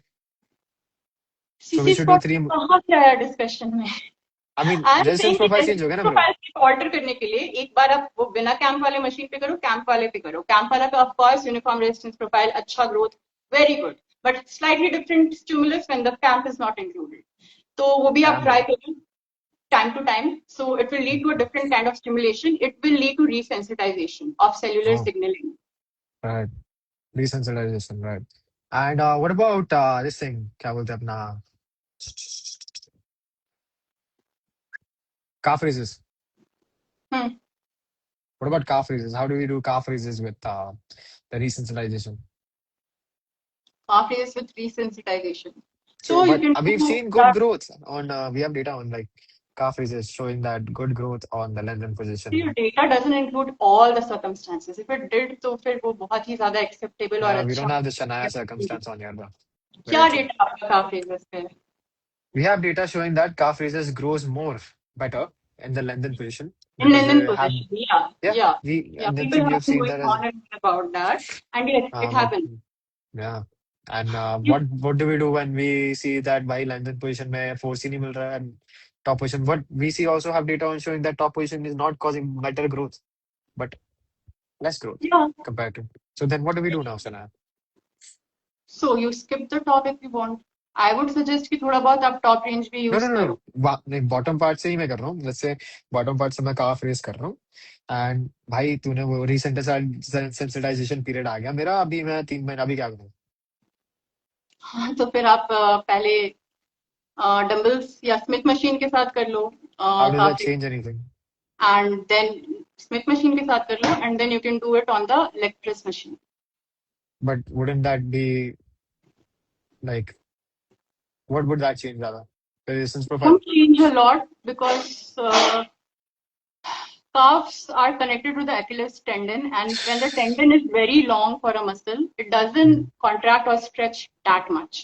So we CC should do squat three. कहाँ से आया डिस्कशन में? I mean, I am resistance saying कि profile change हो गया resistance ना, bro. Profile को alter करने के लिए एक बार आप वो बिना कैंप वाले मशीन पे करो, कैंप वाले पे करो। कैंप वाला पे of course uniform resistance profile, अच्छा growth, very good, but slightly different stimulus when the cam is not included. तो वो भी आप Yeah, ट्राई bro. करिए time to time. So it will lead to a different kind of stimulation. It will lead to resensitization of cellular Oh, signaling. right. Desensitization, right. And what about this thing? क्या बोलते हैं अपना calf raises? Hmm. What about calf raises? How do we do calf raises with the resensitization? Half days with resensitization. So, So you but can we've do seen good that. growth on. We have data on like calf raises showing that good growth on the lengthened Your position. data doesn't include all the circumstances. If it did, तो फिर वो बहुत ही ज़्यादा acceptable और We don't अच्छा have the Shanaya circumstance on here, bro. क्या Very true. Data आपका काफ razor's पे है? We have data showing that calf raises grows more better in the lengthened position In because London they have, position, yeah, yeah, yeah, we, yeah. and I People think have you've been seen going that as on and on about that, and yes, it but happens. yeah. And You, what do we do when we see that by lengthened position में force ही नहीं मिल रहा है and top position? What we see also have data on showing that top position is not causing better growth but less growth yeah. compared to. So then what do we do now, Sana? So you skip the top if you want. I would suggest कि थोड़ा बहुत आप top range भी No, no, use no, करो. no. नहीं bottom part से ही मैं कर रहा हूँ. Let's say बॉटम पार्ट से मैं काफ रेस कर रहा हूँ एंड भाई तूने वो रिसेंट सेंसिटाइजेशन पीरियड आ गया मेरा अभी मैं 3 महीना अभी क्या करूँ हाँ, तो फिर आप पहले डंबल्स या स्मिथ मशीन के साथ कर लो हाउ डज दैट काफी, change anything and then Smith machine के साथ कर लो, and then you can do it on the leg press machine. But wouldn't that be like what would that change ज्यादा the resistance profile Won't change a lot because calves are connected to the Achilles tendon, and when the tendon is very long for a muscle, it doesn't Hmm. contract or stretch that much.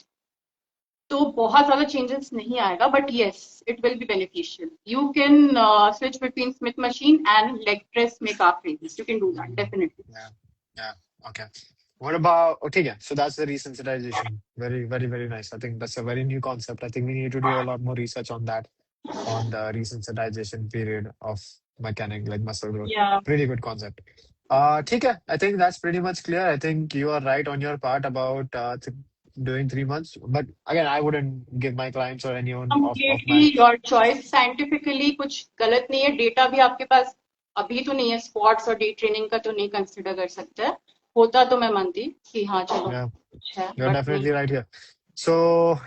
तो बहुत ज्यादा changes नहीं आएगा, but yes it will be beneficial. You can switch between Smith machine and leg press में calf raises. You can do that Hmm. Definitely. Yeah, yeah, okay. What about okay, yeah. So that's the resensitization. Very, very, very nice. I think that's a very new concept. I think we need to do a lot more research on that, on the resensitization period of mechanic, like muscle growth. या Pretty good concept. ठीक है. I think that's pretty much clear. I think you are right on your part about doing 3 months. But again, I wouldn't give my clients or anyone of completely my your choice. Scientifically कुछ गलत नहीं है, data भी आपके पास अभी तो नहीं है, स्क्वाट्स और डे ट्रेनिंग का तो नहीं कंसिडर कर सकते. होता तो मैं मानती कि हाँ चलो yeah, कुछ है, you're बट नहीं. definitely right here. So,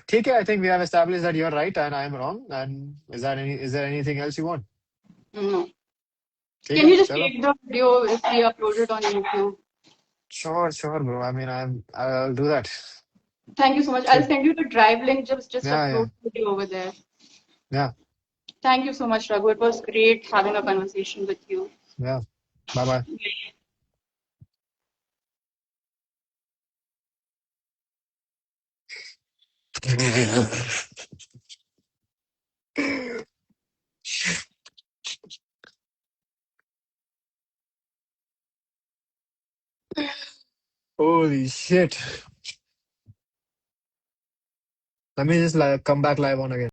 ठीक है. I think we have established that you're right and I am wrong. And is there anything else you want? No. ठीक कैन है, यू जस्ट चलो. Take the video if we upload it on YouTube? Sure, sure, bro. I mean, I'll do that. Thank you so much. I'll Sure. send you the drive link. Just Yeah, yeah, upload the video over there. yeah, Thank you so much, Raghu. It was great having a conversation with you. yeah. Bye bye. Holy shit. Let me just come back live on again.